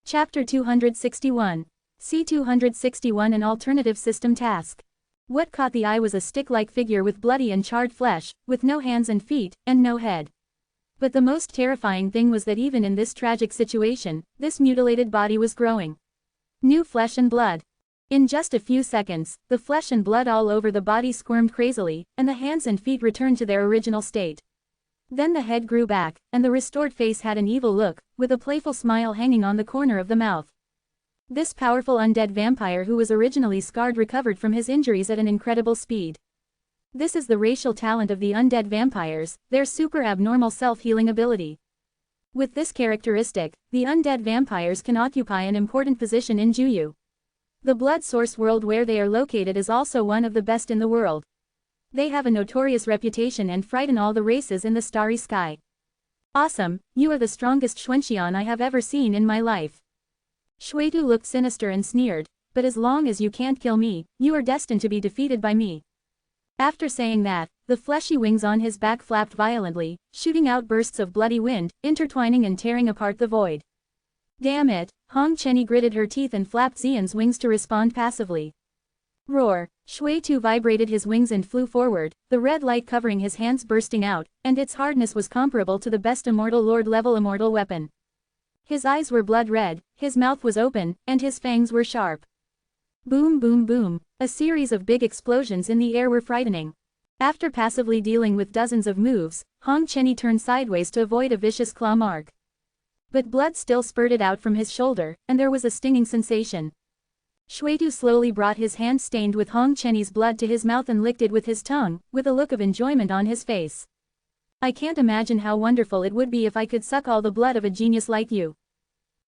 Chapter 261. C-261 An Alternative System Task. What caught the eye was a stick-like figure with bloody and charred flesh, with no hands and feet, and no head. But the most terrifying thing was that even in this tragic situation, this mutilated body was growing. New flesh and blood. In just a few seconds, the flesh and blood all over the body squirmed crazily, and the hands and feet returned to their original state. Then the head grew back, and the restored face had an evil look, with a playful smile hanging on the corner of the mouth. This powerful undead vampire who was originally scarred recovered from his injuries at an incredible speed. This is the racial talent of the undead vampires, their super abnormal self-healing ability. With this characteristic, the undead vampires can occupy an important position in Juyu. The blood source world where they are located is also one of the best in the world. They have a notorious reputation and frighten all the races in the starry sky. Awesome, you are the strongest Xuanxian I have ever seen in my life. Shuitu looked sinister and sneered, but as long as you can't kill me, you are destined to be defeated by me. After saying that, the fleshy wings on his back flapped violently, shooting out bursts of bloody wind, intertwining and tearing apart the void. Damn it, Hong Chenny gritted her teeth and flapped Xian's wings to respond passively. Roar! Shuitu vibrated his wings and flew forward, the red light covering his hands bursting out, and its hardness was comparable to the best Immortal Lord level immortal weapon. His eyes were blood red, his mouth was open, and his fangs were sharp. Boom boom boom, a series of big explosions in the air were frightening. After passively dealing with dozens of moves, Hong Chenny turned sideways to avoid a vicious claw mark. But blood still spurted out from his shoulder, and there was a stinging sensation. Shuitu slowly brought his hand stained with Hong Chenny's blood to his mouth and licked it with his tongue, with a look of enjoyment on his face. I can't imagine how wonderful it would be if I could suck all the blood of a genius like you.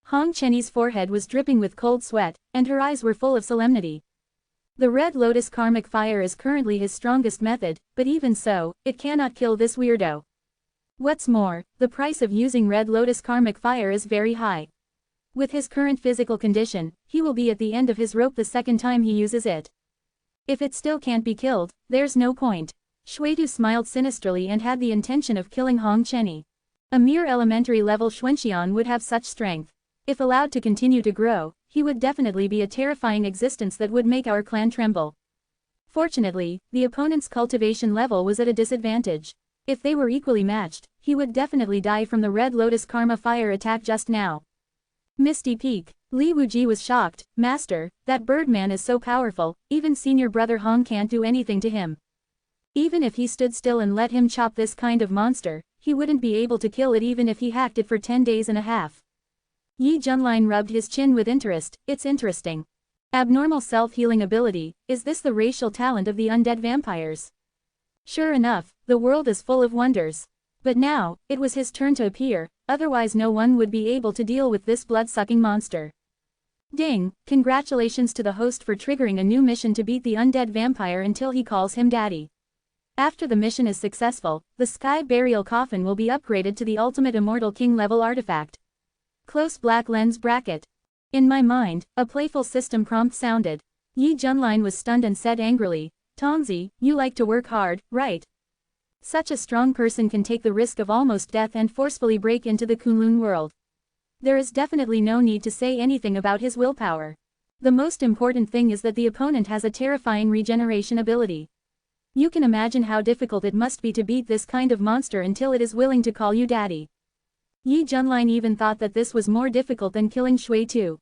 Hong Chenny's forehead was dripping with cold sweat, and her eyes were full of solemnity. The Red Lotus Karmic Fire is currently his strongest method, but even so, it cannot kill this weirdo. What's more, the price of using Red Lotus Karmic Fire is very high. With his current physical condition, he will be at the end of his rope the second time he uses it. If it still can't be killed, there's no point. Shuitu smiled sinisterly and had the intention of killing Hong Chenny. A mere elementary level Xuanxian would have such strength. If allowed to continue to grow, he would definitely be a terrifying existence that would make our clan tremble. Fortunately, the opponent's cultivation level was at a disadvantage. If they were equally matched, he would definitely die from the Red Lotus Karma Fire attack just now. Misty Peak. Li Wuji was shocked. Master, that Birdman is so powerful, even senior brother Hong can't do anything to him. Even if he stood still and let him chop this kind of monster, he wouldn't be able to kill it even if he hacked it for 10 days and a half. Yi Junlin rubbed his chin with interest. It's interesting. Abnormal self-healing ability, is this the racial talent of the undead vampires? Sure enough, the world is full of wonders. But now, it was his turn to appear, otherwise no one would be able to deal with this blood-sucking monster. Ding, congratulations to the host for triggering a new mission to beat the undead vampire until he calls him daddy. After the mission is successful, the Sky Burial Coffin will be upgraded to the ultimate Immortal King level artifact. Close black lens bracket. In my mind, a playful system prompt sounded. Yi Junlin was stunned and said angrily, Tongzi, you like to work hard, right? Such a strong person can take the risk of almost death and forcefully break into the Kunlun world. There is definitely no need to say anything about his willpower. The most important thing is that the opponent has a terrifying regeneration ability. You can imagine how difficult it must be to beat this kind of monster until it is willing to call you daddy. Yi Junlin even thought that this was more difficult than killing Shuitu.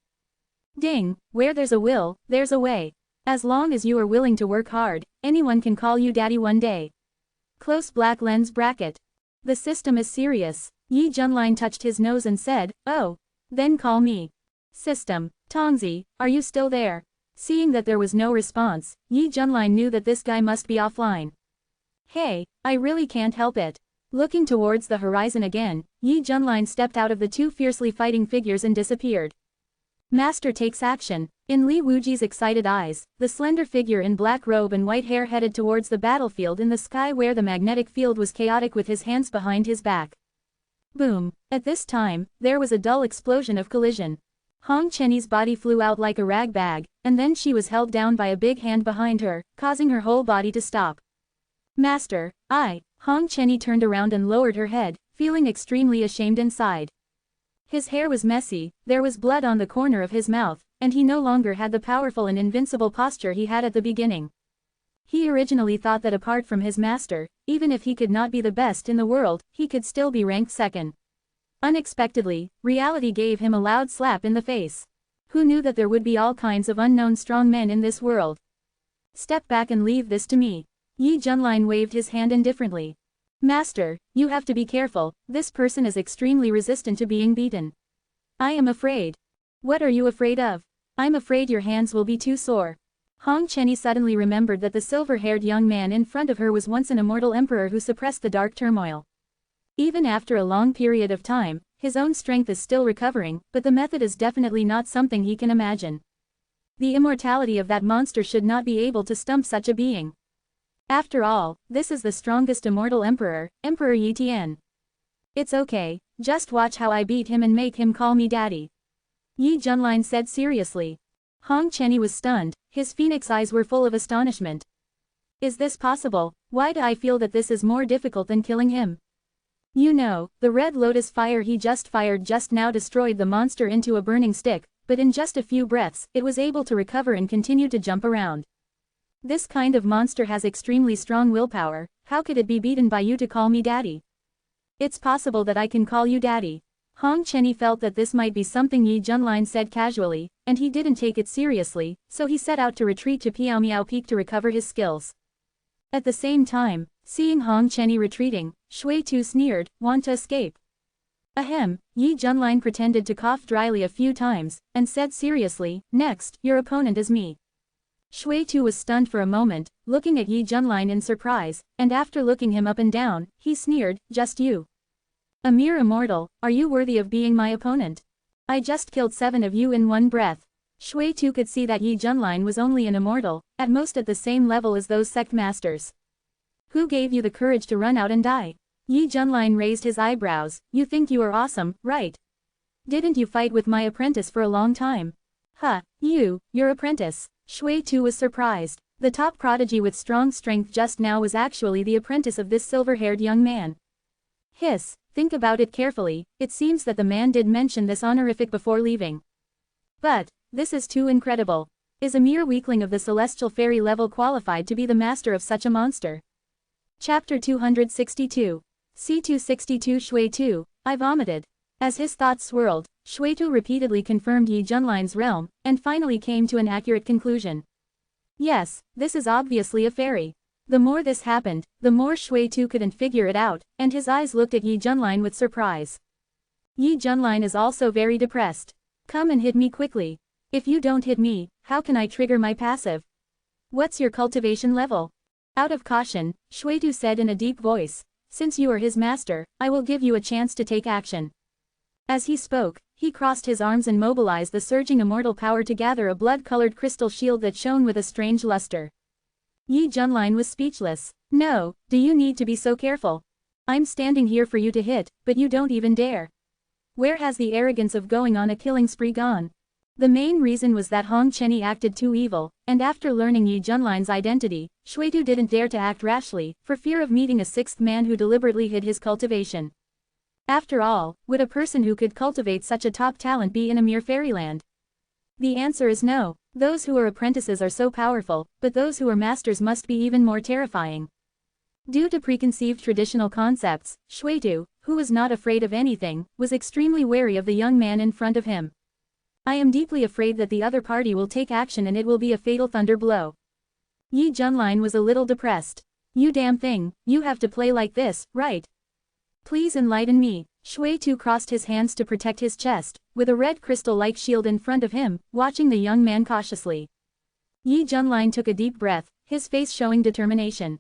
Ding, where there's a will, there's a way. As long as you are willing to work hard, anyone can call you daddy one day. Close black lens bracket. The system is serious. Yi Junlin touched his nose and said, oh. Then call me. System. Tongzi, are you still there? Seeing that there was no response, Yi Junlin knew that this guy must be offline. Hey, I really can't help it. Looking towards the horizon again, Yi Junlin stepped out of the two fiercely fighting figures and disappeared. Master takes action. In Li Wuji's excited eyes, the slender figure in black robe and white hair headed towards the battlefield in the sky where the magnetic field was chaotic with his hands behind his back. Boom. At this time, there was a dull explosion of collision. Hong Chenny's body flew out like a rag bag, and then she was held down by a big hand behind her, causing her whole body to stop. Master, Hong Chenny turned around and lowered her head, feeling extremely ashamed inside. His hair was messy, there was blood on the corner of his mouth, and he no longer had the powerful and invincible posture he had at the beginning. He originally thought that apart from his master, even if he could not be the best in the world, he could still be ranked second. Unexpectedly, reality gave him a loud slap in the face. Who knew that there would be all kinds of unknown strong men in this world? Step back and leave this to me. Yi Junlin waved his hand indifferently. Master, you have to be careful, this person is extremely resistant to being beaten. I am afraid. What are you afraid of? I'm afraid your hands will be too sore. Hong Chenny suddenly remembered that the silver-haired young man in front of her was once an immortal emperor who suppressed the dark turmoil. Even after a long period of time, his own strength is still recovering, but the method is definitely not something he can imagine. The immortality of that monster should not be able to stump such a being. After all, this is the strongest immortal emperor, Emperor Yi Tian. It's okay, just watch how I beat him and make him call me daddy. Yi Junlin said seriously. Hong Chenny was stunned, his phoenix eyes were full of astonishment. Is this possible? Why do I feel that this is more difficult than killing him? You know, the red lotus fire he just fired just now destroyed the monster into a burning stick, but in just a few breaths, it was able to recover and continue to jump around. This kind of monster has extremely strong willpower, how could it be beaten by you to call me daddy? It's possible that I can call you daddy. Hong Chenny felt that this might be something Yi Junlin said casually, and he didn't take it seriously, so he set out to retreat to Piaomiao Peak to recover his skills. At the same time, seeing Hong Chenny retreating, Shui Tu sneered, want to escape? Ahem, Yi Junlin pretended to cough dryly a few times, and said seriously, next, your opponent is me. Shui Tu was stunned for a moment, looking at Yi Junlin in surprise, and after looking him up and down, he sneered, just you. A mere immortal, are you worthy of being my opponent? I just killed 7 of you in one breath. Shui Tu could see that Yi Junlin was only an immortal, at most at the same level as those sect masters. Who gave you the courage to run out and die? Yi Junlin raised his eyebrows, you think you are awesome, right? Didn't you fight with my apprentice for a long time? Huh, your apprentice. Shui Tu was surprised. The top prodigy with strong strength just now was actually the apprentice of this silver-haired young man. Hiss, think about it carefully, it seems that the man did mention this honorific before leaving. But, this is too incredible. Is a mere weakling of the celestial fairy level qualified to be the master of such a monster? Chapter 262. C262 Shui Tu, I vomited. As his thoughts swirled, Shui Tu repeatedly confirmed Yi Junlin's realm, and finally came to an accurate conclusion. Yes, this is obviously a fairy. The more this happened, the more Shui Tu couldn't figure it out, and his eyes looked at Yi Junlin with surprise. Yi Junlin is also very depressed. Come and hit me quickly. If you don't hit me, how can I trigger my passive? What's your cultivation level? Out of caution, Shui Tu said in a deep voice, since you are his master, I will give you a chance to take action. As he spoke, he crossed his arms and mobilized the surging immortal power to gather a blood-colored crystal shield that shone with a strange luster. Yi Junlin was speechless. No, do you need to be so careful? I'm standing here for you to hit, but you don't even dare. Where has the arrogance of going on a killing spree gone? The main reason was that Hong Chenny acted too evil, and after learning Yi Junlin's identity, Shui Tu didn't dare to act rashly, for fear of meeting a sixth man who deliberately hid his cultivation. After all, would a person who could cultivate such a top talent be in a mere fairyland? The answer is no. Those who are apprentices are so powerful, but those who are masters must be even more terrifying. Due to preconceived traditional concepts, Shui Tu, who was not afraid of anything, was extremely wary of the young man in front of him. I am deeply afraid that the other party will take action and it will be a fatal thunder blow. Yi Junlin was a little depressed. You damn thing, you have to play like this, right? Please enlighten me. Shui Tu crossed his hands to protect his chest, with a red crystal-like shield in front of him, watching the young man cautiously. Yi Junlin took a deep breath, his face showing determination.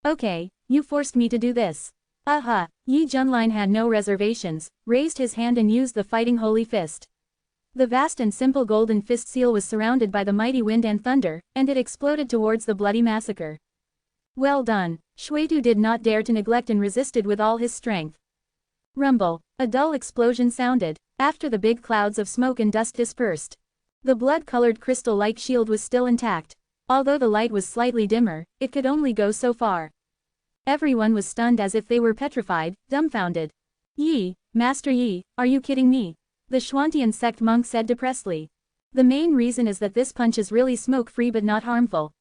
Okay, you forced me to do this. Aha! Yi Junlin had no reservations, raised his hand and used the fighting holy fist. The vast and simple golden fist seal was surrounded by the mighty wind and thunder, and it exploded towards the bloody massacre. Well done. Shui Tu did not dare to neglect and resisted with all his strength. Rumble. A dull explosion sounded, after the big clouds of smoke and dust dispersed. The blood-colored crystal-like shield was still intact. Although the light was slightly dimmer, it could only go so far. Everyone was stunned as if they were petrified, dumbfounded. Yi, Master Yi, are you kidding me? The Xuantian sect monk said depressedly. The main reason is that this punch is really smoke-free but not harmful.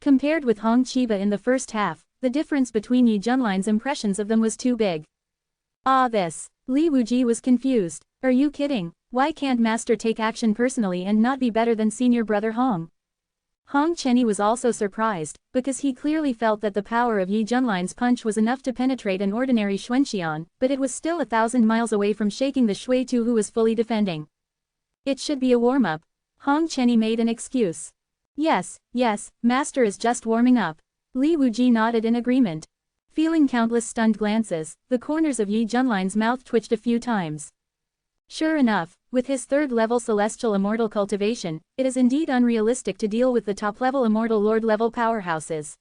Compared with Hong Chiba in the first half, the difference between Yi Junline's impressions of them was too big. This. Li Wuji was confused. Are you kidding? Why can't Master take action personally and not be better than senior brother Hong? Hong Chenyi was also surprised, because he clearly felt that the power of Yi Junline's punch was enough to penetrate an ordinary Xuanxian, but it was still 1,000 miles away from shaking the Shui Tu who was fully defending. It should be a warm-up. Hong Chenyi made an excuse. Yes, Master is just warming up. Li Wuji nodded in agreement. Feeling countless stunned glances, the corners of Yi Junline's mouth twitched a few times. Sure enough, with his third-level celestial immortal cultivation, it is indeed unrealistic to deal with the top-level immortal lord-level powerhouses.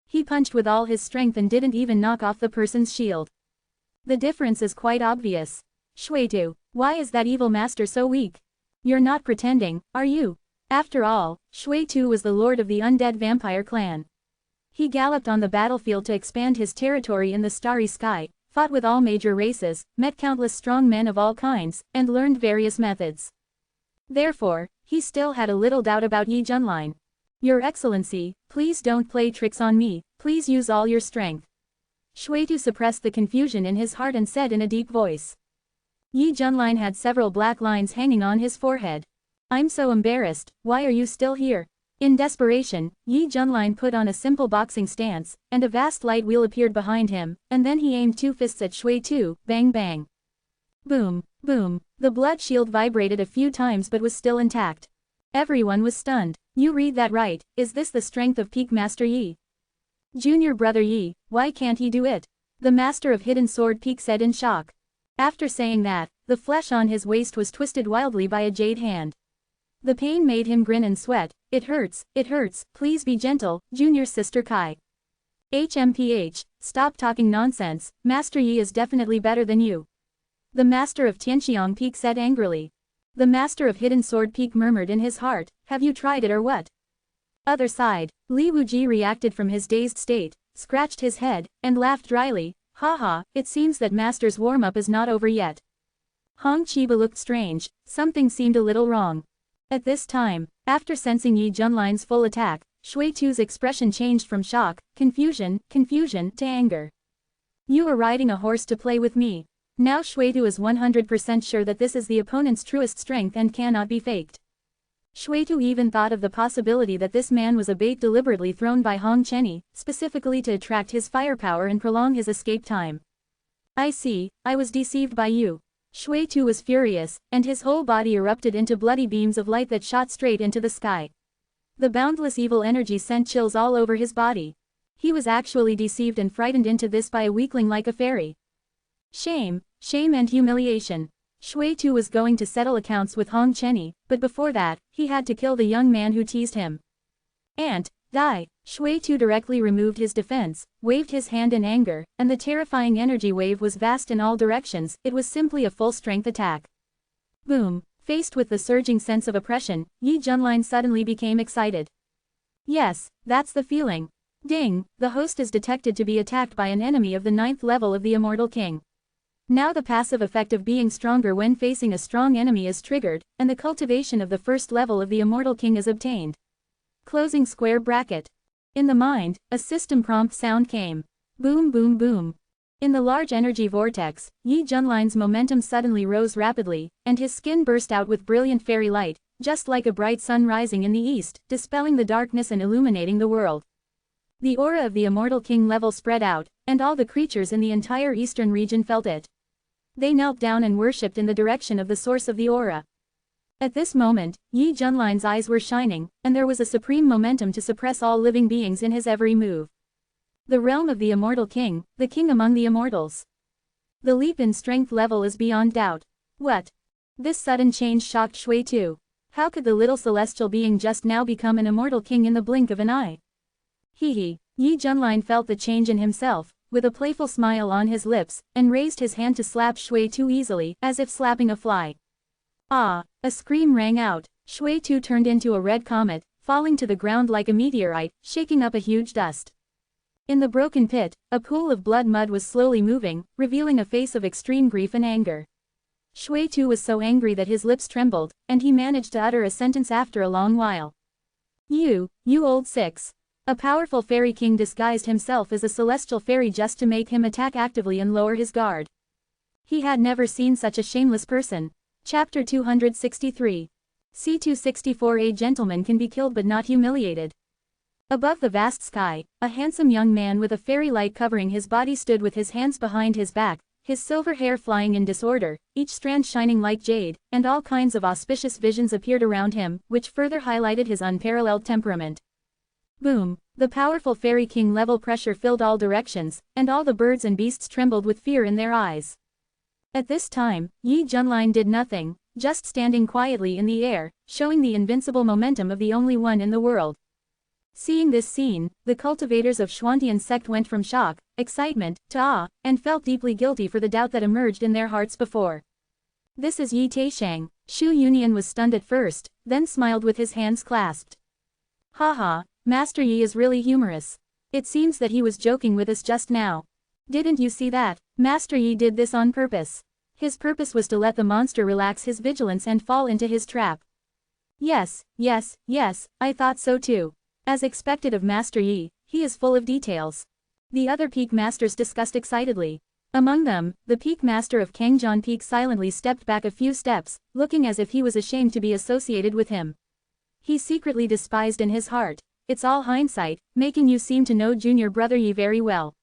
He punched with all his strength and didn't even knock off the person's shield. The difference is quite obvious. Shuitu, why is that evil master so weak? You're not pretending, are you? After all, Shuitu was the lord of the undead vampire clan. He galloped on the battlefield to expand his territory in the starry sky, fought with all major races, met countless strong men of all kinds, and learned various methods. Therefore, he still had a little doubt about Yi Junline. Your Excellency, please don't play tricks on me, please use all your strength. Shuitu suppressed the confusion in his heart and said in a deep voice. Yi Junline had several black lines hanging on his forehead. I'm so embarrassed, why are you still here? In desperation, Yi Junline put on a simple boxing stance, and a vast light wheel appeared behind him, and then he aimed 2 fists at Shui Tu, bang bang. Boom, boom, the blood shield vibrated a few times but was still intact. Everyone was stunned. You read that right, is this the strength of Peak Master Yi? Junior brother Yi, why can't he do it? The Master of Hidden Sword Peak said in shock. After saying that, the flesh on his waist was twisted wildly by a jade hand. The pain made him grin and sweat. It hurts, please be gentle, junior sister Kai. HMPH, stop talking nonsense, Master Yi is definitely better than you. The Master of Tianxiang Peak said angrily. The Master of Hidden Sword Peak murmured in his heart, have you tried it or what? Other side, Li Wuji reacted from his dazed state, scratched his head, and laughed dryly, haha, it seems that Master's warm-up is not over yet. Hong Chiba looked strange, something seemed a little wrong. At this time, after sensing Yi Junline's full attack, Shui Tu's expression changed from shock, confusion, to anger. You are riding a horse to play with me. Now Shui Tu is 100% sure that this is the opponent's truest strength and cannot be faked. Shui Tu even thought of the possibility that this man was a bait deliberately thrown by Hong Chenyi, specifically to attract his firepower and prolong his escape time. I see, I was deceived by you. Shui Tu was furious, and his whole body erupted into bloody beams of light that shot straight into the sky. The boundless evil energy sent chills all over his body. He was actually deceived and frightened into this by a weakling like a fairy. Shame and humiliation. Shui Tu was going to settle accounts with Hong Chenyi, but before that, he had to kill the young man who teased him. Die. Shui Tu directly removed his defense, waved his hand in anger, and the terrifying energy wave was vast in all directions, it was simply a full-strength attack. Boom. Faced with the surging sense of oppression, Yi Junline suddenly became excited. Yes, that's the feeling. Ding, the host is detected to be attacked by an enemy of the 9th level of the Immortal King. Now the passive effect of being stronger when facing a strong enemy is triggered, and the cultivation of the 1st level of the Immortal King is obtained. Closing square bracket. In the mind, a system prompt sound came. Boom boom boom. In the large energy vortex, Yi Junline's momentum suddenly rose rapidly, and his skin burst out with brilliant fairy light, just like a bright sun rising in the east, dispelling the darkness and illuminating the world. The aura of the Immortal King level spread out, and all the creatures in the entire eastern region felt it. They knelt down and worshipped in the direction of the source of the aura. At this moment, Yi Junline's eyes were shining, and there was a supreme momentum to suppress all living beings in his every move. The realm of the Immortal King, the king among the immortals. The leap in strength level is beyond doubt. What? This sudden change shocked Shui Tu. How could the little celestial being just now become an immortal king in the blink of an eye? Yi Junline felt the change in himself, with a playful smile on his lips, and raised his hand to slap Shui Tu easily, as if slapping a fly. Ah! A scream rang out. Shui Tu turned into a red comet, falling to the ground like a meteorite, shaking up a huge dust. In the broken pit, a pool of blood mud was slowly moving, revealing a face of extreme grief and anger. Shui Tu was so angry that his lips trembled, and he managed to utter a sentence after a long while. You old six. A powerful fairy king disguised himself as a celestial fairy just to make him attack actively and lower his guard. He had never seen such a shameless person. Chapter 263. C264. A gentleman can be killed but not humiliated. Above the vast sky, a handsome young man with a fairy light covering his body stood with his hands behind his back, his silver hair flying in disorder, each strand shining like jade, and all kinds of auspicious visions appeared around him, which further highlighted his unparalleled temperament. Boom! The powerful fairy king level pressure filled all directions, and all the birds and beasts trembled with fear in their eyes. At this time, Yi Junlin did nothing, just standing quietly in the air, showing the invincible momentum of the only one in the world. Seeing this scene, the cultivators of Xuantian's sect went from shock, excitement, to awe, and felt deeply guilty for the doubt that emerged in their hearts before. This is Yi Taishang. Shu Yunian was stunned at first, then smiled with his hands clasped. Haha, Master Yi is really humorous. It seems that he was joking with us just now. Didn't you see that? Master Yi did this on purpose. His purpose was to let the monster relax his vigilance and fall into his trap. Yes, I thought so too. As expected of Master Yi, he is full of details. The other peak masters discussed excitedly. Among them, the peak master of Kangjian Peak silently stepped back a few steps, looking as if he was ashamed to be associated with him. He secretly despised in his heart. It's all hindsight, making you seem to know junior brother Yi very well.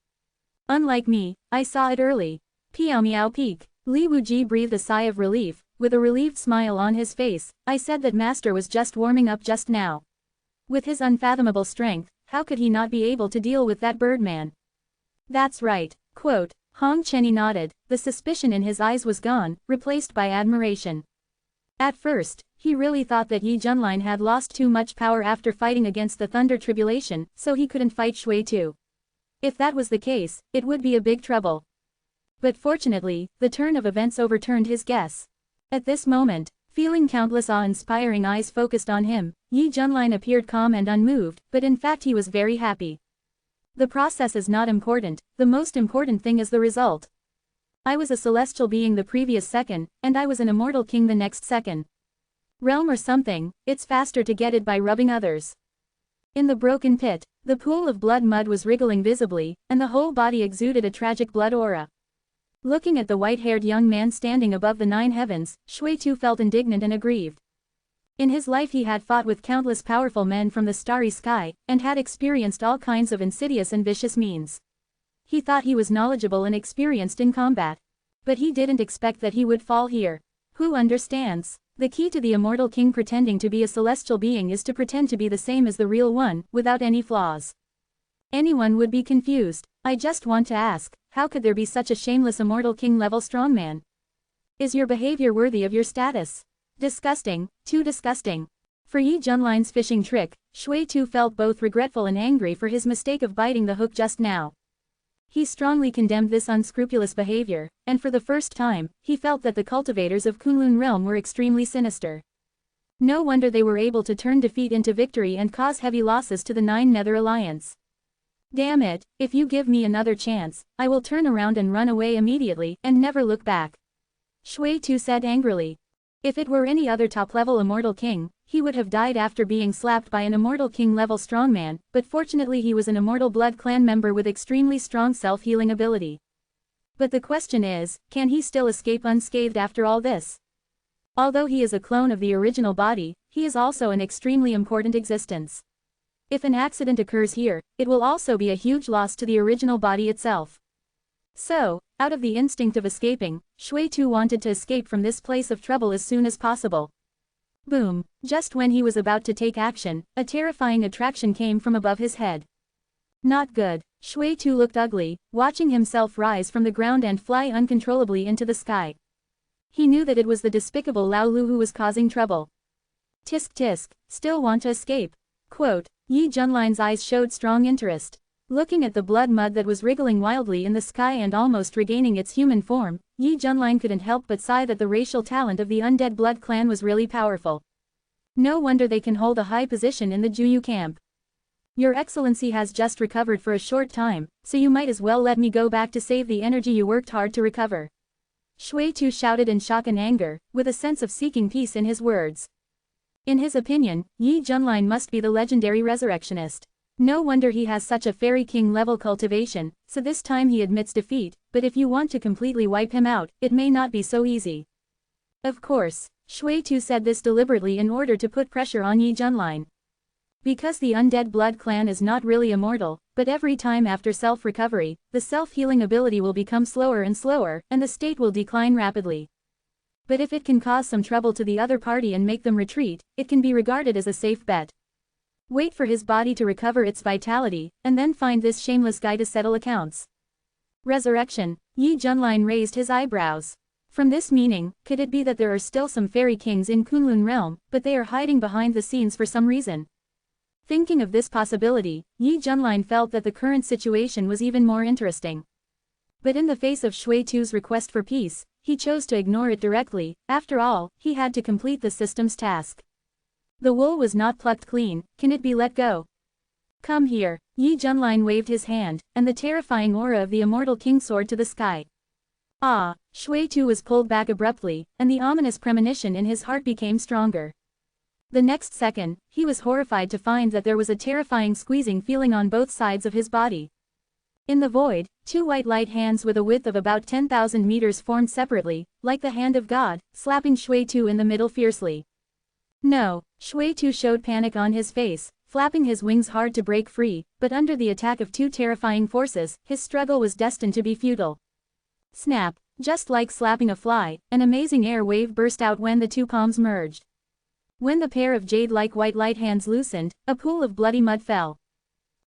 Unlike me, I saw it early. Piao Miao Peak. Li Wuji breathed a sigh of relief, with a relieved smile on his face. I said that master was just warming up just now. With his unfathomable strength, how could he not be able to deal with that birdman? That's right. Quote, Hong Chenny nodded, the suspicion in his eyes was gone, replaced by admiration. At first, he really thought that Yi Junlin had lost too much power after fighting against the Thunder Tribulation, so he couldn't fight Shui Tu. If that was the case, it would be a big trouble. But fortunately, the turn of events overturned his guess. At this moment, feeling countless awe-inspiring eyes focused on him, Yi Junlin appeared calm and unmoved, but in fact he was very happy. The process is not important, the most important thing is the result. I was a celestial being the previous second, and I was an immortal king the next second. Realm or something, it's faster to get it by rubbing others. In the broken pit, the pool of blood mud was wriggling visibly, and the whole body exuded a tragic blood aura. Looking at the white-haired young man standing above the 9 heavens, Shui Tu felt indignant and aggrieved. In his life he had fought with countless powerful men from the starry sky, and had experienced all kinds of insidious and vicious means. He thought he was knowledgeable and experienced in combat. But he didn't expect that he would fall here. Who understands? The key to the immortal king pretending to be a celestial being is to pretend to be the same as the real one, without any flaws. Anyone would be confused. I just want to ask, how could there be such a shameless immortal king-level strongman? Is your behavior worthy of your status? Disgusting, too disgusting. For Yi Junlin's fishing trick, Shui Tu felt both regretful and angry for his mistake of biting the hook just now. He strongly condemned this unscrupulous behavior, and for the first time, he felt that the cultivators of Kunlun realm were extremely sinister. No wonder they were able to turn defeat into victory and cause heavy losses to the 9 Nether Alliance. Damn it, if you give me another chance, I will turn around and run away immediately, and never look back. Shui Tu said angrily. If it were any other top-level immortal king, he would have died after being slapped by an immortal king-level strongman, but fortunately he was an immortal blood clan member with extremely strong self-healing ability. But the question is, can he still escape unscathed after all this? Although he is a clone of the original body, he is also an extremely important existence. If an accident occurs here, it will also be a huge loss to the original body itself. So, out of the instinct of escaping, Shui Tu wanted to escape from this place of trouble as soon as possible. Boom! Just when he was about to take action, a terrifying attraction came from above his head. Not good. Shui Tu looked ugly, watching himself rise from the ground and fly uncontrollably into the sky. He knew that it was the despicable Lao Lu who was causing trouble. Tisk tisk, still want to escape? Quote, Yi Junlin's eyes showed strong interest. Looking at the blood mud that was wriggling wildly in the sky and almost regaining its human form, Yi Junlin couldn't help but sigh that the racial talent of the undead blood clan was really powerful. No wonder they can hold a high position in the Juyu camp. Your Excellency has just recovered for a short time, so you might as well let me go back to save the energy you worked hard to recover. Shui Tu shouted in shock and anger, with a sense of seeking peace in his words. In his opinion, Yi Junlin must be the legendary resurrectionist. No wonder he has such a fairy king level cultivation, so this time he admits defeat, but if you want to completely wipe him out, it may not be so easy. Of course, Shui Tu said this deliberately in order to put pressure on Yi Junlin. Because the undead blood clan is not really immortal, but every time after self-recovery, the self-healing ability will become slower and slower, and the state will decline rapidly. But if it can cause some trouble to the other party and make them retreat, it can be regarded as a safe bet. Wait for his body to recover its vitality, and then find this shameless guy to settle accounts. Resurrection, Yi Junlin raised his eyebrows. From this meaning, could it be that there are still some fairy kings in Kunlun realm, but they are hiding behind the scenes for some reason? Thinking of this possibility, Yi Junlin felt that the current situation was even more interesting. But in the face of Shui Tu's request for peace, he chose to ignore it directly. After all, he had to complete the system's task. The wool was not plucked clean, can it be let go? Come here, Yi Junlin waved his hand, and the terrifying aura of the immortal king soared to the sky. Ah, Shui Tu was pulled back abruptly, and the ominous premonition in his heart became stronger. The next second, he was horrified to find that there was a terrifying squeezing feeling on both sides of his body. In the void, two white light hands with a width of about 10,000 meters formed separately, like the hand of God, slapping Shui Tu in the middle fiercely. No, Shui Tu showed panic on his face, flapping his wings hard to break free, but under the attack of two terrifying forces, his struggle was destined to be futile. Snap, just like slapping a fly, an amazing air wave burst out when the two palms merged. When the pair of jade-like white light hands loosened, a pool of bloody mud fell.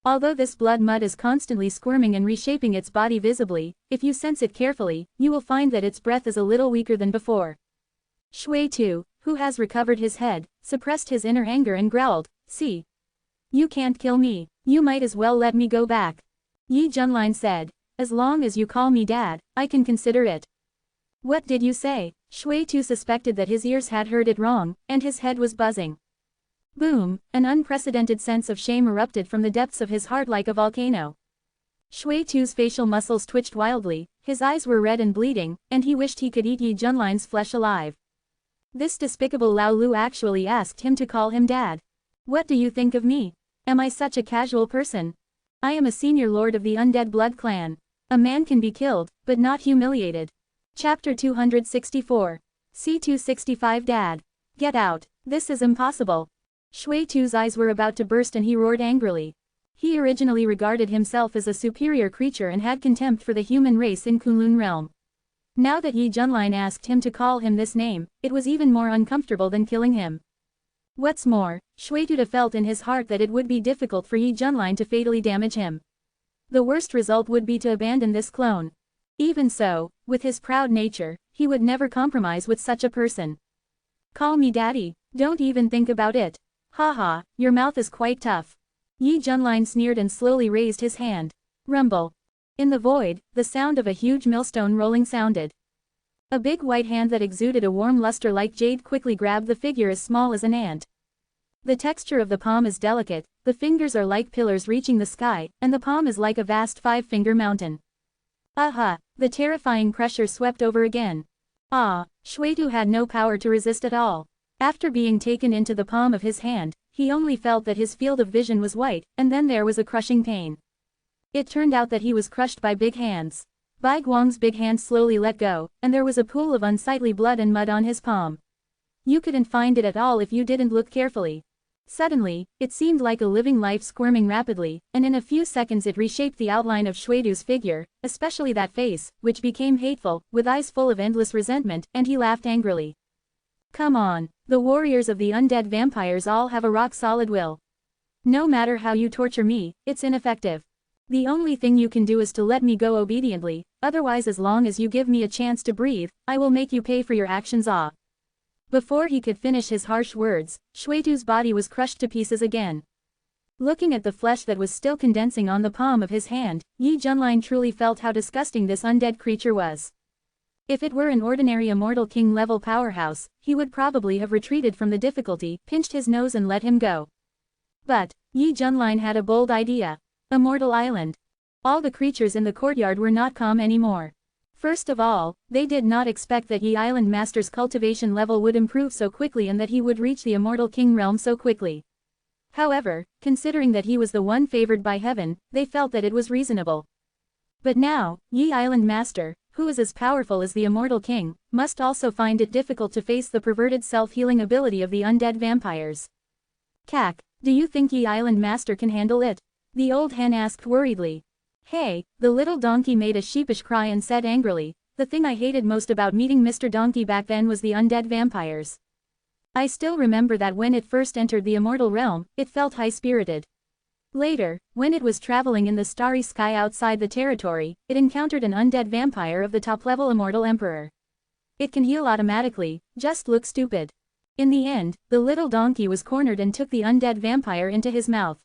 Although this blood mud is constantly squirming and reshaping its body visibly, if you sense it carefully, you will find that its breath is a little weaker than before. Shui Tu, who has recovered his head, suppressed his inner anger and growled, "See? You can't kill me, you might as well let me go back." Yi Junlin said, "As long as you call me dad, I can consider it." What did you say? Shui Tu suspected that his ears had heard it wrong, and his head was buzzing. Boom, an unprecedented sense of shame erupted from the depths of his heart like a volcano. Shui Tu's facial muscles twitched wildly, his eyes were red and bleeding, and he wished he could eat Yi Junlin's flesh alive. This despicable Lao Lu actually asked him to call him dad. What do you think of me? Am I such a casual person? I am a senior lord of the undead blood clan. A man can be killed, but not humiliated. Chapter 264. C265 Dad. Get out, this is impossible. Shui Tu's eyes were about to burst and he roared angrily. He originally regarded himself as a superior creature and had contempt for the human race in Kunlun realm. Now that Yi Junlin asked him to call him this name, it was even more uncomfortable than killing him. What's more, Shui Tu felt in his heart that it would be difficult for Yi Junlin to fatally damage him. The worst result would be to abandon this clone. Even so, with his proud nature, he would never compromise with such a person. Call me daddy, don't even think about it. Haha, your mouth is quite tough. Yi Junlin sneered and slowly raised his hand. Rumble. In the void, the sound of a huge millstone rolling sounded. A big white hand that exuded a warm luster like jade quickly grabbed the figure as small as an ant. The texture of the palm is delicate, the fingers are like pillars reaching the sky, and the palm is like a vast five-finger mountain. Aha, the terrifying pressure swept over again. Ah, Shui Tu had no power to resist at all. After being taken into the palm of his hand, he only felt that his field of vision was white, and then there was a crushing pain. It turned out that he was crushed by big hands. Bai Guang's big hand slowly let go, and there was a pool of unsightly blood and mud on his palm. You couldn't find it at all if you didn't look carefully. Suddenly, it seemed like a living life squirming rapidly, and in a few seconds it reshaped the outline of Shui Tu's figure, especially that face, which became hateful, with eyes full of endless resentment, and he laughed angrily. Come on, the warriors of the undead vampires all have a rock-solid will. No matter how you torture me, it's ineffective. The only thing you can do is to let me go obediently, otherwise as long as you give me a chance to breathe, I will make you pay for your actions. Ah. Before he could finish his harsh words, Shui Tu's body was crushed to pieces again. Looking at the flesh that was still condensing on the palm of his hand, Yi Junlin truly felt how disgusting this undead creature was. If it were an ordinary immortal king-level powerhouse, he would probably have retreated from the difficulty, pinched his nose and let him go. But, Yi Junlin had a bold idea. Immortal Island. All the creatures in the courtyard were not calm anymore. First of all, they did not expect that Yi Island Master's cultivation level would improve so quickly and that he would reach the Immortal King realm so quickly. However, considering that he was the one favored by heaven, they felt that it was reasonable. But now, Yi Island Master, who is as powerful as the Immortal King, must also find it difficult to face the perverted self-healing ability of the undead vampires. Cack, do you think Yi Island Master can handle it? The old hen asked worriedly. Hey, the little donkey made a sheepish cry and said angrily, the thing I hated most about meeting Mr. Donkey back then was the undead vampires. I still remember that when it first entered the immortal realm, it felt high-spirited. Later, when it was traveling in the starry sky outside the territory, it encountered an undead vampire of the top-level immortal emperor. It can heal automatically, just look stupid. In the end, the little donkey was cornered and took the undead vampire into his mouth.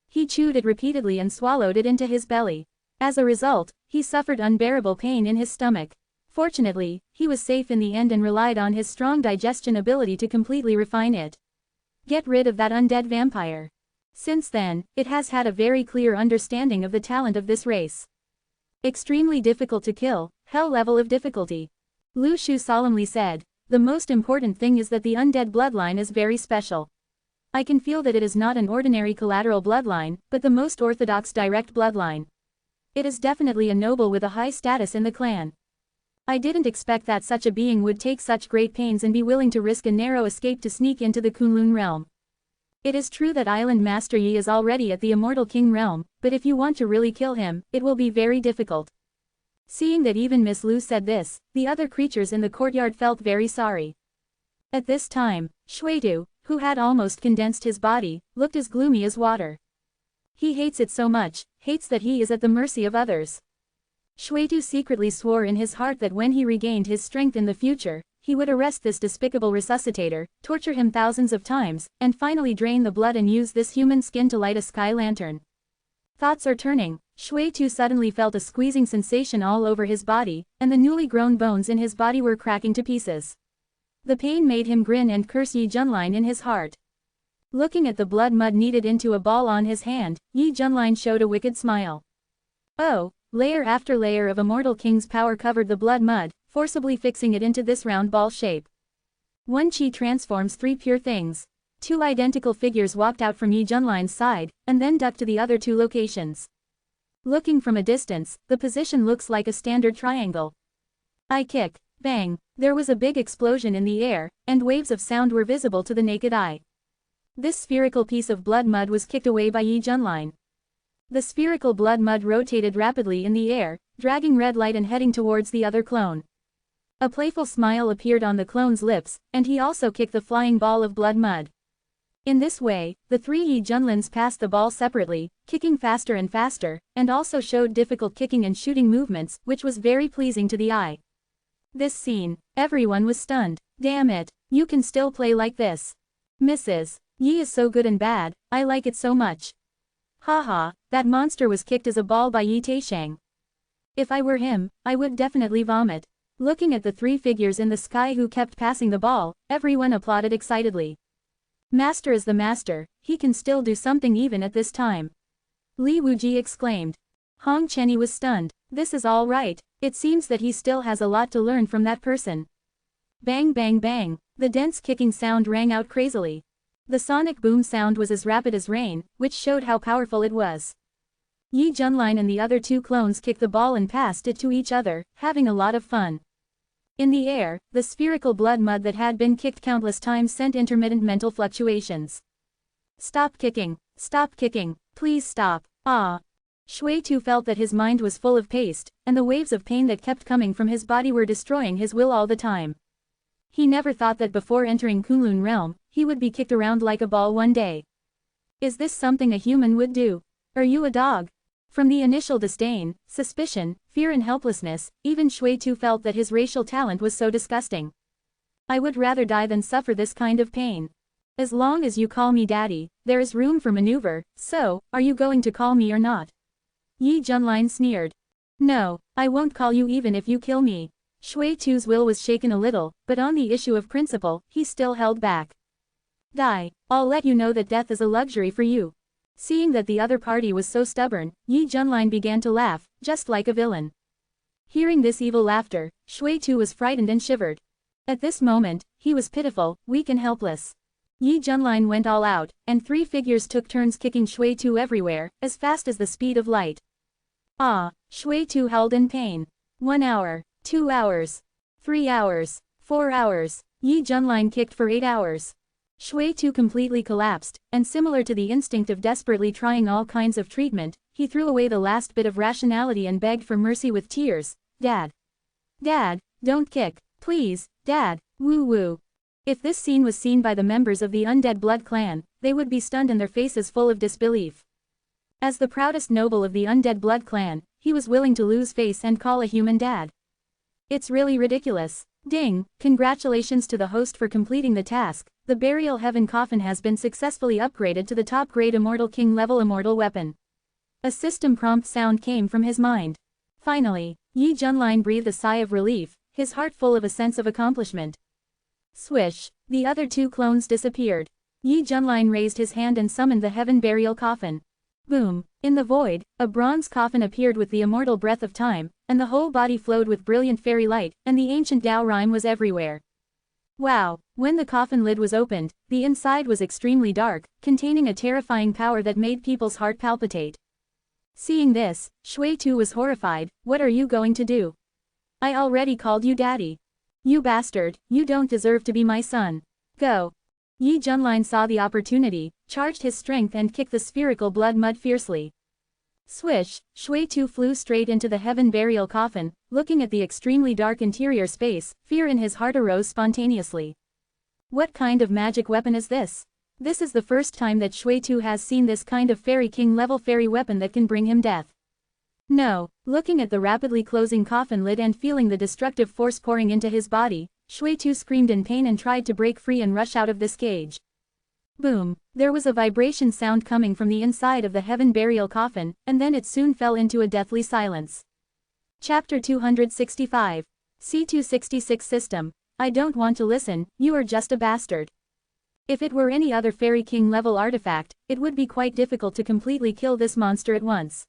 He chewed it repeatedly and swallowed it into his belly. As a result, he suffered unbearable pain in his stomach. Fortunately, he was safe in the end and relied on his strong digestion ability to completely refine it. Get rid of that undead vampire. Since then, it has had a very clear understanding of the talent of this race. Extremely difficult to kill, hell level of difficulty. Lu Shu solemnly said, the most important thing is that the undead bloodline is very special. I can feel that it is not an ordinary collateral bloodline, but the most orthodox direct bloodline. It is definitely a noble with a high status in the clan. I didn't expect that such a being would take such great pains and be willing to risk a narrow escape to sneak into the Kunlun realm. It is true that Island Master Yi is already at the Immortal King realm, but if you want to really kill him, it will be very difficult. Seeing that even Miss Lu said this, the other creatures in the courtyard felt very sorry. At this time, Shuitu, who had almost condensed his body, looked as gloomy as water. He hates it so much, hates that he is at the mercy of others. Shuitu secretly swore in his heart that when he regained his strength in the future, he would arrest this despicable resuscitator, torture him thousands of times, and finally drain the blood and use this human skin to light a sky lantern. Thoughts are turning. Shuitu suddenly felt a squeezing sensation all over his body, and the newly grown bones in his body were cracking to pieces. The pain made him grin and curse Yi Junlin in his heart. Looking at the blood mud kneaded into a ball on his hand, Yi Junlin showed a wicked smile. Oh, layer after layer of Immortal King's power covered the blood mud, forcibly fixing it into this round ball shape. One chi transforms three pure things. Two identical figures walked out from Yi Junlin's side, and then ducked to the other two locations. Looking from a distance, the position looks like a standard triangle. I kick, bang, there was a big explosion in the air, and waves of sound were visible to the naked eye. This spherical piece of blood mud was kicked away by Yi Junlin. The spherical blood mud rotated rapidly in the air, dragging red light and heading towards the other clone. A playful smile appeared on the clone's lips, and he also kicked the flying ball of blood mud. In this way, the three Yi Junlins passed the ball separately, kicking faster and faster, and also showed difficult kicking and shooting movements, which was very pleasing to the eye. This scene, everyone was stunned. Damn it, you can still play like this. Mrs. Yi is so good and bad, I like it so much. Haha, that monster was kicked as a ball by Yi Taishang. If I were him, I would definitely vomit. Looking at the three figures in the sky who kept passing the ball, everyone applauded excitedly. Master is the master, he can still do something even at this time. Li Wuji exclaimed. Hong Chenny was stunned. This is all right, it seems that he still has a lot to learn from that person. Bang bang bang, the dense kicking sound rang out crazily. The sonic boom sound was as rapid as rain, which showed how powerful it was. Yi Junlin and the other two clones kicked the ball and passed it to each other, having a lot of fun. In the air, the spherical blood mud that had been kicked countless times sent intermittent mental fluctuations. Stop kicking, please stop, ah. Shuitu felt that his mind was full of paste, and the waves of pain that kept coming from his body were destroying his will all the time. He never thought that before entering Kunlun realm, he would be kicked around like a ball one day. Is this something a human would do? Are you a dog? From the initial disdain, suspicion, fear and helplessness, even Shuitu felt that his racial talent was so disgusting. I would rather die than suffer this kind of pain. As long as you call me daddy, there is room for maneuver, so, are you going to call me or not? Yi Junlin sneered. No, I won't call you even if you kill me. Shuitu's will was shaken a little, but on the issue of principle, he still held back. Die, I'll let you know that death is a luxury for you. Seeing that the other party was so stubborn, Yi Junlin began to laugh, just like a villain. Hearing this evil laughter, Shui Tu was frightened and shivered. At this moment, he was pitiful, weak and helpless. Yi Junlin went all out, and 3 figures took turns kicking Shui Tu everywhere, as fast as the speed of light. Ah! Shui Tu howled in pain. 1 hour, 2 hours, 3 hours, 4 hours. Yi Junlin kicked for 8 hours. Shui Tu completely collapsed, and similar to the instinct of desperately trying all kinds of treatment, he threw away the last bit of rationality and begged for mercy with tears. Dad! Dad, don't kick, please, Dad, woo woo. If this scene was seen by the members of the Undead Blood clan, they would be stunned and their faces full of disbelief. As the proudest noble of the Undead Blood clan, he was willing to lose face and call a human dad. It's really ridiculous. Ding! Congratulations to the host for completing the task. The Burial Heaven coffin has been successfully upgraded to the top grade Immortal King level immortal weapon. A system prompt sound came from his mind. Finally, Yi Junlin breathed a sigh of relief, his heart full of a sense of accomplishment. Swish! The other 2 clones disappeared. Yi Junlin raised his hand and summoned the Heaven Burial Coffin. Boom! In the void, a bronze coffin appeared with the immortal breath of time, and the whole body flowed with brilliant fairy light, and the ancient Tao rhyme was everywhere. Wow! When the coffin lid was opened, the inside was extremely dark, containing a terrifying power that made people's heart palpitate. Seeing this, Shui Tu was horrified. What are you going to do? I already called you daddy. You bastard, you don't deserve to be my son. Go. Yi Junlin saw the opportunity, charged his strength and kicked the spherical blood mud fiercely. Swish! Shui Tu flew straight into the Heaven Burial Coffin. Looking at the extremely dark interior space, fear in his heart arose spontaneously. What kind of magic weapon is this? This is the first time that Shui Tu has seen this kind of Fairy King level fairy weapon that can bring him death. No! Looking at the rapidly closing coffin lid and feeling the destructive force pouring into his body, Shui Tu screamed in pain and tried to break free and rush out of this cage. Boom! There was a vibration sound coming from the inside of the Heaven Burial Coffin, and then it soon fell into a deathly silence. Chapter 265. C266 System. I don't want to listen, you are just a bastard. If it were any other Fairy King level artifact, it would be quite difficult to completely kill this monster at once.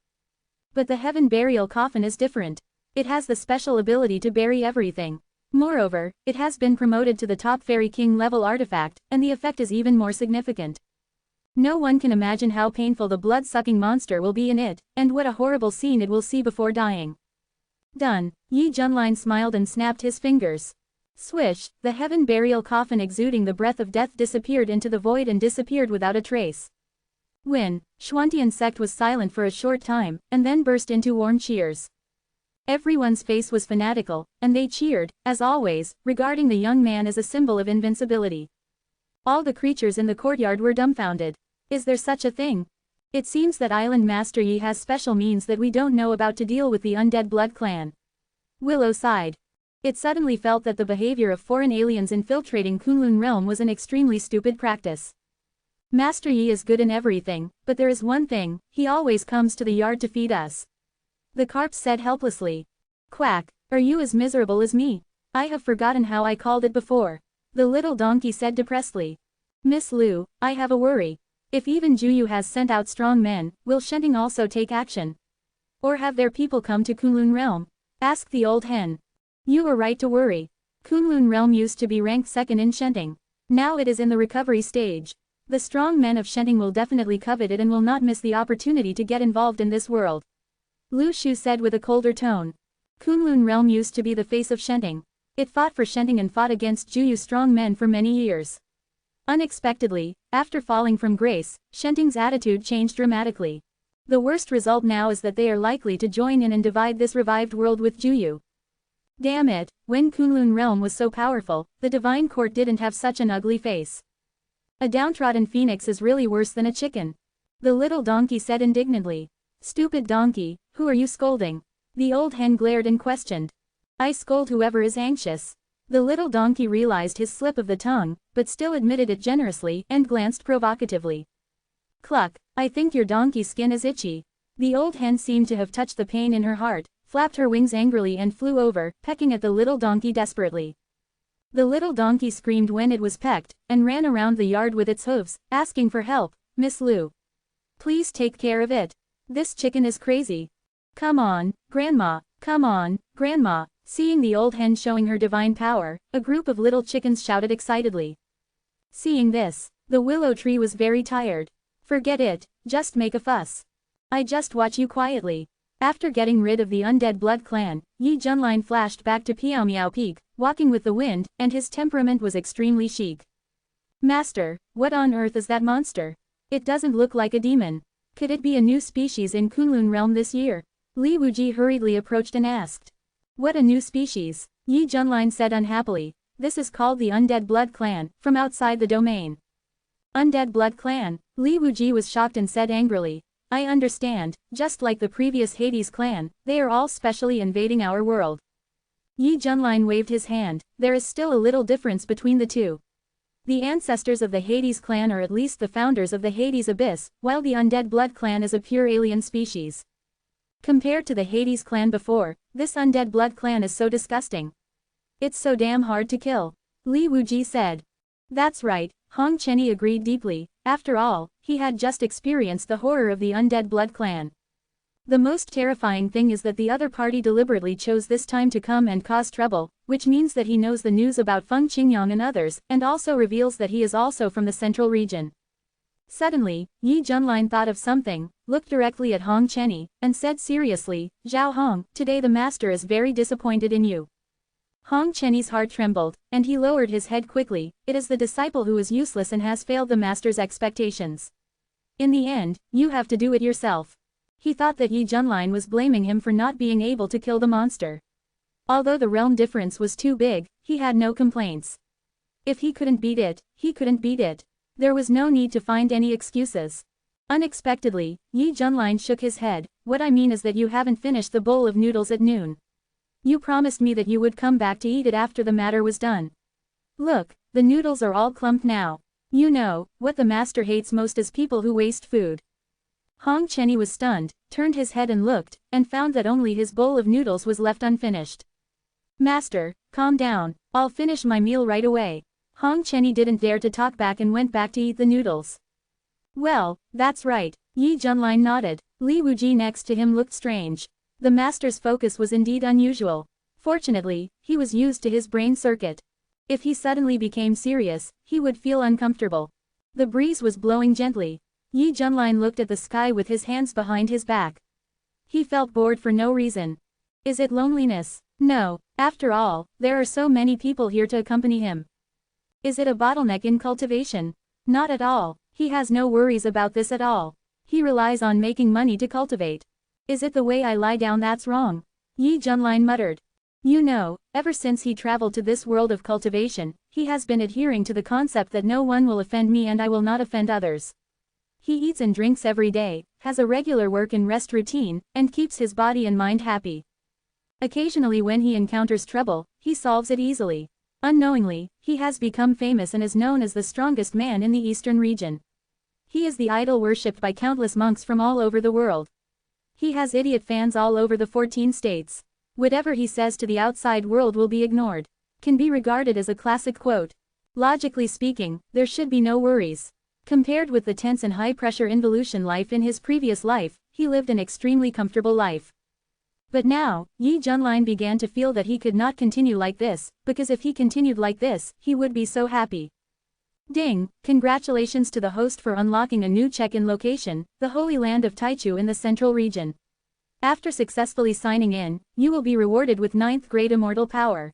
But the Heaven Burial Coffin is different. It has the special ability to bury everything. Moreover, it has been promoted to the top Fairy King level artifact, and the effect is even more significant. No one can imagine how painful the blood-sucking monster will be in it, and what a horrible scene it will see before dying. Done. Yi Junlin smiled and snapped his fingers. Swish! The Heaven Burial Coffin exuding the breath of death disappeared into the void and disappeared without a trace. When, Xuantian sect was silent for a short time, and then burst into warm cheers. Everyone's face was fanatical, and they cheered, as always, regarding the young man as a symbol of invincibility. All the creatures in the courtyard were dumbfounded. Is there such a thing? It seems that Island Master Yi has special means that we don't know about to deal with the Undead Blood clan. Willow sighed. It suddenly felt that the behavior of foreign aliens infiltrating Kunlun realm was an extremely stupid practice. Master Yi is good in everything, but there is one thing, he always comes to the yard to feed us. The carp said helplessly. Quack, are you as miserable as me? I have forgotten how I called it before. The little donkey said depressedly. Miss Lu, I have a worry. If even Juyu has sent out strong men, will Shenting also take action? Or have their people come to Kunlun realm? Asked the old hen. You are right to worry. Kunlun realm used to be ranked second in Shenting. Now it is in the recovery stage. The strong men of Shenting will definitely covet it and will not miss the opportunity to get involved in this world. Lu Shu said with a colder tone. Kunlun realm used to be the face of Shenting. It fought for Shenting and fought against Juyu strong men for many years. Unexpectedly, after falling from grace, Shenting's attitude changed dramatically. The worst result now is that they are likely to join in and divide this revived world with Juyu. Damn it, when Kunlun realm was so powerful, the divine court didn't have such an ugly face. A downtrodden phoenix is really worse than a chicken. The little donkey said indignantly. Stupid donkey, who are you scolding? The old hen glared and questioned. I scold whoever is anxious. The little donkey realized his slip of the tongue, but still admitted it generously and glanced provocatively. Cluck, I think your donkey's skin is itchy. The old hen seemed to have touched the pain in her heart, flapped her wings angrily and flew over, pecking at the little donkey desperately. The little donkey screamed when it was pecked, and ran around the yard with its hooves, asking for help. Miss Lu, please take care of it. This chicken is crazy. Come on, Grandma, Come on, Grandma. Seeing the old hen showing her divine power, a group of little chickens shouted excitedly. Seeing this, the willow tree was very tired. Forget it, just make a fuss. I just watch you quietly. After getting rid of the undead blood clan, Yi Junlin flashed back to Piaomiao Peak, walking with the wind, and his temperament was extremely chic. Master, what on earth is that monster? It doesn't look like a demon. Could it be a new species in Kunlun realm this year? Li Wuji hurriedly approached and asked. What a new species? Yi Junlin said unhappily. This is called the Undead Blood Clan, from outside the domain. Undead Blood Clan? Li Wuji was shocked and said angrily. I understand, just like the previous Hades clan, they are all specially invading our world. Yi Junlin waved his hand. There is still a little difference between the two. The ancestors of the Hades clan are at least the founders of the Hades Abyss, while the Undead Blood Clan is a pure alien species. Compared to the Hades clan before, this Undead Blood Clan is so disgusting. It's so damn hard to kill. Li Wuji said. That's right, Hong Chenny agreed deeply. After all, he had just experienced the horror of the Undead Blood Clan. The most terrifying thing is that the other party deliberately chose this time to come and cause trouble, which means that he knows the news about Feng Qingyang and others, and also reveals that he is also from the central region. Suddenly, Yi Junlin thought of something, looked directly at Hong Chenny, and said seriously, Zhao Hong, today the master is very disappointed in you. Hong Chenny's heart trembled, and he lowered his head quickly. It is the disciple who is useless and has failed the master's expectations. In the end, you have to do it yourself. He thought that Yi Junlin was blaming him for not being able to kill the monster. Although the realm difference was too big, he had no complaints. If he couldn't beat it, he couldn't beat it. There was no need to find any excuses. Unexpectedly, Yi Junlin shook his head. What I mean is that you haven't finished the bowl of noodles at noon. You promised me that you would come back to eat it after the matter was done. Look, the noodles are all clumped now. You know, what the master hates most is people who waste food. Hong Chenny was stunned, turned his head and looked, and found that only his bowl of noodles was left unfinished. Master, calm down, I'll finish my meal right away. Hong Chenny didn't dare to talk back and went back to eat the noodles. Well, that's right, Yi Junlin nodded. Li Wuji next to him looked strange. The master's focus was indeed unusual. Fortunately, he was used to his brain circuit. If he suddenly became serious, he would feel uncomfortable. The breeze was blowing gently. Yi Junlin looked at the sky with his hands behind his back. He felt bored for no reason. Is it loneliness? No, after all, there are so many people here to accompany him. Is it a bottleneck in cultivation? Not at all. He has no worries about this at all. He relies on making money to cultivate. Is it the way I lie down that's wrong? Yi Junlin muttered. You know, ever since he traveled to this world of cultivation, he has been adhering to the concept that no one will offend me and I will not offend others. He eats and drinks every day, has a regular work and rest routine, and keeps his body and mind happy. Occasionally when he encounters trouble, he solves it easily. Unknowingly, he has become famous and is known as the strongest man in the eastern region. He is the idol worshipped by countless monks from all over the world. He has idiot fans all over the 14 states. Whatever he says to the outside world will be ignored. Can be regarded as a classic quote. Logically speaking, there should be no worries. Compared with the tense and high-pressure involution life in his previous life, he lived an extremely comfortable life. But now, Yi Junlin began to feel that he could not continue like this, because if he continued like this, he would be so happy. Ding! Congratulations to the host for unlocking a new check-in location, the Holy Land of Taichu in the Central Region. After successfully signing in, you will be rewarded with 9th grade immortal power.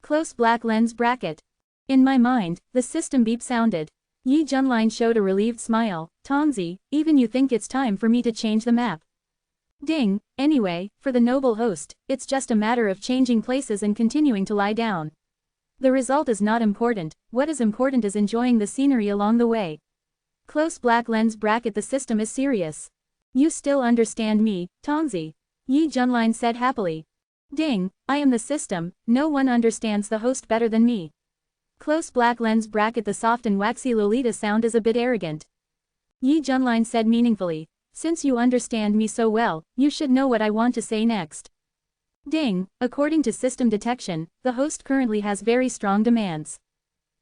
Close black lens bracket. In my mind, the system beep sounded. Yi Junlin showed a relieved smile. Tongzi, even you think it's time for me to change the map. Ding! Anyway, for the noble host, it's just a matter of changing places and continuing to lie down. The result is not important, what is important is enjoying the scenery along the way. Close black lens bracket. The system is serious. You still understand me, Tongzi? Yi Junlin said happily. Ding! I am the system, no one understands the host better than me. Close black lens bracket. The soft and waxy Lolita sound is a bit arrogant. Yi Junlin said meaningfully. Since you understand me so well, you should know what I want to say next. Ding! According to system detection, the host currently has very strong demands.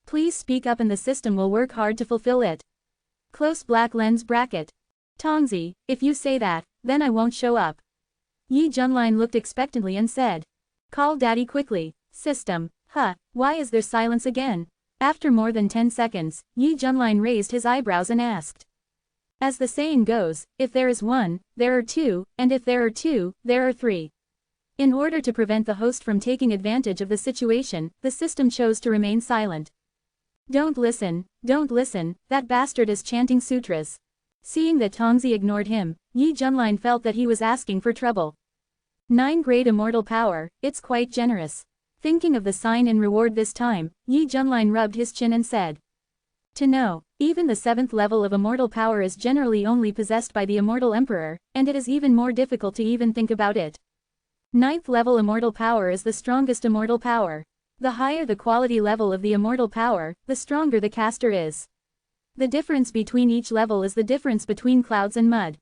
Please speak up and the system will work hard to fulfill it. Close black lens bracket. Tongzi, if you say that, then I won't show up. Yi Junlin looked expectantly and said. Call daddy quickly. System. Why is there silence again? After more than 10 seconds, Yi Junlin raised his eyebrows and asked. As the saying goes, if there is one, there are two, and if there are two, there are three. In order to prevent the host from taking advantage of the situation, the system chose to remain silent. Don't listen, that bastard is chanting sutras. Seeing that Tongzi ignored him, Yi Junlin felt that he was asking for trouble. 9 great immortal power, it's quite generous. Thinking of the sign in reward this time, Yi Junlin rubbed his chin and said. To know, even the 7th level of immortal power is generally only possessed by the immortal emperor, and it is even more difficult to even think about it. 9th level immortal power is the strongest immortal power. The higher the quality level of the immortal power, the stronger the caster is. The difference between each level is the difference between clouds and mud.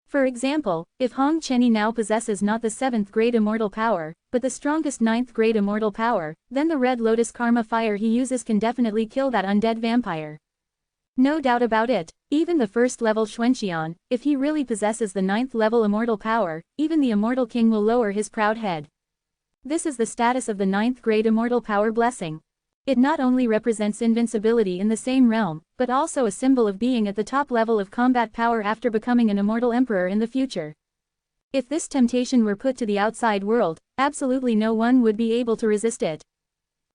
For example, if Hong Chenny now possesses not the 7th grade immortal power, but the strongest 9th grade immortal power, then the red lotus karma fire he uses can definitely kill that undead vampire. No doubt about it, even the 1st level Xuanxian, if he really possesses the 9th level immortal power, even the immortal king will lower his proud head. This is the status of the 9th grade immortal power blessing. It not only represents invincibility in the same realm, but also a symbol of being at the top level of combat power after becoming an immortal emperor in the future. If this temptation were put to the outside world, absolutely no one would be able to resist it.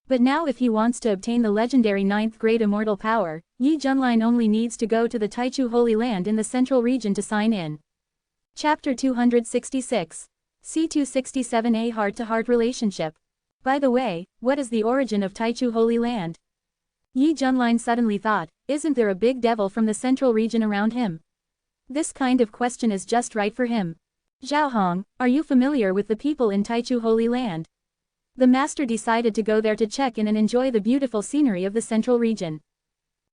But now if he wants to obtain the legendary 9th grade immortal power, Yi Junlin only needs to go to the Taichu Holy Land in the central region to sign in. Chapter 266. C267A Heart-to-Heart Relationship. By the way, what is the origin of Taichu Holy Land? Yi Junlin suddenly thought, isn't there a big devil from the central region around him? This kind of question is just right for him. Zhao Hong, are you familiar with the people in Taichu Holy Land? The master decided to go there to check in and enjoy the beautiful scenery of the central region.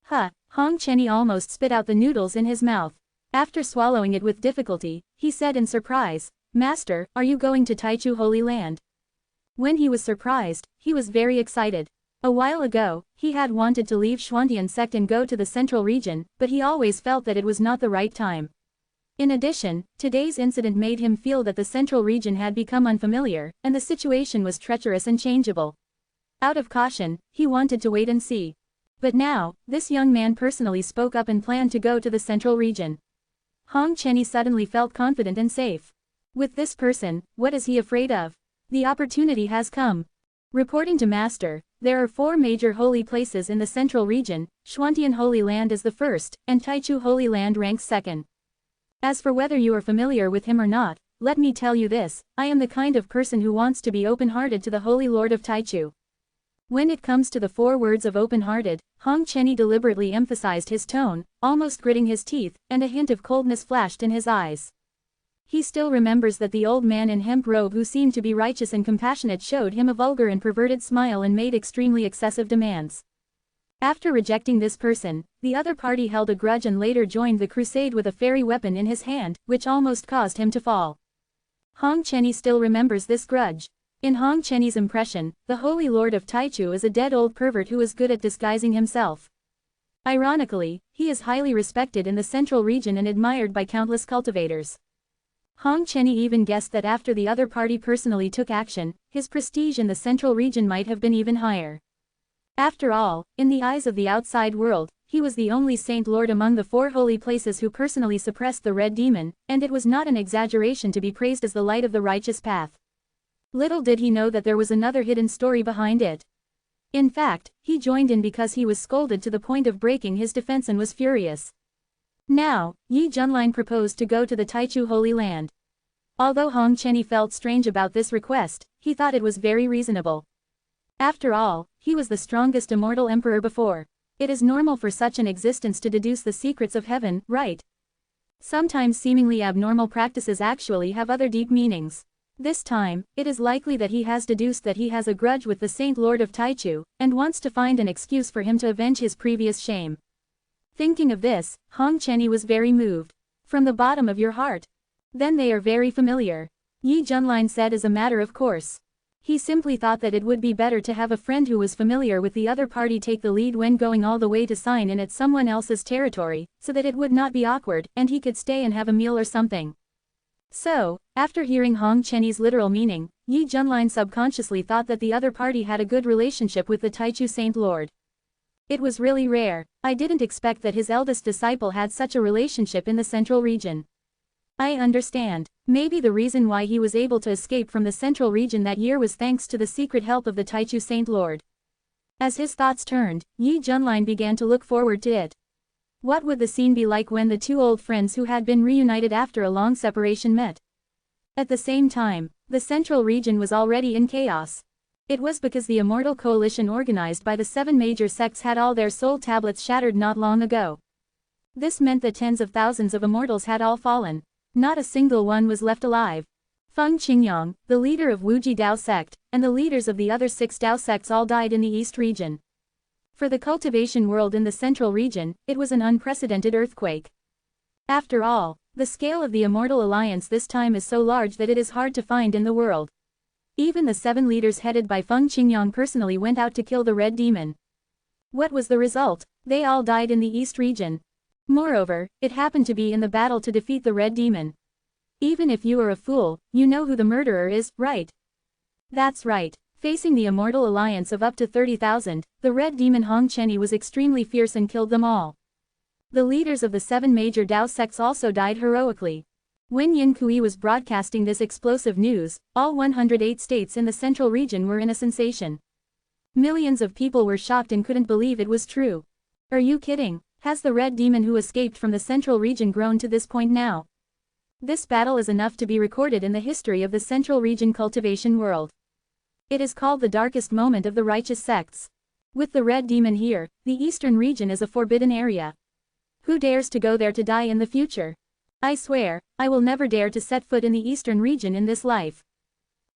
Hong Chenny almost spit out the noodles in his mouth. After swallowing it with difficulty, he said in surprise, Master, are you going to Taichu Holy Land? When he was surprised, he was very excited. A while ago, he had wanted to leave Xuantian sect and go to the central region, but he always felt that it was not the right time. In addition, today's incident made him feel that the central region had become unfamiliar, and the situation was treacherous and changeable. Out of caution, he wanted to wait and see. But now, this young man personally spoke up and planned to go to the central region. Hong Chenny suddenly felt confident and safe. With this person, what is he afraid of? The opportunity has come. Reporting to Master, there are 4 major holy places in the central region. Xuantian Holy Land is the first, and Taichu Holy Land ranks second. As for whether you are familiar with him or not, let me tell you this, I am the kind of person who wants to be open-hearted to the Holy Lord of Taichu. When it comes to the 4 words of open-hearted, Hong Chenny deliberately emphasized his tone, almost gritting his teeth, and a hint of coldness flashed in his eyes. He still remembers that the old man in hemp robe who seemed to be righteous and compassionate showed him a vulgar and perverted smile and made extremely excessive demands. After rejecting this person, the other party held a grudge and later joined the crusade with a fairy weapon in his hand, which almost caused him to fall. Hong Chenny still remembers this grudge. In Hong Chenny's impression, the Holy Lord of Taichu is a dead old pervert who is good at disguising himself. Ironically, he is highly respected in the central region and admired by countless cultivators. Hong Chenny even guessed that after the other party personally took action, his prestige in the central region might have been even higher. After all, in the eyes of the outside world, he was the only Saint Lord among the 4 holy places who personally suppressed the Red Demon, and it was not an exaggeration to be praised as the light of the righteous path. Little did he know that there was another hidden story behind it. In fact, he joined in because he was scolded to the point of breaking his defense and was furious. Now, Yi Junlin proposed to go to the Taichu Holy Land. Although Hong Chenny felt strange about this request, he thought it was very reasonable. After all, he was the strongest immortal emperor before. It is normal for such an existence to deduce the secrets of heaven, right? Sometimes seemingly abnormal practices actually have other deep meanings. This time, it is likely that he has deduced that he has a grudge with the Saint Lord of Taichu, and wants to find an excuse for him to avenge his previous shame. Thinking of this, Hong Chenny was very moved. From the bottom of your heart. Then they are very familiar. Yi Junlin said as a matter of course. He simply thought that it would be better to have a friend who was familiar with the other party take the lead when going all the way to sign in at someone else's territory, so that it would not be awkward, and he could stay and have a meal or something. So, after hearing Hong Chenyi's literal meaning, Yi Junlin subconsciously thought that the other party had a good relationship with the Taichu Saint Lord. It was really rare. I didn't expect that his eldest disciple had such a relationship in the central region. I understand. Maybe the reason why he was able to escape from the central region that year was thanks to the secret help of the Taichu Saint Lord. As his thoughts turned, Yi Junlin began to look forward to it. What would the scene be like when the two old friends who had been reunited after a long separation met? At the same time, the central region was already in chaos. It was because the immortal coalition organized by the 7 major sects had all their soul tablets shattered not long ago. This meant that tens of thousands of immortals had all fallen. Not a single one was left alive. Feng Qingyang, the leader of Wuji Dao sect, and the leaders of the other 6 Dao sects all died in the East region. For the cultivation world in the central region, it was an unprecedented earthquake. After all, the scale of the Immortal Alliance this time is so large that it is hard to find in the world. Even the 7 leaders headed by Feng Qingyang personally went out to kill the Red Demon. What was the result? They all died in the East region. Moreover, it happened to be in the battle to defeat the Red Demon. Even if you are a fool, you know who the murderer is, right? That's right. Facing the Immortal Alliance of up to 30,000, the Red Demon Hong Chenyi was extremely fierce and killed them all. The leaders of the 7 major Dao sects also died heroically. When Yin Kui was broadcasting this explosive news, all 108 states in the central region were in a sensation. Millions of people were shocked and couldn't believe it was true. Are you kidding? Has the Red Demon who escaped from the central region grown to this point now? This battle is enough to be recorded in the history of the central region cultivation world. It is called the darkest moment of the righteous sects. With the Red Demon here, the eastern region is a forbidden area. Who dares to go there to die in the future? I swear, I will never dare to set foot in the eastern region in this life.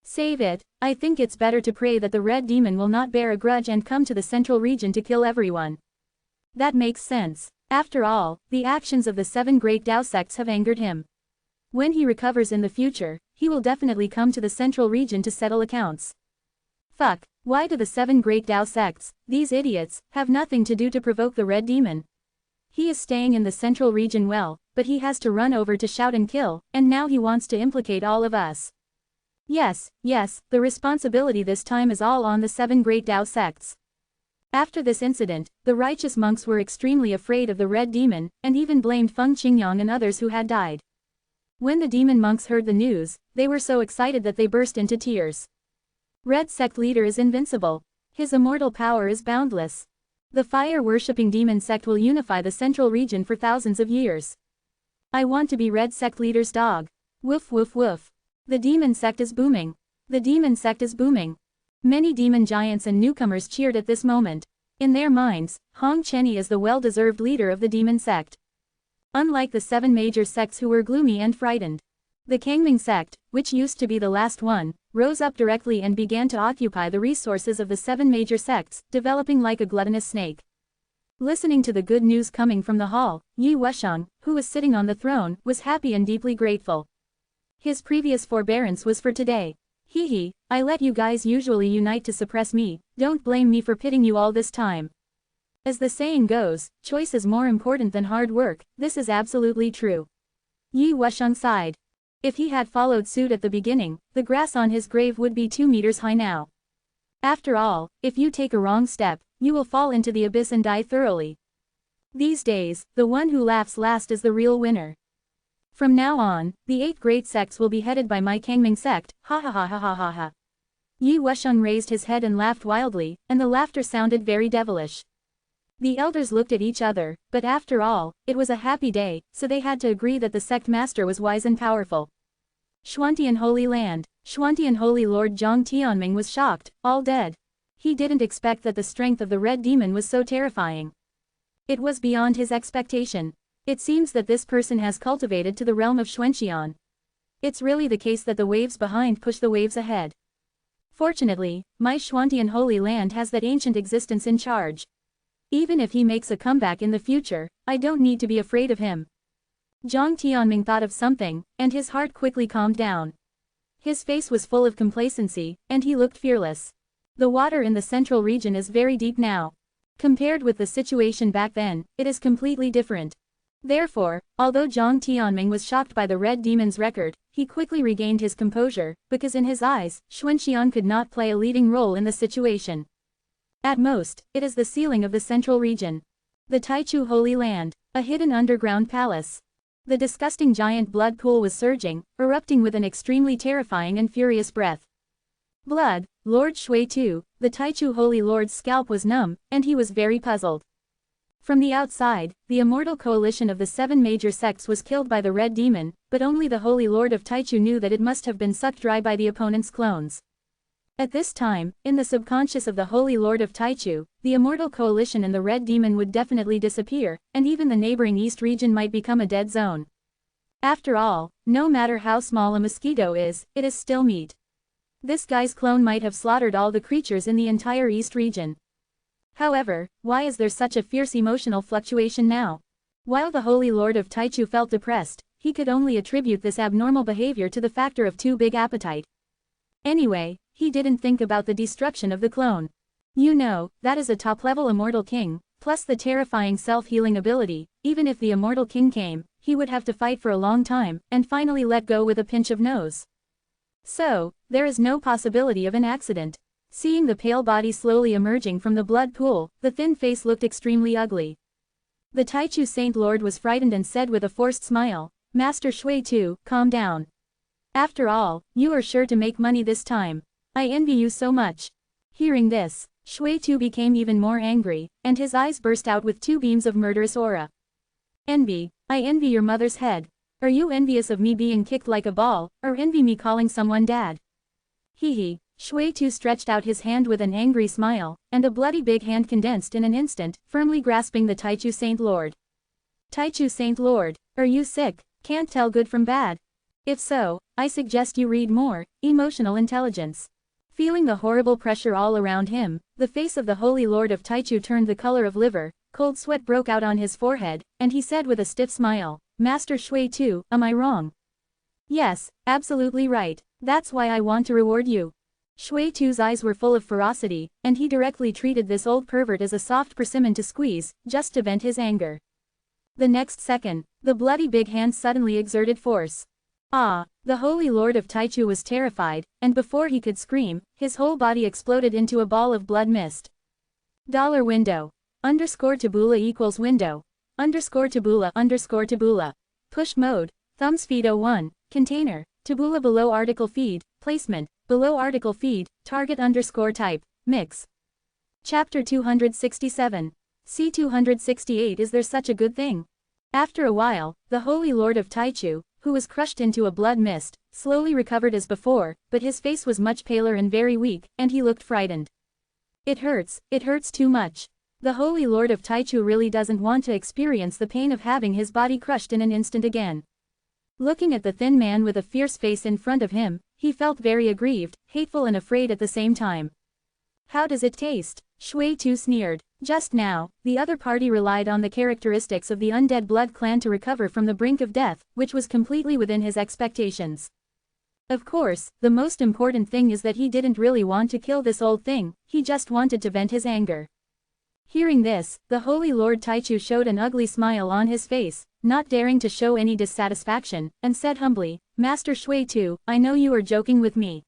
Save it. I think it's better to pray that the Red Demon will not bear a grudge and come to the central region to kill everyone. That makes sense. After all, the actions of the 7 great Dao sects have angered him. When he recovers in the future, he will definitely come to the central region to settle accounts. Fuck, why do the 7 great Dao sects, these idiots, have nothing to do to provoke the Red Demon? He is staying in the central region well, but he has to run over to shout and kill, and now he wants to implicate all of us. Yes, the responsibility this time is all on the 7 great Dao sects. After this incident, the righteous monks were extremely afraid of the Red Demon, and even blamed Feng Qingyang and others who had died. When the demon monks heard the news, they were so excited that they burst into tears. Red sect leader is invincible. His immortal power is boundless. The fire-worshipping demon sect will unify the central region for thousands of years. I want to be Red sect leader's dog. Woof woof woof. The demon sect is booming. The demon sect is booming. Many demon giants and newcomers cheered at this moment. In their minds, Hong Chenyi is the well-deserved leader of the demon sect. Unlike the 7 major sects who were gloomy and frightened. The Kangming sect, which used to be the last one, rose up directly and began to occupy the resources of the 7 major sects, developing like a gluttonous snake. Listening to the good news coming from the hall, Yi Wusheng, who was sitting on the throne, was happy and deeply grateful. His previous forbearance was for today. Hee, I let you guys usually unite to suppress me, don't blame me for pitting you all this time. As the saying goes, choice is more important than hard work, this is absolutely true. Yi Wusheng sighed. If he had followed suit at the beginning, the grass on his grave would be 2 meters high now. After all, if you take a wrong step, you will fall into the abyss and die thoroughly. These days, the one who laughs last is the real winner. From now on, the 8 great sects will be headed by my Kangming sect, ha ha ha ha ha ha ha. Yi Wusheng raised his head and laughed wildly, and the laughter sounded very devilish. The elders looked at each other, but after all, it was a happy day, so they had to agree that the sect master was wise and powerful. Xuantian Holy Land. Xuantian Holy Lord Zhang Tianming was shocked, all dead. He didn't expect that the strength of the Red Demon was so terrifying. It was beyond his expectation. It seems that this person has cultivated to the realm of Xuanxian. It's really the case that the waves behind push the waves ahead. Fortunately, my Xuantian Holy Land has that ancient existence in charge. Even if he makes a comeback in the future, I don't need to be afraid of him. Zhang Tianming thought of something, and his heart quickly calmed down. His face was full of complacency, and he looked fearless. The water in the central region is very deep now. Compared with the situation back then, it is completely different. Therefore, although Zhang Tianming was shocked by the Red Demon's record, he quickly regained his composure, because in his eyes, Xuanxian could not play a leading role in the situation. At most, it is the ceiling of the central region. The Taichu Holy Land, a hidden underground palace. The disgusting giant blood pool was surging, erupting with an extremely terrifying and furious breath. Blood, Lord Shui Tu, the Taichu Holy Lord's scalp was numb, and he was very puzzled. From the outside, the immortal coalition of the 7 major sects was killed by the Red Demon, but only the Holy Lord of Taichu knew that it must have been sucked dry by the opponent's clones. At this time, in the subconscious of the Holy Lord of Taichu, the immortal coalition and the Red Demon would definitely disappear, and even the neighboring East region might become a dead zone. After all, no matter how small a mosquito is, it is still meat. This guy's clone might have slaughtered all the creatures in the entire East region. However, why is there such a fierce emotional fluctuation now? While the Holy Lord of Taichu felt depressed, he could only attribute this abnormal behavior to the factor of too big appetite. Anyway, he didn't think about the destruction of the clone. You know, that is a top-level immortal king, plus the terrifying self-healing ability. Even if the immortal king came, he would have to fight for a long time, and finally let go with a pinch of nose. So, there is no possibility of an accident. Seeing the pale body slowly emerging from the blood pool, the thin face looked extremely ugly. The Taichu Saint Lord was frightened and said with a forced smile, "Master Shui Tu, calm down. After all, you are sure to make money this time. I envy you so much." Hearing this, Shui Tu became even more angry, and his eyes burst out with 2 beams of murderous aura. "Envy? I envy your mother's head. Are you envious of me being kicked like a ball, or envy me calling someone dad?" Hee. Shui Tu stretched out his hand with an angry smile, and a bloody big hand condensed in an instant, firmly grasping the Taichu Saint Lord. "Taichu Saint Lord, are you sick? Can't tell good from bad? If so, I suggest you read more, Emotional Intelligence." Feeling the horrible pressure all around him, the face of the Holy Lord of Taichu turned the color of liver, cold sweat broke out on his forehead, and he said with a stiff smile, "Master Shui Tu, am I wrong?" "Yes, absolutely right. That's why I want to reward you." Shui Tu's eyes were full of ferocity, and he directly treated this old pervert as a soft persimmon to squeeze, just to vent his anger. The next second, the bloody big hand suddenly exerted force. The Holy Lord of Taichu was terrified, and before he could scream, his whole body exploded into a ball of blood mist. $window. _Taboola equals window. _Taboola. Push mode. Thumbs feed 01. Container. Taboola below article feed. Placement. Below article feed. Target _type. Mix. Chapter 267. C268. Is there such a good thing? After a while, the Holy Lord of Taichu, who was crushed into a blood mist, slowly recovered as before, but his face was much paler and very weak, and he looked frightened. It hurts too much. The Holy Lord of Taichu really doesn't want to experience the pain of having his body crushed in an instant again. Looking at the thin man with a fierce face in front of him, he felt very aggrieved, hateful and afraid at the same time. "How does it taste?" Shui Tu sneered. Just now, the other party relied on the characteristics of the undead blood clan to recover from the brink of death, which was completely within his expectations. Of course, the most important thing is that he didn't really want to kill this old thing, he just wanted to vent his anger. Hearing this, the Holy Lord Taichu showed an ugly smile on his face, not daring to show any dissatisfaction, and said humbly, "Master Shui Tu, I know you are joking with me."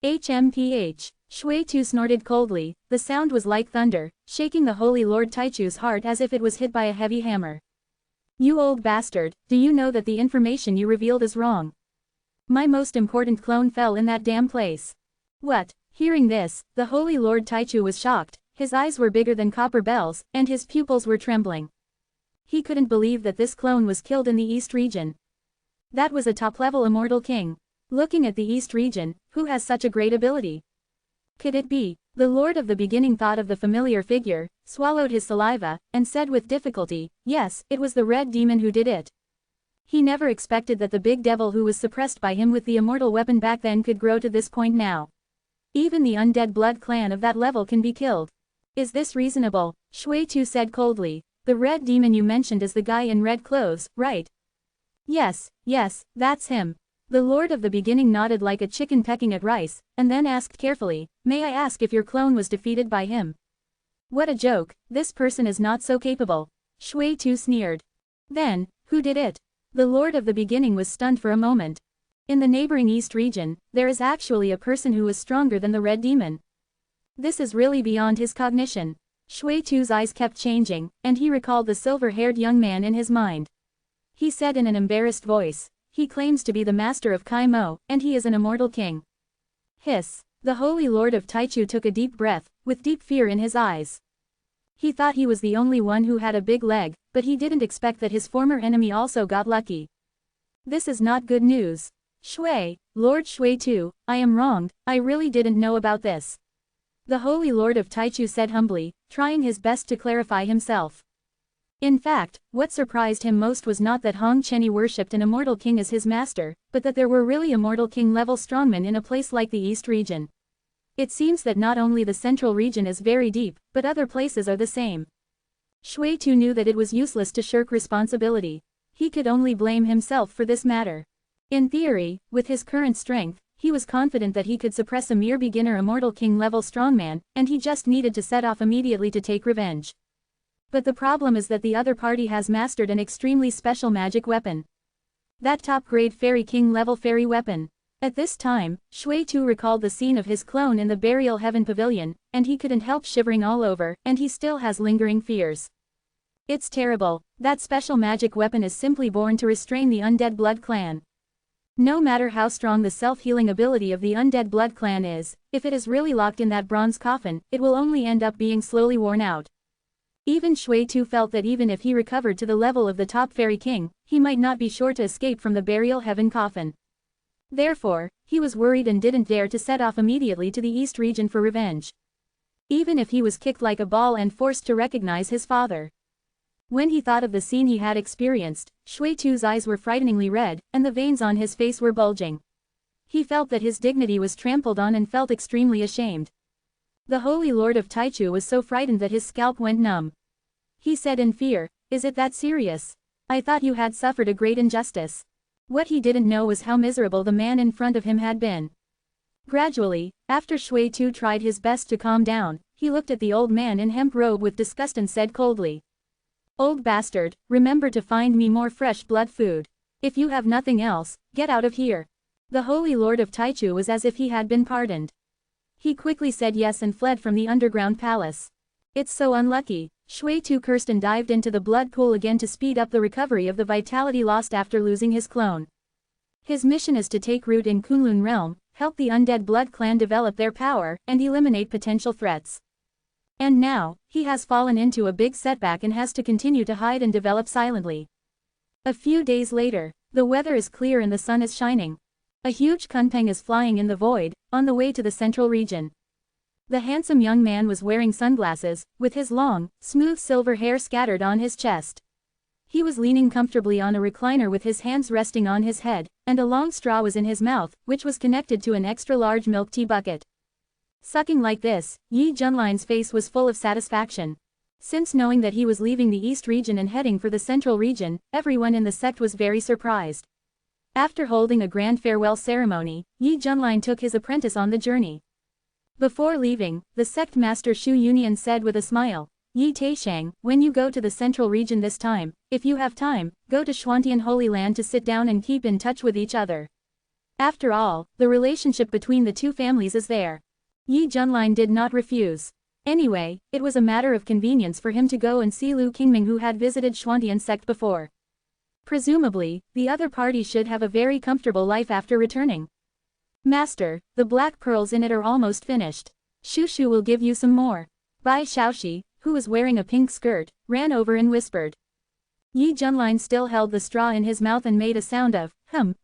HMPH. Shui Tu snorted coldly, the sound was like thunder, shaking the Holy Lord Taichu's heart as if it was hit by a heavy hammer. "You old bastard, do you know that the information you revealed is wrong? My most important clone fell in that damn place." "What?" Hearing this, the Holy Lord Taichu was shocked, his eyes were bigger than copper bells, and his pupils were trembling. He couldn't believe that this clone was killed in the East region. That was a top-level immortal king. Looking at the East region, who has such a great ability? Could it be? The Lord of the Beginning thought of the familiar figure, swallowed his saliva, and said with difficulty, "Yes, it was the Red Demon who did it." He never expected that the big devil who was suppressed by him with the immortal weapon back then could grow to this point now. Even the undead blood clan of that level can be killed. "Is this reasonable?" Shui Tu said coldly. "The Red Demon you mentioned is the guy in red clothes, right?" Yes, that's him." The Lord of the Beginning nodded like a chicken pecking at rice, and then asked carefully, "May I ask if your clone was defeated by him?" "What a joke, this person is not so capable." Shui Tu sneered. Then, who did it? The Lord of the Beginning was stunned for a moment. In the neighboring East region, there is actually a person who is stronger than the Red Demon. This is really beyond his cognition. Shui Tu's eyes kept changing, and he recalled the silver-haired young man in his mind. He said in an embarrassed voice, "He claims to be the master of Kai Mo, and he is an immortal king." Hiss. The Holy Lord of Taichu took a deep breath, with deep fear in his eyes. He thought he was the only one who had a big leg, but he didn't expect that his former enemy also got lucky. This is not good news. Shui, Lord Shui Tu, I am wronged, I really didn't know about this. The Holy Lord of Taichu said humbly, trying his best to clarify himself. In fact, what surprised him most was not that Hong Chenny worshipped an immortal king as his master, but that there were really immortal king-level strongmen in a place like the East region. It seems that not only the central region is very deep, but other places are the same. Shui Tu knew that it was useless to shirk responsibility. He could only blame himself for this matter. In theory, with his current strength, he was confident that he could suppress a mere beginner immortal king-level strongman, and he just needed to set off immediately to take revenge. But the problem is that the other party has mastered an extremely special magic weapon. That top-grade Fairy King-level fairy weapon. At this time, Shui Tu recalled the scene of his clone in the Burial Heaven Pavilion, and he couldn't help shivering all over, and he still has lingering fears. It's terrible. That special magic weapon is simply born to restrain the Undead Blood Clan. No matter how strong the self-healing ability of the Undead Blood Clan is, if it is really locked in that bronze coffin, it will only end up being slowly worn out. Even Shui Tu felt that even if he recovered to the level of the top Fairy King, he might not be sure to escape from the Burial Heaven coffin. Therefore, he was worried and didn't dare to set off immediately to the East region for revenge. Even if he was kicked like a ball and forced to recognize his father. When he thought of the scene he had experienced, Shui Tu's eyes were frighteningly red, and the veins on his face were bulging. He felt that his dignity was trampled on and felt extremely ashamed. The Holy Lord of Taichu was so frightened that his scalp went numb. He said in fear, "Is it that serious? I thought you had suffered a great injustice." What he didn't know was how miserable the man in front of him had been. Gradually, after Shui Tu tried his best to calm down, he looked at the old man in hemp robe with disgust and said coldly, "Old bastard, remember to find me more fresh blood food. If you have nothing else, get out of here." The Holy Lord of Taichu was as if he had been pardoned. He quickly said yes and fled from the underground palace. "It's so unlucky." Shui Tu cursed and dived into the blood pool again to speed up the recovery of the vitality lost after losing his clone. His mission is to take root in Kunlun realm, help the Undead Blood Clan develop their power, and eliminate potential threats. And now, he has fallen into a big setback and has to continue to hide and develop silently. A few days later, the weather is clear and the sun is shining. A huge kunpeng is flying in the void, on the way to the central region. The handsome young man was wearing sunglasses, with his long, smooth silver hair scattered on his chest. He was leaning comfortably on a recliner with his hands resting on his head, and a long straw was in his mouth, which was connected to an extra-large milk tea bucket. Sucking like this, Yi Junline's face was full of satisfaction. Since knowing that he was leaving the East region and heading for the Central region, everyone in the sect was very surprised. After holding a grand farewell ceremony, Yi Junline took his apprentice on the journey. Before leaving, the sect master Shu Yunian said with a smile, "Yi Taishang, when you go to the Central region this time, if you have time, go to Xuantian Holy Land to sit down and keep in touch with each other. After all, the relationship between the two families is there." Yi Junline did not refuse. Anyway, it was a matter of convenience for him to go and see Lu Qingming, who had visited Xuantian sect before. Presumably, the other party should have a very comfortable life after returning. "Master, the black pearls in it are almost finished. Shu will give you some more." Bai Xiaoxi, who was wearing a pink skirt, ran over and whispered. Yi Junline still held the straw in his mouth and made a sound of,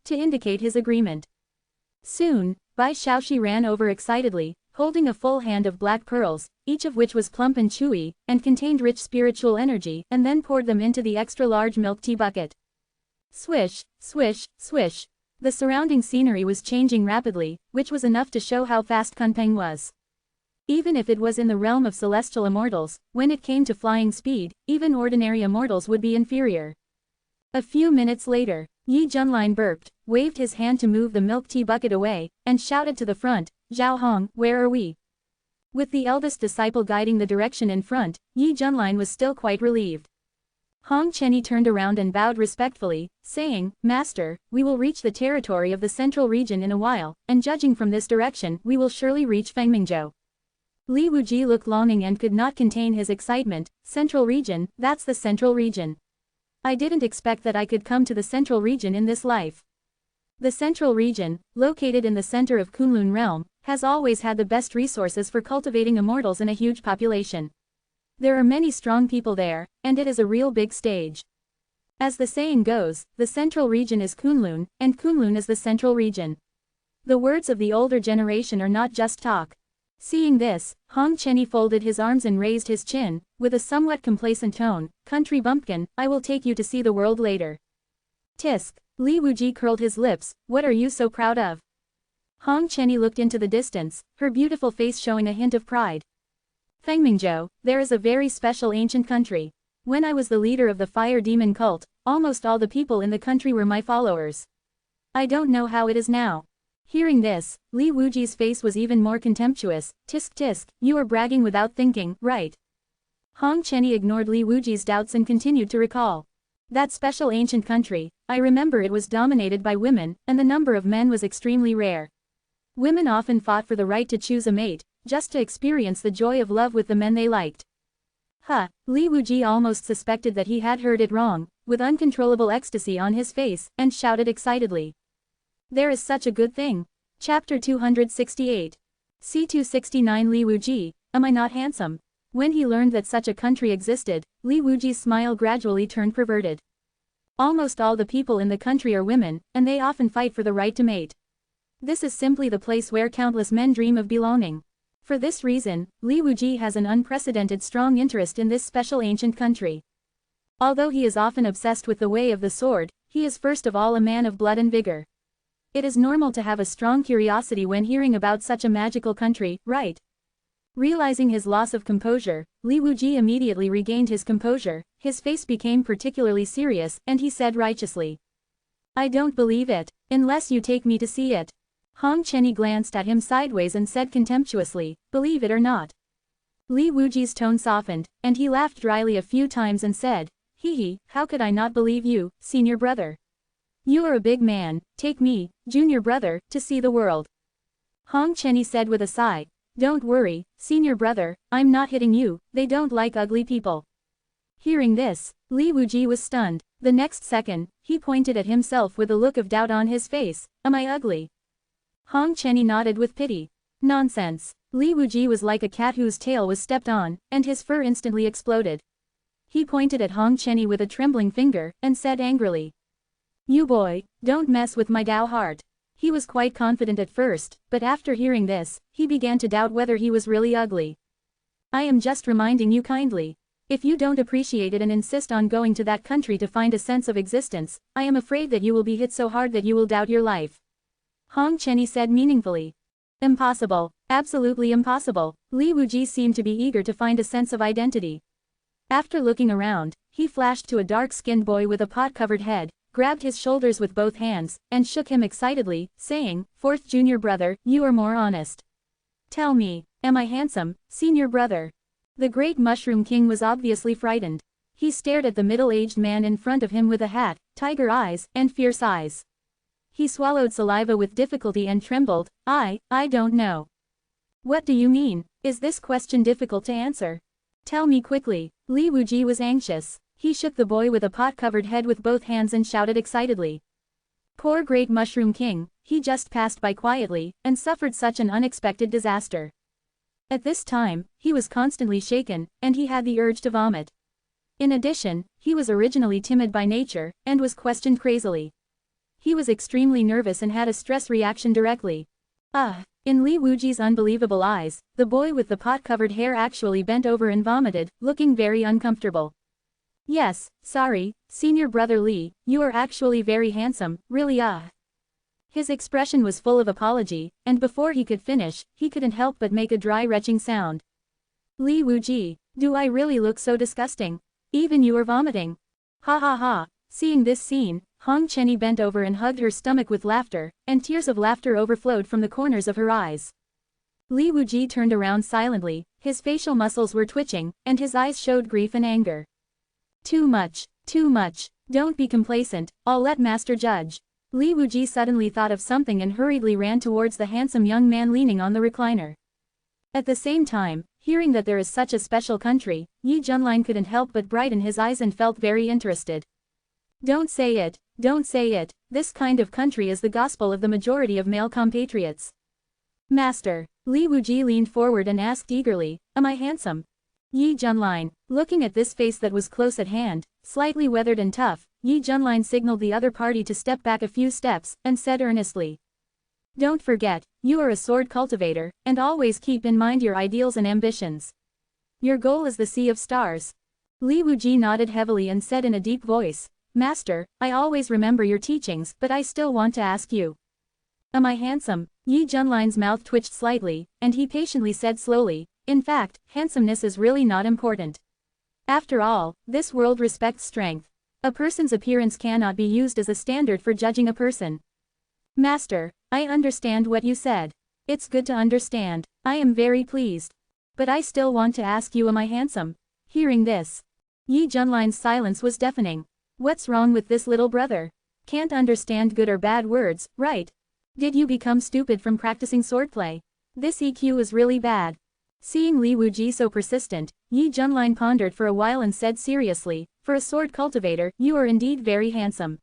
to indicate his agreement. Soon, Bai Xiaoxi ran over excitedly, holding a full hand of black pearls, each of which was plump and chewy, and contained rich spiritual energy, and then poured them into the extra-large milk tea bucket. Swish, swish, swish. The surrounding scenery was changing rapidly, which was enough to show how fast Kunpeng was. Even if it was in the realm of celestial immortals, when it came to flying speed, even ordinary immortals would be inferior. A few minutes later, Yi Junline burped, waved his hand to move the milk tea bucket away, and shouted to the front, "Zhao Hong, where are we?" With the eldest disciple guiding the direction in front, Yi Junline was still quite relieved. Hong Chenny turned around and bowed respectfully, saying, "Master, we will reach the territory of the central region in a while, and judging from this direction, we will surely reach Fengmingzhou." Li Wuji looked longing and could not contain his excitement. "Central region, that's the central region. I didn't expect that I could come to the central region in this life." The central region, located in the center of Kunlun realm, has always had the best resources for cultivating immortals in a huge population. There are many strong people there, and it is a real big stage. As the saying goes, the central region is Kunlun, and Kunlun is the central region. The words of the older generation are not just talk. Seeing this, Hong Chenny folded his arms and raised his chin, with a somewhat complacent tone, "Country bumpkin, I will take you to see the world later." Tisk. Li Wuji curled his lips, "What are you so proud of?" Hong Chenny looked into the distance, her beautiful face showing a hint of pride. "Fengmingzhou, there is a very special ancient country. When I was the leader of the fire demon cult, almost all the people in the country were my followers. I don't know how it is now." Hearing this, Li Wuji's face was even more contemptuous. "Tisk tisk, you are bragging without thinking, right?" Hong Chenny ignored Li Wuji's doubts and continued to recall. "That special ancient country, I remember it was dominated by women, and the number of men was extremely rare. Women often fought for the right to choose a mate, just to experience the joy of love with the men they liked." Li Wuji almost suspected that he had heard it wrong, with uncontrollable ecstasy on his face, and shouted excitedly. "There is such a good thing." Chapter 268. C269 Li Wuji, am I not handsome? When he learned that such a country existed, Li Wuji's smile gradually turned perverted. Almost all the people in the country are women, and they often fight for the right to mate. This is simply the place where countless men dream of belonging. For this reason, Li Wuji has an unprecedented strong interest in this special ancient country. Although he is often obsessed with the way of the sword, he is first of all a man of blood and vigor. It is normal to have a strong curiosity when hearing about such a magical country, right? Realizing his loss of composure, Li Wuji immediately regained his composure, his face became particularly serious, and he said righteously, "I don't believe it, unless you take me to see it." Hong Chenny glanced at him sideways and said contemptuously, "Believe it or not." Li Wuji's tone softened, and he laughed dryly a few times and said, "Hee, how could I not believe you, senior brother? You are a big man, take me, junior brother, to see the world." Hong Chenny said with a sigh, "Don't worry, senior brother, I'm not hitting you, they don't like ugly people." Hearing this, Li Wuji was stunned. The next second, he pointed at himself with a look of doubt on his face. "Am I ugly?" Hong Chenny nodded with pity. "Nonsense." Li Wuji was like a cat whose tail was stepped on, and his fur instantly exploded. He pointed at Hong Chenny with a trembling finger, and said angrily, "You boy, don't mess with my Dao heart." He was quite confident at first, but after hearing this, he began to doubt whether he was really ugly. "I am just reminding you kindly. If you don't appreciate it and insist on going to that country to find a sense of existence, I am afraid that you will be hit so hard that you will doubt your life." Hong Chenny said meaningfully. "Impossible, absolutely impossible." Li Wuji seemed to be eager to find a sense of identity. After looking around, he flashed to a dark-skinned boy with a pot-covered head, grabbed his shoulders with both hands, and shook him excitedly, saying, "Fourth junior brother, you are more honest. Tell me, am I handsome, senior brother?" The great Mushroom King was obviously frightened. He stared at the middle-aged man in front of him with a hat, tiger eyes, and fierce eyes. He swallowed saliva with difficulty and trembled. I don't know." "What do you mean? Is this question difficult to answer? Tell me quickly." Li Wuji was anxious. He shook the boy with a pot-covered head with both hands and shouted excitedly. Poor great Mushroom King, he just passed by quietly, and suffered such an unexpected disaster. At this time, he was constantly shaken, and he had the urge to vomit. In addition, he was originally timid by nature, and was questioned crazily. He was extremely nervous and had a stress reaction directly. In Li Wuji's unbelievable eyes, the boy with the pot-covered hair actually bent over and vomited, looking very uncomfortable. "Yes, sorry, senior brother Li, you are actually very handsome, really His expression was full of apology, and before he could finish, he couldn't help but make a dry retching sound. "Li Wuji, do I really look so disgusting? Even you are vomiting." Ha ha ha. Seeing this scene, Hong Chenny bent over and hugged her stomach with laughter, and tears of laughter overflowed from the corners of her eyes. Li Wuji turned around silently, his facial muscles were twitching, and his eyes showed grief and anger. "Too much. Too much. Don't be complacent, I'll let master judge. Li Wuji suddenly thought of something and hurriedly ran towards the handsome young man leaning on the recliner. At the same time, hearing that there is such a special country, Yi Junlin couldn't help but brighten his eyes and felt very interested. Don't say it, don't say it, this kind of country is the gospel of the majority of male compatriots. Master, Li Wuji leaned forward and asked eagerly, am I handsome? Yi Junlin, looking at this face that was close at hand, slightly weathered and tough, Yi Junlin signaled the other party to step back a few steps, and said earnestly. Don't forget, you are a sword cultivator, and always keep in mind your ideals and ambitions. Your goal is the Sea of Stars. Li Wuji nodded heavily and said in a deep voice, Master, I always remember your teachings, but I still want to ask you. Am I handsome? Yi Junlin's mouth twitched slightly, and he patiently said slowly, in fact, handsomeness is really not important. After all, this world respects strength. A person's appearance cannot be used as a standard for judging a person. Master, I understand what you said. It's good to understand. I am very pleased. But I still want to ask you, am I handsome? Hearing this, Yi Junlin's silence was deafening. What's wrong with this little brother? Can't understand good or bad words, right? Did you become stupid from practicing swordplay? This EQ is really bad. Seeing Li Wuji so persistent, Yi Junlin pondered for a while and said seriously, for a sword cultivator, you are indeed very handsome.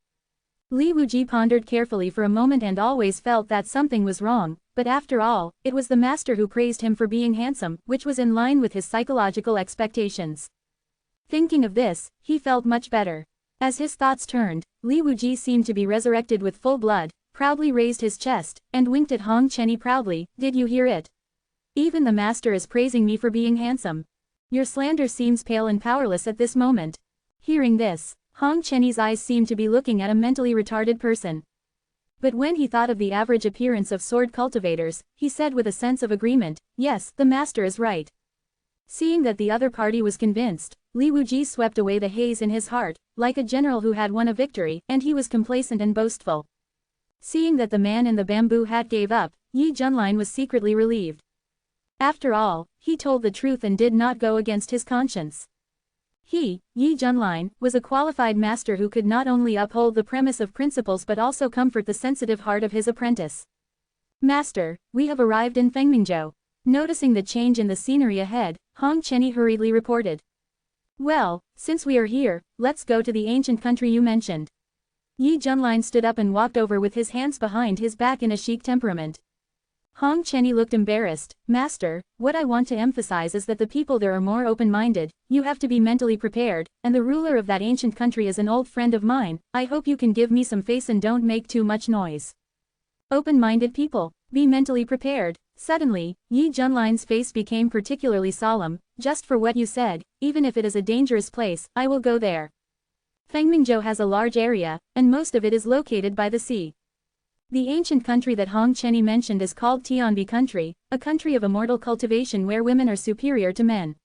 Li Wuji pondered carefully for a moment and always felt that something was wrong, but after all, it was the master who praised him for being handsome, which was in line with his psychological expectations. Thinking of this, he felt much better. As his thoughts turned, Li Wuji seemed to be resurrected with full blood, proudly raised his chest, and winked at Hong Chenny proudly, did you hear it? Even the master is praising me for being handsome. Your slander seems pale and powerless at this moment. Hearing this, Hong Chenny's eyes seemed to be looking at a mentally retarded person. But when he thought of the average appearance of sword cultivators, he said with a sense of agreement, yes, the master is right. Seeing that the other party was convinced, Li Wuji swept away the haze in his heart, like a general who had won a victory, and he was complacent and boastful. Seeing that the man in the bamboo hat gave up, Yi Junlin was secretly relieved. After all, he told the truth and did not go against his conscience. He, Yi Junlin, was a qualified master who could not only uphold the premise of principles but also comfort the sensitive heart of his apprentice. Master, we have arrived in Fengmingzhou. Noticing the change in the scenery ahead, Hong Chenny hurriedly reported. Well, since we are here, let's go to the ancient country you mentioned. Yi Junlin stood up and walked over with his hands behind his back in a chic temperament. Hong Chenny looked embarrassed. Master, what I want to emphasize is that the people there are more open-minded, you have to be mentally prepared, and the ruler of that ancient country is an old friend of mine, I hope you can give me some face and don't make too much noise. Open-minded people, be mentally prepared. Suddenly, Yi Junlin's face became particularly solemn, just for what you said, even if it is a dangerous place, I will go there. Fengmingzhou has a large area, and most of it is located by the sea. The ancient country that Hong Chenny mentioned is called Tianbi country, a country of immortal cultivation where women are superior to men.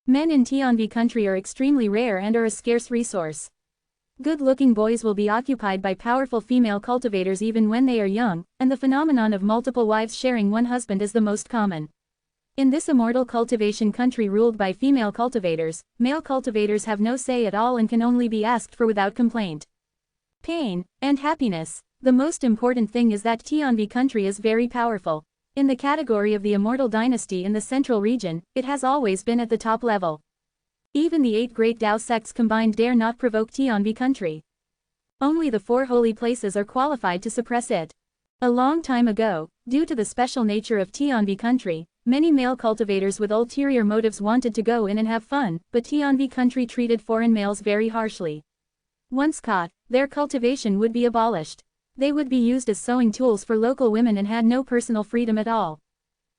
Men in Tianbi country are extremely rare and are a scarce resource. Good-looking boys will be occupied by powerful female cultivators even when they are young, and the phenomenon of multiple wives sharing one husband is the most common. In this immortal cultivation country ruled by female cultivators, male cultivators have no say at all and can only be asked for without complaint. Pain, and happiness. The most important thing is that Tianbi country is very powerful. In the category of the immortal dynasty in the central region, it has always been at the top level. Even the 8 great Tao sects combined dare not provoke Tianbi country. Only the 4 holy places are qualified to suppress it. A long time ago, due to the special nature of Tianbi country, many male cultivators with ulterior motives wanted to go in and have fun, but Tianbi country treated foreign males very harshly. Once caught, their cultivation would be abolished. They would be used as sewing tools for local women and had no personal freedom at all.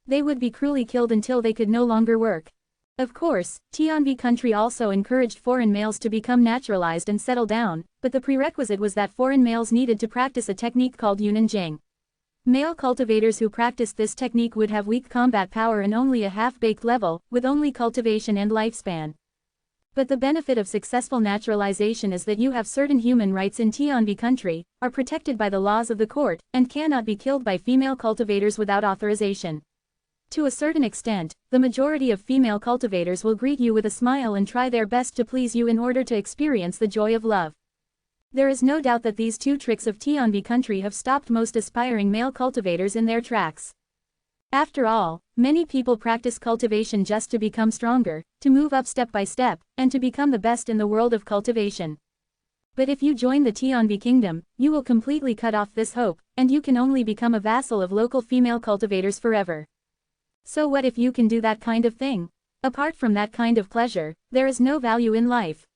They would be cruelly killed until they could no longer work. Of course, Tianbi country also encouraged foreign males to become naturalized and settle down, but the prerequisite was that foreign males needed to practice a technique called Yunanjing. Male cultivators who practiced this technique would have weak combat power and only a half-baked level, with only cultivation and lifespan. But the benefit of successful naturalization is that you have certain human rights in Tianbi country, are protected by the laws of the court, and cannot be killed by female cultivators without authorization. To a certain extent, the majority of female cultivators will greet you with a smile and try their best to please you in order to experience the joy of love. There is no doubt that these two tricks of Tianbi country have stopped most aspiring male cultivators in their tracks. After all, many people practice cultivation just to become stronger, to move up step by step, and to become the best in the world of cultivation. But if you join the Tianbi kingdom, you will completely cut off this hope, and you can only become a vassal of local female cultivators forever. So what if you can do that kind of thing? Apart from that kind of pleasure, there is no value in life.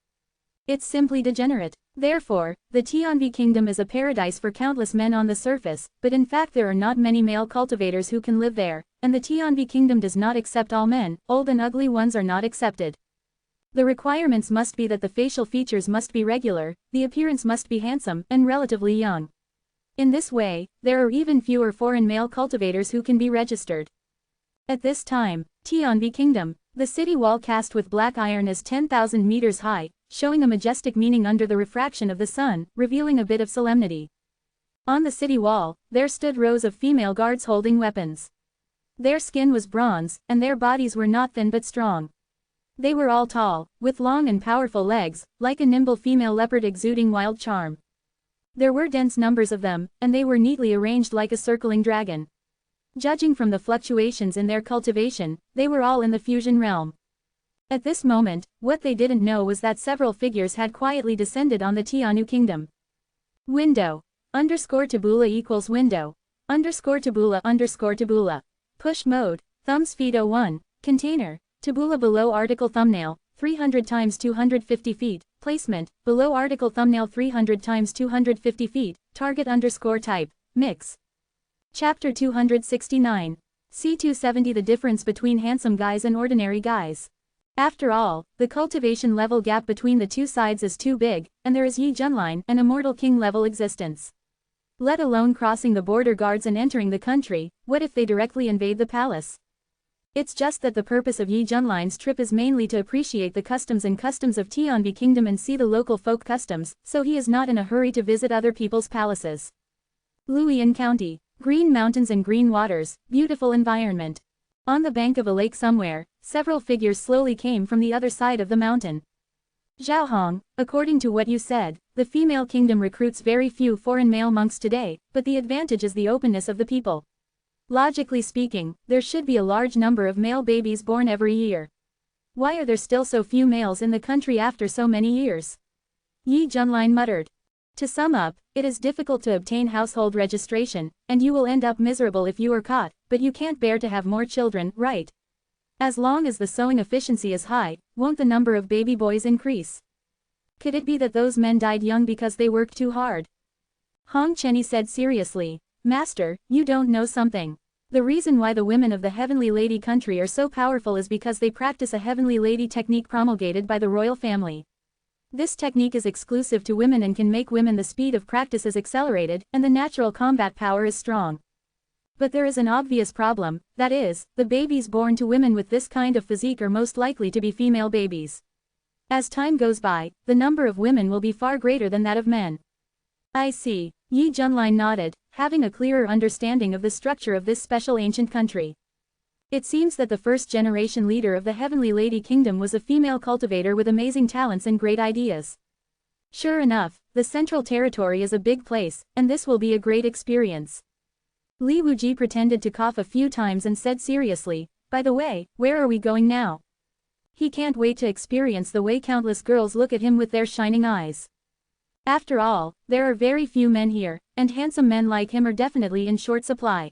It's simply degenerate. Therefore, the Tianbi kingdom is a paradise for countless men on the surface, but in fact there are not many male cultivators who can live there, and the Tianbi kingdom does not accept all men. Old and ugly ones are not accepted. The requirements must be that the facial features must be regular, the appearance must be handsome, and relatively young. In this way, there are even fewer foreign male cultivators who can be registered. At this time, Tianbi kingdom, the city wall cast with black iron is 10,000 meters high, showing a majestic meaning under the refraction of the sun, revealing a bit of solemnity. On the city wall, there stood rows of female guards holding weapons. Their skin was bronze, and their bodies were not thin but strong. They were all tall, with long and powerful legs, like a nimble female leopard exuding wild charm. There were dense numbers of them, and they were neatly arranged like a circling dragon. Judging from the fluctuations in their cultivation, they were all in the fusion realm. At this moment, what they didn't know was that several figures had quietly descended on the Tianu kingdom. Window. _tabula equals window. _tabula. Push mode. Thumb speed 01. Container. Tabula below article thumbnail. 300 times 250 feet. Placement. Below article thumbnail 300 times 250 feet. Target _type. Mix. Chapter 269. C270 The difference between handsome guys and ordinary guys. After all, the cultivation level gap between the two sides is too big, and there is Yi Junline, an immortal king level existence. Let alone crossing the border guards and entering the country, what if they directly invade the palace? It's just that the purpose of Yi Junline's trip is mainly to appreciate the customs of Tianbi kingdom and see the local folk customs, so he is not in a hurry to visit other people's palaces. Luoyang County. Green mountains and green waters, beautiful environment. On the bank of a lake somewhere, several figures slowly came from the other side of the mountain. Zhaohong, according to what you said, the female kingdom recruits very few foreign male monks today, but the advantage is the openness of the people. Logically speaking, there should be a large number of male babies born every year. Why are there still so few males in the country after so many years? Yi Junline muttered. To sum up, it is difficult to obtain household registration, and you will end up miserable if you are caught, but you can't bear to have more children, right? As long as the sowing efficiency is high, won't the number of baby boys increase? Could it be that those men died young because they worked too hard? Hong Chenny said seriously, Master, you don't know something. The reason why the women of the Heavenly Lady country are so powerful is because they practice a Heavenly Lady technique promulgated by the royal family. This technique is exclusive to women and can make women. The speed of practice is accelerated, and the natural combat power is strong. But there is an obvious problem, that is, the babies born to women with this kind of physique are most likely to be female babies. As time goes by, the number of women will be far greater than that of men. I see. Yi Junline nodded, having a clearer understanding of the structure of this special ancient country. It seems that the first-generation leader of the Heavenly Lady Kingdom was a female cultivator with amazing talents and great ideas. Sure enough, the Central Territory is a big place, and this will be a great experience. Li Wuji pretended to cough a few times and said seriously, by the way, where are we going now? He can't wait to experience the way countless girls look at him with their shining eyes. After all, there are very few men here, and handsome men like him are definitely in short supply.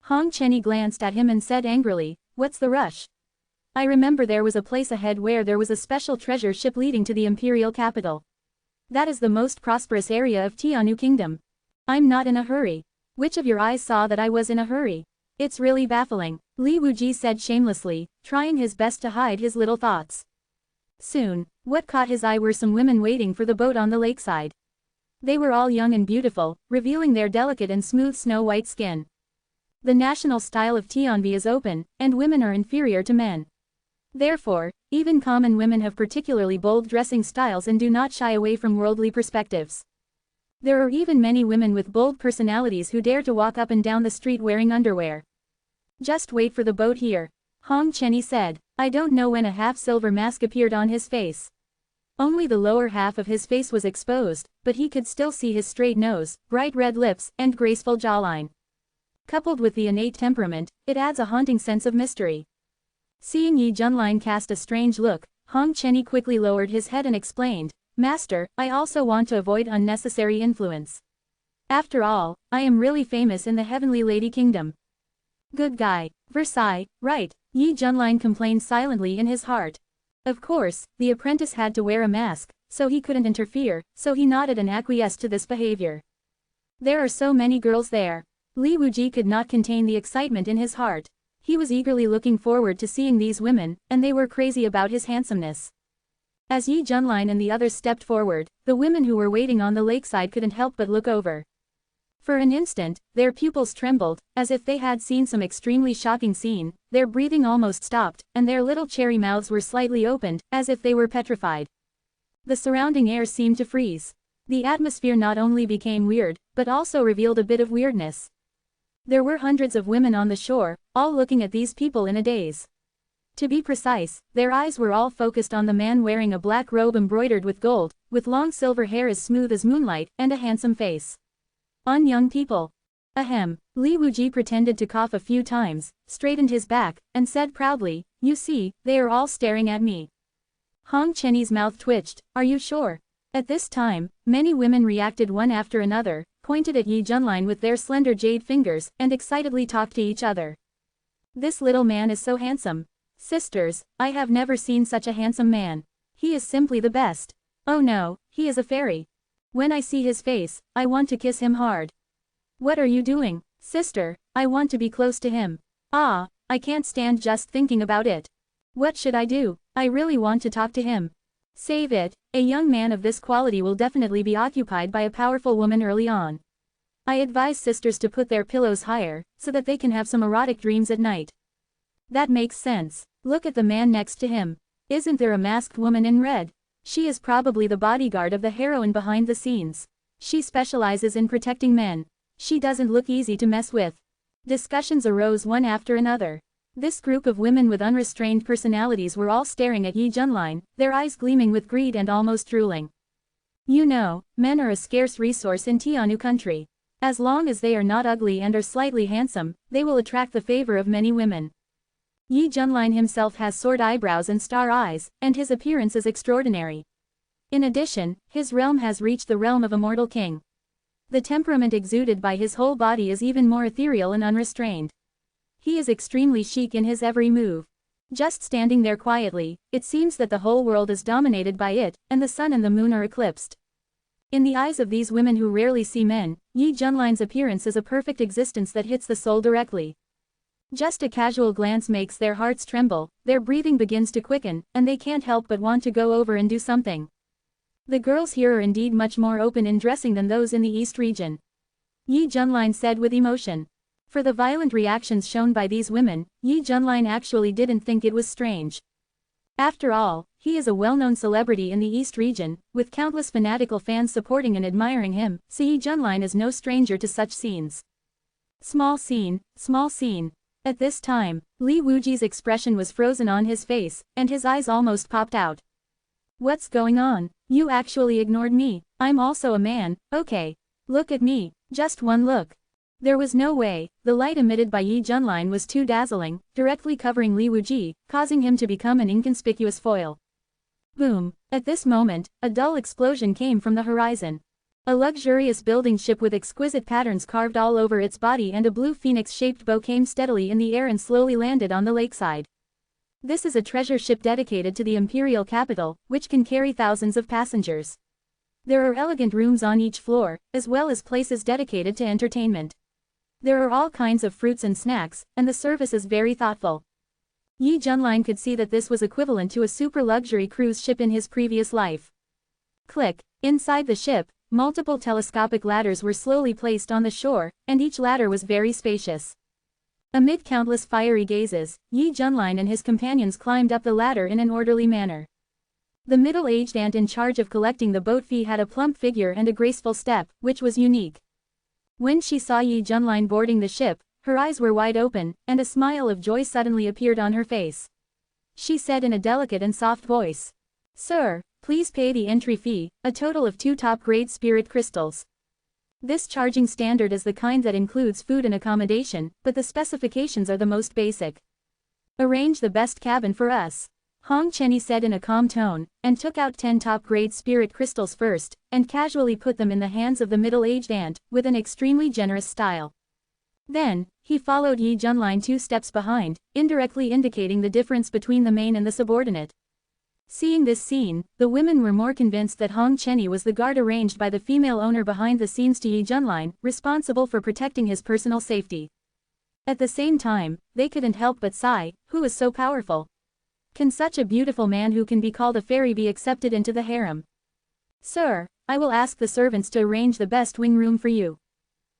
Hong Chenny glanced at him and said angrily, what's the rush? I remember there was a place ahead where there was a special treasure ship leading to the imperial capital. That is the most prosperous area of Tianu Kingdom. I'm not in a hurry. Which of your eyes saw that I was in a hurry? It's really baffling, Li Wuji said shamelessly, trying his best to hide his little thoughts. Soon, what caught his eye were some women waiting for the boat on the lakeside. They were all young and beautiful, revealing their delicate and smooth snow-white skin. The national style of Tianbi is open, and women are inferior to men. Therefore, even common women have particularly bold dressing styles and do not shy away from worldly perspectives. There are even many women with bold personalities who dare to walk up and down the street wearing underwear. Just wait for the boat here. Hong Chenny said. I don't know when a half-silver mask appeared on his face. Only the lower half of his face was exposed, but he could still see his straight nose, bright red lips, and graceful jawline. Coupled with the innate temperament, it adds a haunting sense of mystery. Seeing Yi Junlin cast a strange look, Hong Chenny quickly lowered his head and explained, Master, I also want to avoid unnecessary influence. After all, I am really famous in the Heavenly Lady Kingdom. Good guy. Versailles, right, Yi Junlin complained silently in his heart. Of course, the apprentice had to wear a mask, so he couldn't interfere, so he nodded and acquiesced to this behavior. There are so many girls there. Li Wuji could not contain the excitement in his heart. He was eagerly looking forward to seeing these women, and they were crazy about his handsomeness. As Yi Junlin and the others stepped forward, the women who were waiting on the lakeside couldn't help but look over. For an instant, their pupils trembled, as if they had seen some extremely shocking scene, their breathing almost stopped, and their little cherry mouths were slightly opened, as if they were petrified. The surrounding air seemed to freeze. The atmosphere not only became weird, but also revealed a bit of weirdness. There were hundreds of women on the shore, all looking at these people in a daze. To be precise, their eyes were all focused on the man wearing a black robe embroidered with gold, with long silver hair as smooth as moonlight, and a handsome face. On young people. Ahem. Li Wuji pretended to cough a few times, straightened his back, and said proudly, You see, they are all staring at me. Hong Chenny's mouth twitched, Are you sure? At this time, many women reacted one after another, pointed at Yi Junlin with their slender jade fingers, and excitedly talked to each other. This little man is so handsome. Sisters, I have never seen such a handsome man. He is simply the best. Oh no, he is a fairy. When I see his face, I want to kiss him hard. What are you doing, sister? I want to be close to him. Ah, I can't stand just thinking about it. What should I do? I really want to talk to him. Save it, a young man of this quality will definitely be occupied by a powerful woman early on. I advise sisters to put their pillows higher, so that they can have some erotic dreams at night. That makes sense. Look at the man next to him. Isn't there a masked woman in red? She is probably the bodyguard of the heroine behind the scenes. She specializes in protecting men. She doesn't look easy to mess with. Discussions arose one after another. This group of women with unrestrained personalities were all staring at Yi Junlin, their eyes gleaming with greed and almost drooling. You know, men are a scarce resource in Tianu country. As long as they are not ugly and are slightly handsome, they will attract the favor of many women. Yi Junlin himself has sword eyebrows and star eyes, and his appearance is extraordinary. In addition, his realm has reached the realm of a mortal king. The temperament exuded by his whole body is even more ethereal and unrestrained. He is extremely chic in his every move. Just standing there quietly, it seems that the whole world is dominated by it, and the sun and the moon are eclipsed. In the eyes of these women who rarely see men, Yi Junlin's appearance is a perfect existence that hits the soul directly. Just a casual glance makes their hearts tremble, their breathing begins to quicken, and they can't help but want to go over and do something. The girls here are indeed much more open in dressing than those in the East region. Yi Junlin said with emotion. For the violent reactions shown by these women, Yi Junlin actually didn't think it was strange. After all, he is a well-known celebrity in the East region, with countless fanatical fans supporting and admiring him, so Yi Junlin is no stranger to such scenes. Small scene, small scene. At this time, Li Wuji's expression was frozen on his face, and his eyes almost popped out. What's going on? You actually ignored me. I'm also a man, okay. Look at me, just one look. There was no way, the light emitted by Yi Junlin was too dazzling, directly covering Li Wuji, causing him to become an inconspicuous foil. Boom! At this moment, a dull explosion came from the horizon. A luxurious building ship with exquisite patterns carved all over its body and a blue phoenix-shaped bow came steadily in the air and slowly landed on the lakeside. This is a treasure ship dedicated to the imperial capital, which can carry thousands of passengers. There are elegant rooms on each floor, as well as places dedicated to entertainment. There are all kinds of fruits and snacks, and the service is very thoughtful. Yi Junlin could see that this was equivalent to a super luxury cruise ship in his previous life. Click. Inside the ship, multiple telescopic ladders were slowly placed on the shore, and each ladder was very spacious. Amid countless fiery gazes, Yi Junlin and his companions climbed up the ladder in an orderly manner. The middle-aged aunt in charge of collecting the boat fee had a plump figure and a graceful step, which was unique. When she saw Yi Junlin boarding the ship, Her eyes were wide open, and a smile of joy suddenly appeared on her face. She said in a delicate and soft voice, "Sir, please pay the entry fee, a total of 2 top-grade spirit crystals." This charging standard is the kind that includes food and accommodation, but the specifications are the most basic. "Arrange the best cabin for us," Hong Chenny said in a calm tone, and took out 10 top-grade spirit crystals first, and casually put them in the hands of the middle-aged aunt, with an extremely generous style. Then, he followed Yi Junline 2 steps behind, indirectly indicating the difference between the main and the subordinate. Seeing this scene, the women were more convinced that Hong Chenny was the guard arranged by the female owner behind the scenes to Yi Junline, responsible for protecting his personal safety. At the same time, they couldn't help but sigh, who is so powerful? Can such a beautiful man who can be called a fairy be accepted into the harem? "Sir, I will ask the servants to arrange the best wing room for you.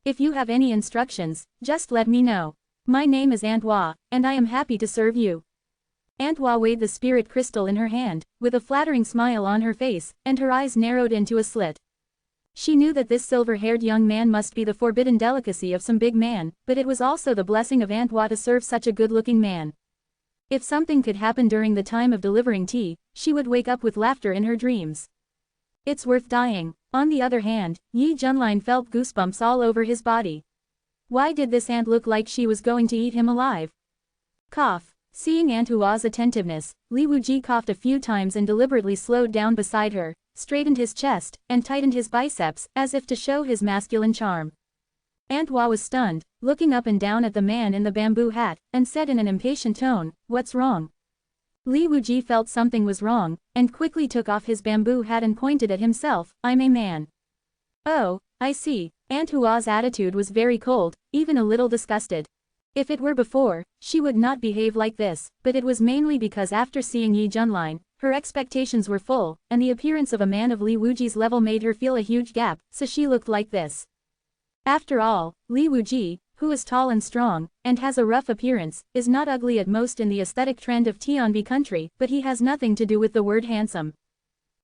If you have any instructions, just let me know. My name is Aunt Hua, and I am happy to serve you." Aunt Hua weighed the spirit crystal in her hand, with a flattering smile on her face, and her eyes narrowed into a slit. She knew that this silver-haired young man must be the forbidden delicacy of some big man, but it was also the blessing of Aunt Hua to serve such a good-looking man. If something could happen during the time of delivering tea, she would wake up with laughter in her dreams. It's worth dying. On the other hand, Yi Junline felt goosebumps all over his body. Why did this aunt look like she was going to eat him alive? Cough. Seeing Aunt Hua's attentiveness, Li Wuji coughed a few times and deliberately slowed down beside her, straightened his chest, and tightened his biceps, as if to show his masculine charm. Aunt Hua was stunned, looking up and down at the man in the bamboo hat, and said in an impatient tone, "What's wrong?" Li Wuji felt something was wrong, and quickly took off his bamboo hat and pointed at himself, "I'm a man." "Oh, I see." Aunt Hua's attitude was very cold, even a little disgusted. If it were before, she would not behave like this, but it was mainly because after seeing Yi Junline, her expectations were full, and the appearance of a man of Li Wuji's level made her feel a huge gap, so she looked like this. After all, Li Wuji, who is tall and strong, and has a rough appearance, is not ugly at most in the aesthetic trend of Tianbi country, but he has nothing to do with the word handsome.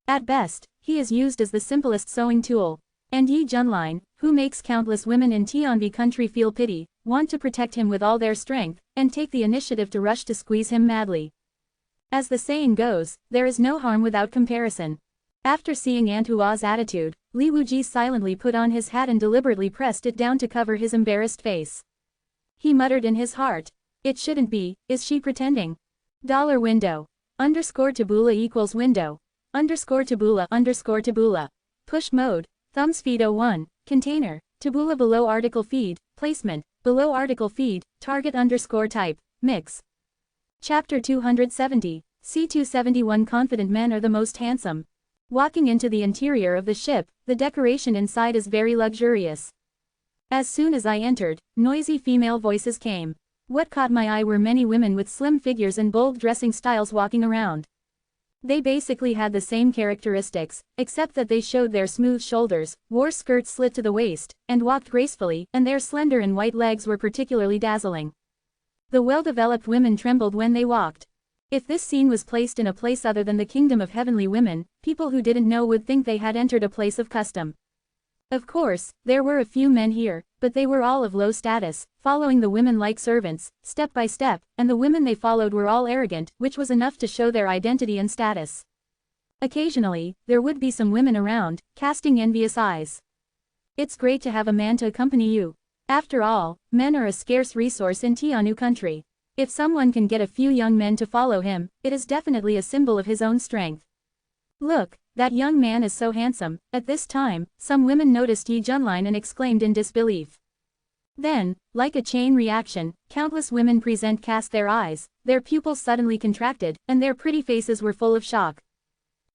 At best, he is used as the simplest sewing tool. And Yi Junline, who makes countless women in Tianbi country feel pity, want to protect him with all their strength, and take the initiative to rush to squeeze him madly. As the saying goes, there is no harm without comparison. After seeing Aunt Hua's attitude, Li Wuji silently put on his hat and deliberately pressed it down to cover his embarrassed face. He muttered in his heart, "It shouldn't be, is she pretending?" $window. _Taboola equals window. _Taboola. Push mode. Thumbs feed 01. Container. Taboola below article feed. Placement. Below article feed. Target _type. Mix. Chapter 270. C271 Confident men are the most handsome. Walking into the interior of the ship, the decoration inside is very luxurious. As soon as I entered, noisy female voices came. What caught my eye were many women with slim figures and bold dressing styles walking around. They basically had the same characteristics, except that they showed their smooth shoulders, wore skirts slit to the waist, and walked gracefully, and their slender and white legs were particularly dazzling. The well-developed women trembled when they walked. If this scene was placed in a place other than the kingdom of heavenly women, people who didn't know would think they had entered a place of custom. Of course, there were a few men here, but they were all of low status, following the women like servants, step by step, and the women they followed were all arrogant, which was enough to show their identity and status. Occasionally, there would be some women around, casting envious eyes. It's great to have a man to accompany you. After all, men are a scarce resource in Tianu country. If someone can get a few young men to follow him, it is definitely a symbol of his own strength. Look, that young man is so handsome. At this time, some women noticed Yi Junline and exclaimed in disbelief. Then, like a chain reaction, countless women present cast their eyes, their pupils suddenly contracted, and their pretty faces were full of shock.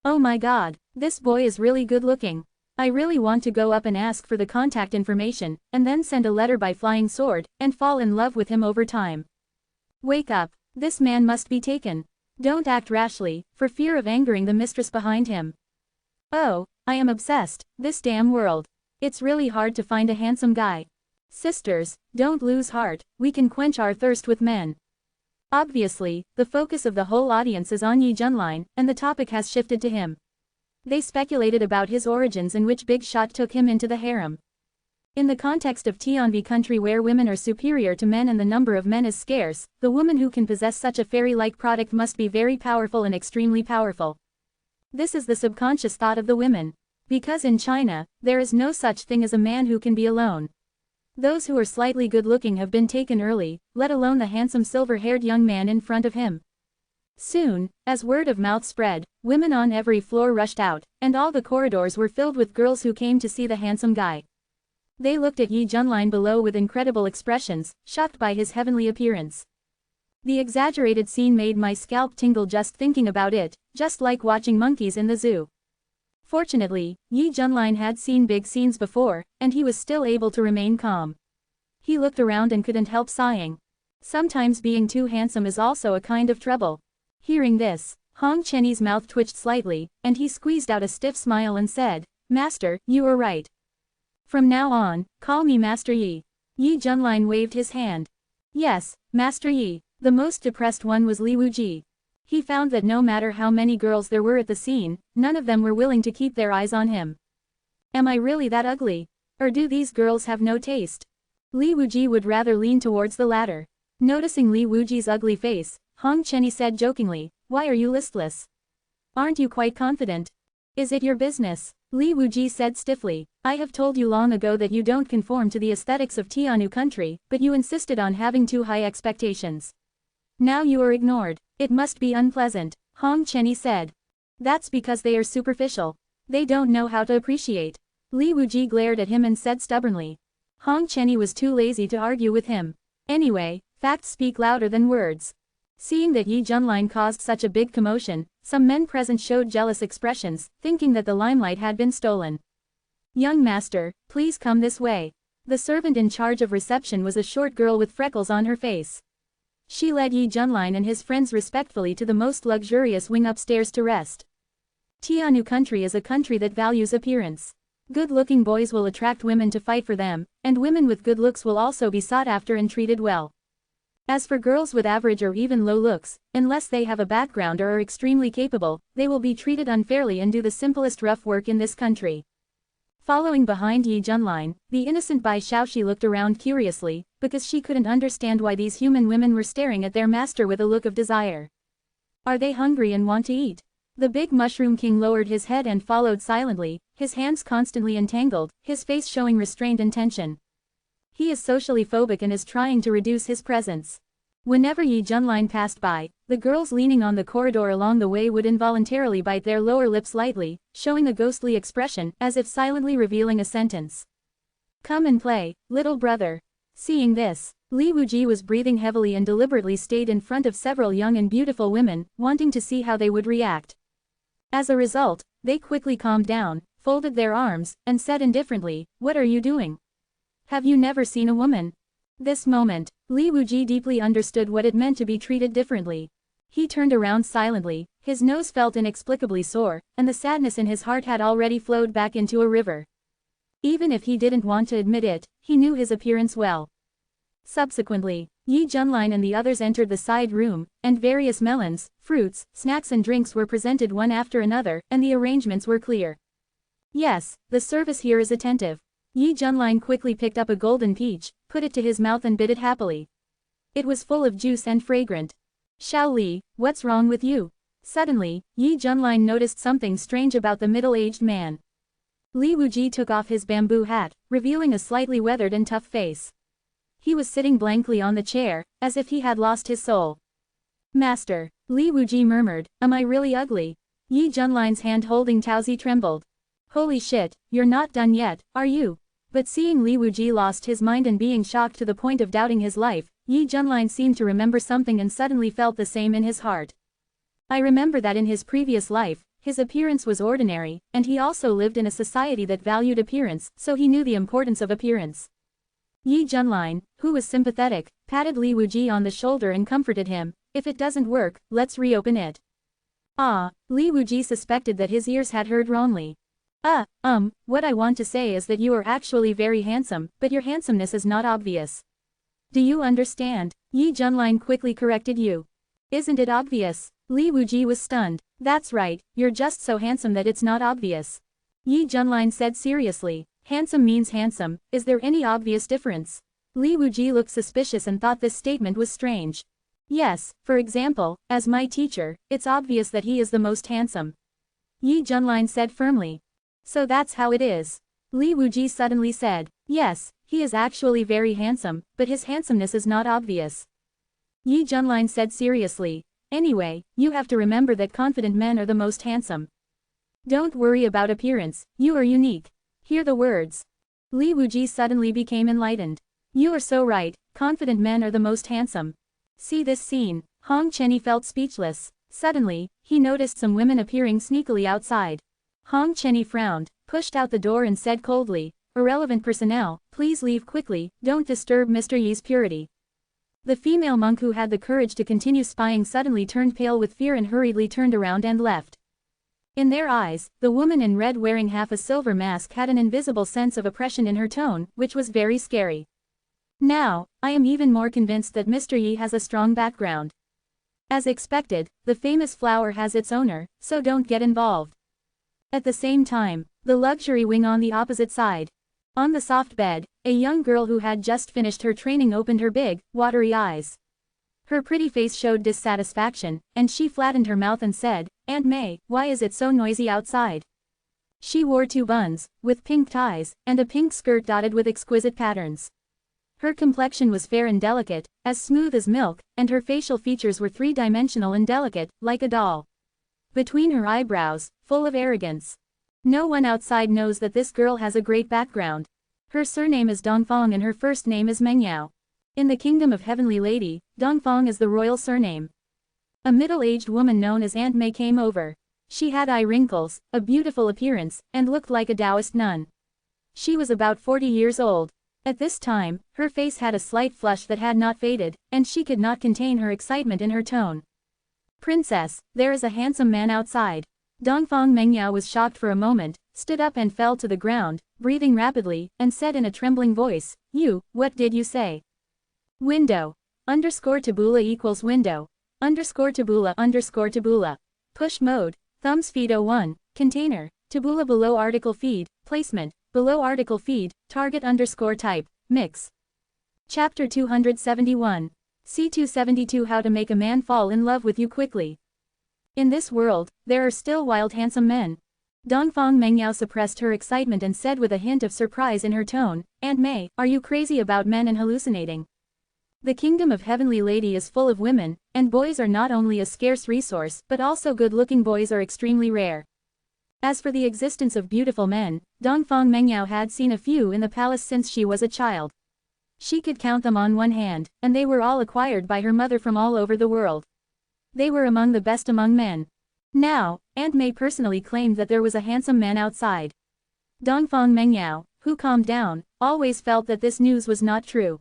Oh my god, this boy is really good looking. I really want to go up and ask for the contact information, and then send a letter by flying sword, and fall in love with him over time. Wake up, this man must be taken. Don't act rashly, for fear of angering the mistress behind him. Oh, I am obsessed, this damn world. It's really hard to find a handsome guy. Sisters, don't lose heart, we can quench our thirst with men. Obviously, the focus of the whole audience is on Yi Junline, and the topic has shifted to him. They speculated about his origins and which big shot took him into the harem. In the context of Tianvi country where women are superior to men and the number of men is scarce, the woman who can possess such a fairy-like product must be very powerful and extremely powerful. This is the subconscious thought of the women. Because in China, there is no such thing as a man who can be alone. Those who are slightly good-looking have been taken early, let alone the handsome silver-haired young man in front of him. Soon, as word of mouth spread, women on every floor rushed out, and all the corridors were filled with girls who came to see the handsome guy. They looked at Yi Junlin below with incredible expressions, shocked by his heavenly appearance. The exaggerated scene made my scalp tingle just thinking about it, just like watching monkeys in the zoo. Fortunately, Yi Junlin had seen big scenes before, and he was still able to remain calm. He looked around and couldn't help sighing. Sometimes being too handsome is also a kind of trouble. Hearing this, Hong Chenyi's mouth twitched slightly, and he squeezed out a stiff smile and said, "Master, you are right. From now on, call me Master Yi." Yi Junlin waved his hand. Yes, Master Yi. The most depressed one was Li Wuji. He found that no matter how many girls there were at the scene, none of them were willing to keep their eyes on him. Am I really that ugly? Or do these girls have no taste? Li Wuji would rather lean towards the latter. Noticing Li Wuji's ugly face, Hong Chenyi said jokingly, "Why are you listless? Aren't you quite confident? Is it your business?" Li Wuji said stiffly, "I have told you long ago that you don't conform to the aesthetics of Tianu country, but you insisted on having too high expectations. Now you are ignored. It must be unpleasant," Hong Chenyi said. "That's because they are superficial. They don't know how to appreciate." Li Wuji glared at him and said stubbornly. Hong Chenyi was too lazy to argue with him. Anyway, facts speak louder than words. Seeing that Yi Junlin caused such a big commotion, some men present showed jealous expressions, thinking that the limelight had been stolen. "Young master, please come this way." The servant in charge of reception was a short girl with freckles on her face. She led Yi Junlin and his friends respectfully to the most luxurious wing upstairs to rest. Tianu country is a country that values appearance. Good-looking boys will attract women to fight for them, and women with good looks will also be sought after and treated well. As for girls with average or even low looks, unless they have a background or are extremely capable, they will be treated unfairly and do the simplest rough work in this country. Following behind Yi Junlin, the innocent Bai Shaoxi looked around curiously, because she couldn't understand why these human women were staring at their master with a look of desire. Are they hungry and want to eat? The big mushroom king lowered his head and followed silently, his hands constantly entangled, his face showing restraint and tension. He is socially phobic and is trying to reduce his presence. Whenever Yi Junlin passed by, the girls leaning on the corridor along the way would involuntarily bite their lower lips lightly, showing a ghostly expression, as if silently revealing a sentence. "Come and play, little brother." Seeing this, Li Wuji was breathing heavily and deliberately stayed in front of several young and beautiful women, wanting to see how they would react. As a result, they quickly calmed down, folded their arms, and said indifferently, "What are you doing? Have you never seen a woman?" This moment, Li Wuji deeply understood what it meant to be treated differently. He turned around silently, his nose felt inexplicably sore, and the sadness in his heart had already flowed back into a river. Even if he didn't want to admit it, he knew his appearance well. Subsequently, Yi Junlin and the others entered the side room, and various melons, fruits, snacks and drinks were presented one after another, and the arrangements were clear. Yes, the service here is attentive. Yi Junlin quickly picked up a golden peach, put it to his mouth and bit it happily. It was full of juice and fragrant. "Xiao Li, what's wrong with you?" Suddenly, Yi Junlin noticed something strange about the middle-aged man. Li Wuji took off his bamboo hat, revealing a slightly weathered and tough face. He was sitting blankly on the chair, as if he had lost his soul. "Master," Li Wuji murmured, "am I really ugly?" Yi Junlin's hand holding Taozi trembled. "Holy shit, you're not done yet, are you?" But seeing Li Wuji lost his mind and being shocked to the point of doubting his life, Yi Junlin seemed to remember something and suddenly felt the same in his heart. I remember that in his previous life, his appearance was ordinary, and he also lived in a society that valued appearance, so he knew the importance of appearance. Yi Junlin, who was sympathetic, patted Li Wuji on the shoulder and comforted him, "If it doesn't work, let's reopen it." Ah, Li Wuji suspected that his ears had heard wrongly. What I want to say is that you are actually very handsome, but your handsomeness is not obvious. Do you understand? Yi Junlin quickly corrected you. Isn't it obvious? Li Wuji was stunned. That's right, you're just so handsome that it's not obvious. Yi Junlin said seriously. Handsome means handsome, is there any obvious difference? Li Wuji looked suspicious and thought this statement was strange. Yes, for example, as my teacher, it's obvious that he is the most handsome. Yi Junlin said firmly. So that's how it is. Li Wuji suddenly said. Yes, he is actually very handsome, but his handsomeness is not obvious. Yi Junlin said seriously. Anyway, you have to remember that confident men are the most handsome. Don't worry about appearance, you are unique. Hear the words. Li Wuji suddenly became enlightened. You are so right, confident men are the most handsome. See this scene. Hong Chenny felt speechless. Suddenly, he noticed some women appearing sneakily outside. Hong Chenny frowned, pushed out the door and said coldly, irrelevant personnel, please leave quickly, don't disturb Mr. Yi's purity. The female monk who had the courage to continue spying suddenly turned pale with fear and hurriedly turned around and left. In their eyes, the woman in red wearing half a silver mask had an invisible sense of oppression in her tone, which was very scary. Now, I am even more convinced that Mr. Yi has a strong background. As expected, the famous flower has its owner, so don't get involved. At the same time, the luxury wing on the opposite side. On the soft bed, a young girl who had just finished her training opened her big, watery eyes. Her pretty face showed dissatisfaction, and she flattened her mouth and said, Aunt May, why is it so noisy outside? She wore 2 buns, with pink ties, and a pink skirt dotted with exquisite patterns. Her complexion was fair and delicate, as smooth as milk, and her facial features were 3-dimensional and delicate, like a doll. Between her eyebrows, full of arrogance. No one outside knows that this girl has a great background. Her surname is Dongfang and her first name is Mengyao. In the kingdom of Heavenly Lady, Dongfang is the royal surname. A middle-aged woman known as Aunt May came over. She had eye wrinkles, a beautiful appearance, and looked like a Taoist nun. She was about 40 years old. At this time, her face had a slight flush that had not faded, and she could not contain her excitement in her tone. Princess, there is a handsome man outside. Dongfang Mengyao was shocked for a moment, stood up and fell to the ground, breathing rapidly, and said in a trembling voice, what did you say? Window. _tabula equals window. _tabula. Push mode. Thumbs feed 01. Container. Tabula below article feed. Placement. Below article feed. Target _type. Mix. Chapter 271. C272 How to make a man fall in love with you quickly. In this world, there are still wild handsome men. Dongfang Mengyao suppressed her excitement and said with a hint of surprise in her tone, Aunt May, are you crazy about men and hallucinating? The kingdom of Heavenly Lady is full of women, and boys are not only a scarce resource but also good-looking boys are extremely rare. As for the existence of beautiful men, Dongfang Mengyao had seen a few in the palace since she was a child. She could count them on one hand, and they were all acquired by her mother from all over the world. They were among the best among men. Now, Aunt May personally claimed that there was a handsome man outside. Dongfang Mengyao, who calmed down, always felt that this news was not true.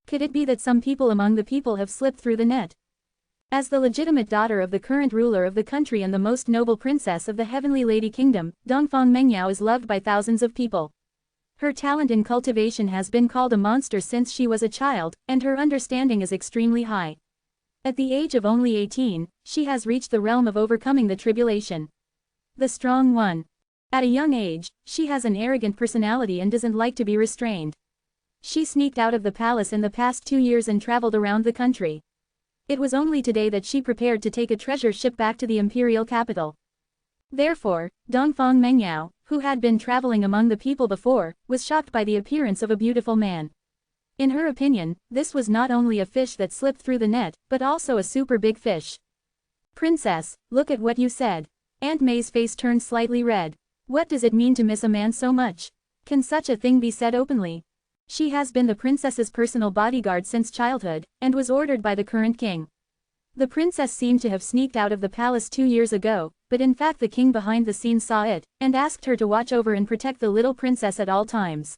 Could it be that some people among the people have slipped through the net? As the legitimate daughter of the current ruler of the country and the most noble princess of the Heavenly Lady Kingdom, Dongfang Mengyao is loved by thousands of people. Her talent in cultivation has been called a monster since she was a child, and her understanding is extremely high. At the age of only 18, she has reached the realm of overcoming the tribulation. The strong one. At a young age, she has an arrogant personality and doesn't like to be restrained. She sneaked out of the palace in the past 2 years and traveled around the country. It was only today that she prepared to take a treasure ship back to the imperial capital. Therefore, Dongfang Mengyao, who had been traveling among the people before, was shocked by the appearance of a beautiful man. In her opinion, this was not only a fish that slipped through the net, but also a super big fish. Princess, look at what you said. Aunt May's face turned slightly red. What does it mean to miss a man so much? Can such a thing be said openly? She has been the princess's personal bodyguard since childhood, and was ordered by the current king. The princess seemed to have sneaked out of the palace 2 years ago, but in fact the king behind the scenes saw it, and asked her to watch over and protect the little princess at all times.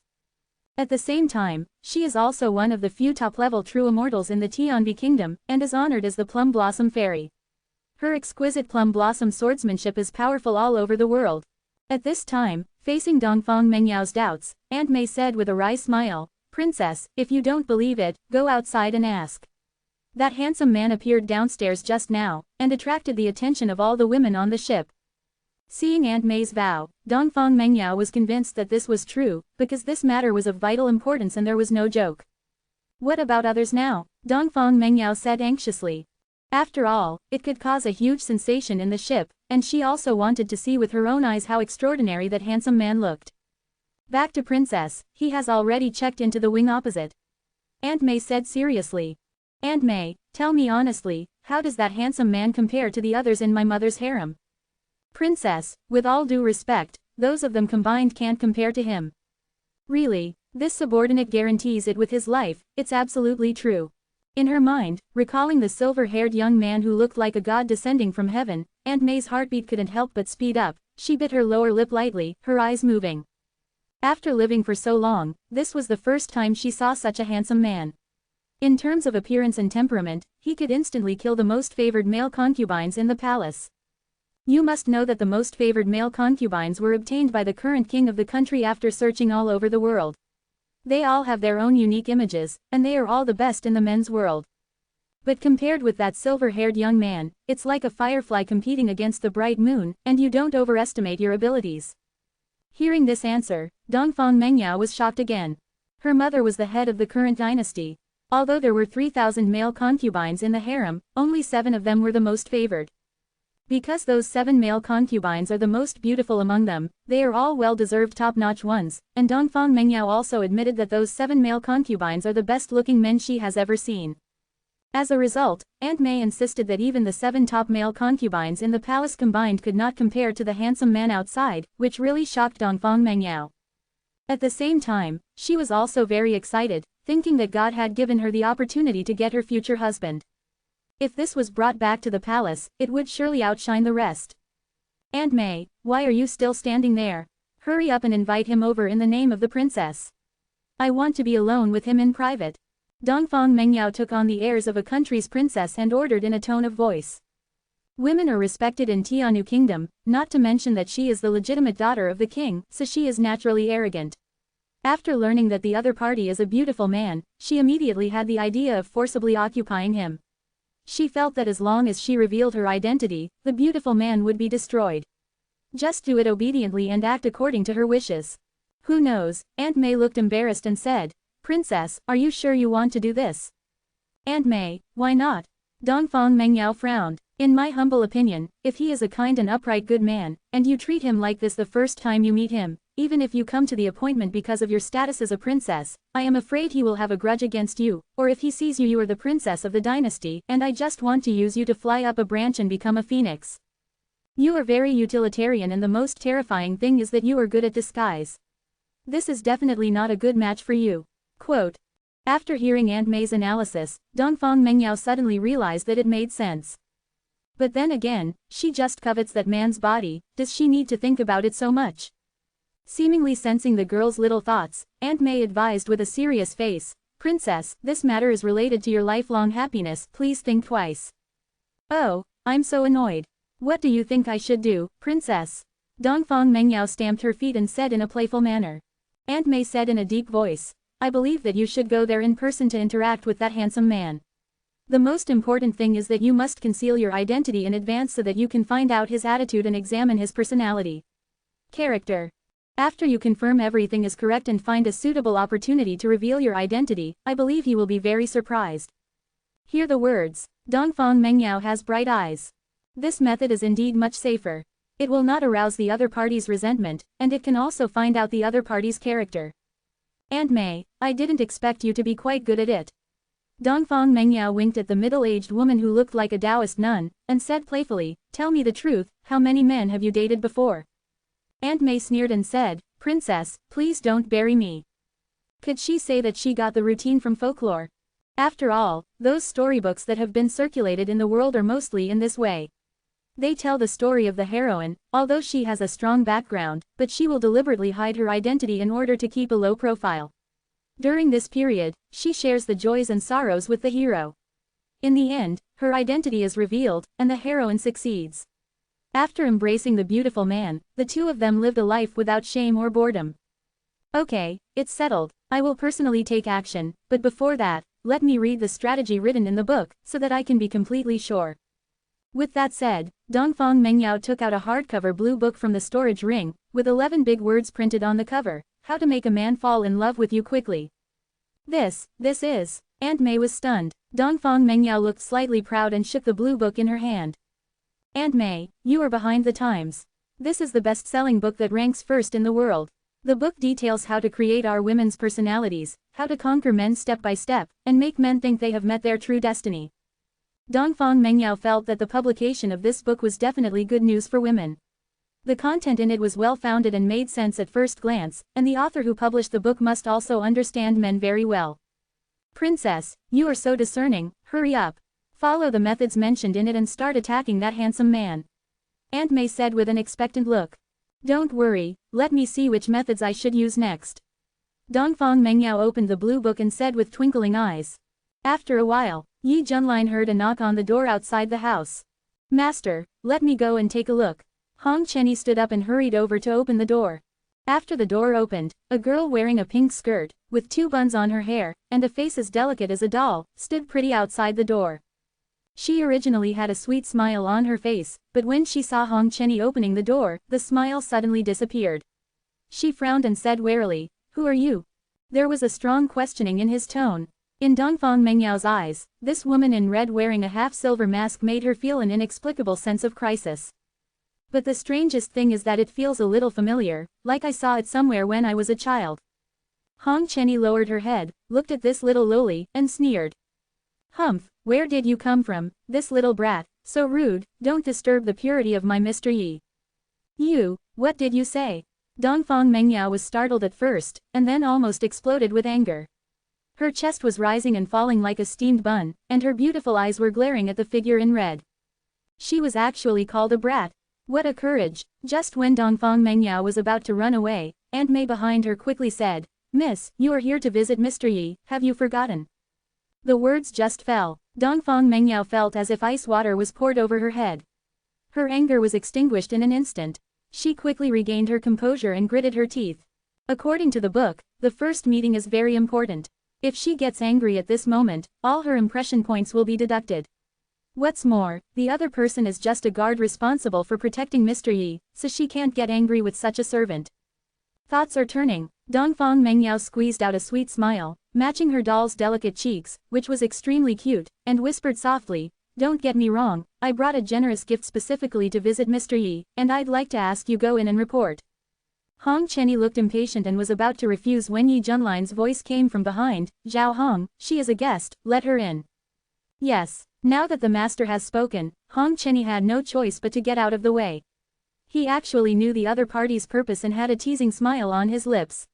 At the same time, she is also one of the few top-level true immortals in the Tianvi kingdom, and is honored as the Plum Blossom Fairy. Her exquisite plum blossom swordsmanship is powerful all over the world. At this time, facing Dongfang Mengyao's doubts, Aunt May said with a wry smile, Princess, if you don't believe it, go outside and ask. That handsome man appeared downstairs just now, and attracted the attention of all the women on the ship. Seeing Aunt May's vow, Dongfang Mengyao was convinced that this was true, because this matter was of vital importance and there was no joke. What about others now? Dongfang Mengyao said anxiously. After all, it could cause a huge sensation in the ship, and she also wanted to see with her own eyes how extraordinary that handsome man looked. Back to Princess, he has already checked into the wing opposite. Aunt May said seriously. Aunt May, tell me honestly, how does that handsome man compare to the others in my mother's harem? Princess, with all due respect, those of them combined can't compare to him. Really, this subordinate guarantees it with his life, it's absolutely true. In her mind, recalling the silver-haired young man who looked like a god descending from heaven, Aunt May's heartbeat couldn't help but speed up. She bit her lower lip lightly, her eyes moving. After living for so long, this was the first time she saw such a handsome man. In terms of appearance and temperament, he could instantly kill the most favored male concubines in the palace. You must know that the most favored male concubines were obtained by the current king of the country after searching all over the world. They all have their own unique images, and they are all the best in the men's world. But compared with that silver-haired young man, it's like a firefly competing against the bright moon, and you don't overestimate your abilities. Hearing this answer, Dongfang Mengyao was shocked again. Her mother was the head of the current dynasty. Although there were 3,000 male concubines in the harem, only 7 of them were the most favored. Because those 7 male concubines are the most beautiful among them, they are all well-deserved top-notch ones, and Dongfang Mengyao also admitted that those 7 male concubines are the best-looking men she has ever seen. As a result, Aunt May insisted that even the 7 top male concubines in the palace combined could not compare to the handsome man outside, which really shocked Dongfang Mengyao. At the same time, she was also very excited, thinking that God had given her the opportunity to get her future husband. If this was brought back to the palace, it would surely outshine the rest. Aunt May, why are you still standing there? Hurry up and invite him over in the name of the princess. I want to be alone with him in private. Dongfang Mengyao took on the airs of a country's princess and ordered in a tone of voice. Women are respected in Tianu Kingdom, not to mention that she is the legitimate daughter of the king, so she is naturally arrogant. After learning that the other party is a beautiful man, she immediately had the idea of forcibly occupying him. She felt that as long as she revealed her identity, the beautiful man would be destroyed. Just do it obediently and act according to her wishes. Who knows? Aunt May looked embarrassed and said, Princess, are you sure you want to do this? Aunt May, why not? Dongfang Mengyao frowned. In my humble opinion, if he is a kind and upright good man, and you treat him like this the first time you meet him, even if you come to the appointment because of your status as a princess, I am afraid he will have a grudge against you, or if he sees you are the princess of the dynasty and I just want to use you to fly up a branch and become a phoenix. You are very utilitarian and the most terrifying thing is that you are good at disguise. This is definitely not a good match for you. Quote. After hearing Aunt May's analysis, Dongfang Mengyao suddenly realized that it made sense. But then again, she just covets that man's body, does she need to think about it so much? Seemingly sensing the girl's little thoughts, Aunt May advised with a serious face, Princess, this matter is related to your lifelong happiness, please think twice. Oh, I'm so annoyed. What do you think I should do, Princess? Dongfang Mengyao stamped her feet and said in a playful manner. Aunt May said in a deep voice, I believe that you should go there in person to interact with that handsome man. The most important thing is that you must conceal your identity in advance so that you can find out his attitude and examine his personality. Character. After you confirm everything is correct and find a suitable opportunity to reveal your identity, I believe he will be very surprised. Hear the words. Dongfang Mengyao has bright eyes. This method is indeed much safer. It will not arouse the other party's resentment, and it can also find out the other party's character. Aunt May, I didn't expect you to be quite good at it. Dongfang Mengyao winked at the middle-aged woman who looked like a Taoist nun, and said playfully, tell me the truth, how many men have you dated before? Aunt May sneered and said, Princess, please don't bury me. Could she say that she got the routine from folklore? After all, those storybooks that have been circulated in the world are mostly in this way. They tell the story of the heroine, although she has a strong background, but she will deliberately hide her identity in order to keep a low profile. During this period, she shares the joys and sorrows with the hero. In the end, her identity is revealed, and the heroine succeeds. After embracing the beautiful man, the two of them lived a life without shame or boredom. Okay, it's settled. I will personally take action, but before that, let me read the strategy written in the book, so that I can be completely sure. With that said, Dongfang Mengyao took out a hardcover blue book from the storage ring, with 11 big words printed on the cover, How to Make a Man Fall in Love with You Quickly. This is. Aunt May was stunned. Dongfang Mengyao looked slightly proud and shook the blue book in her hand. Aunt May, you are behind the times. This is the best-selling book that ranks first in the world. The book details how to create our women's personalities, how to conquer men step by step, and make men think they have met their true destiny. Dongfang Mengyao felt that the publication of this book was definitely good news for women. The content in it was well-founded and made sense at first glance, and the author who published the book must also understand men very well. Princess, you are so discerning, hurry up. Follow the methods mentioned in it and start attacking that handsome man. Aunt May said with an expectant look. Don't worry, let me see which methods I should use next. Dongfang Mengyao opened the blue book and said with twinkling eyes. After a while, Yi Junlin heard a knock on the door outside the house. Master, let me go and take a look. Hong Chenny stood up and hurried over to open the door. After the door opened, a girl wearing a pink skirt, with 2 buns on her hair, and a face as delicate as a doll, stood pretty outside the door. She originally had a sweet smile on her face, but when she saw Hong Chenny opening the door, the smile suddenly disappeared. She frowned and said warily, Who are you? There was a strong questioning in his tone. In Dongfang Mengyao's eyes, this woman in red wearing a half-silver mask made her feel an inexplicable sense of crisis. But the strangest thing is that it feels a little familiar, like I saw it somewhere when I was a child. Hong Chenny lowered her head, looked at this little loli, and sneered. Humph, where did you come from, this little brat, so rude, don't disturb the purity of my Mr. Yi. You, what did you say? Dongfang Mengyao was startled at first, and then almost exploded with anger. Her chest was rising and falling like a steamed bun, and her beautiful eyes were glaring at the figure in red. She was actually called a brat. What a courage! Just when Dongfang Mengyao was about to run away, Aunt May behind her quickly said, Miss, you are here to visit Mr. Yi, have you forgotten? The words just fell. Dongfang Mengyao felt as if ice water was poured over her head. Her anger was extinguished in an instant. She quickly regained her composure and gritted her teeth. According to the book, the first meeting is very important. If she gets angry at this moment, all her impression points will be deducted. What's more, the other person is just a guard responsible for protecting Mr. Yi, so she can't get angry with such a servant. Thoughts are turning. Dongfang Mengyao squeezed out a sweet smile, matching her doll's delicate cheeks, which was extremely cute, and whispered softly, Don't get me wrong, I brought a generous gift specifically to visit Mr. Yi, and I'd like to ask you go in and report. Hong Chenny looked impatient and was about to refuse when Yi Junlin's voice came from behind, Zhao Hong, she is a guest, let her in. Yes. Now that the master has spoken, Hong Chenny had no choice but to get out of the way. He actually knew the other party's purpose and had a teasing smile on his lips.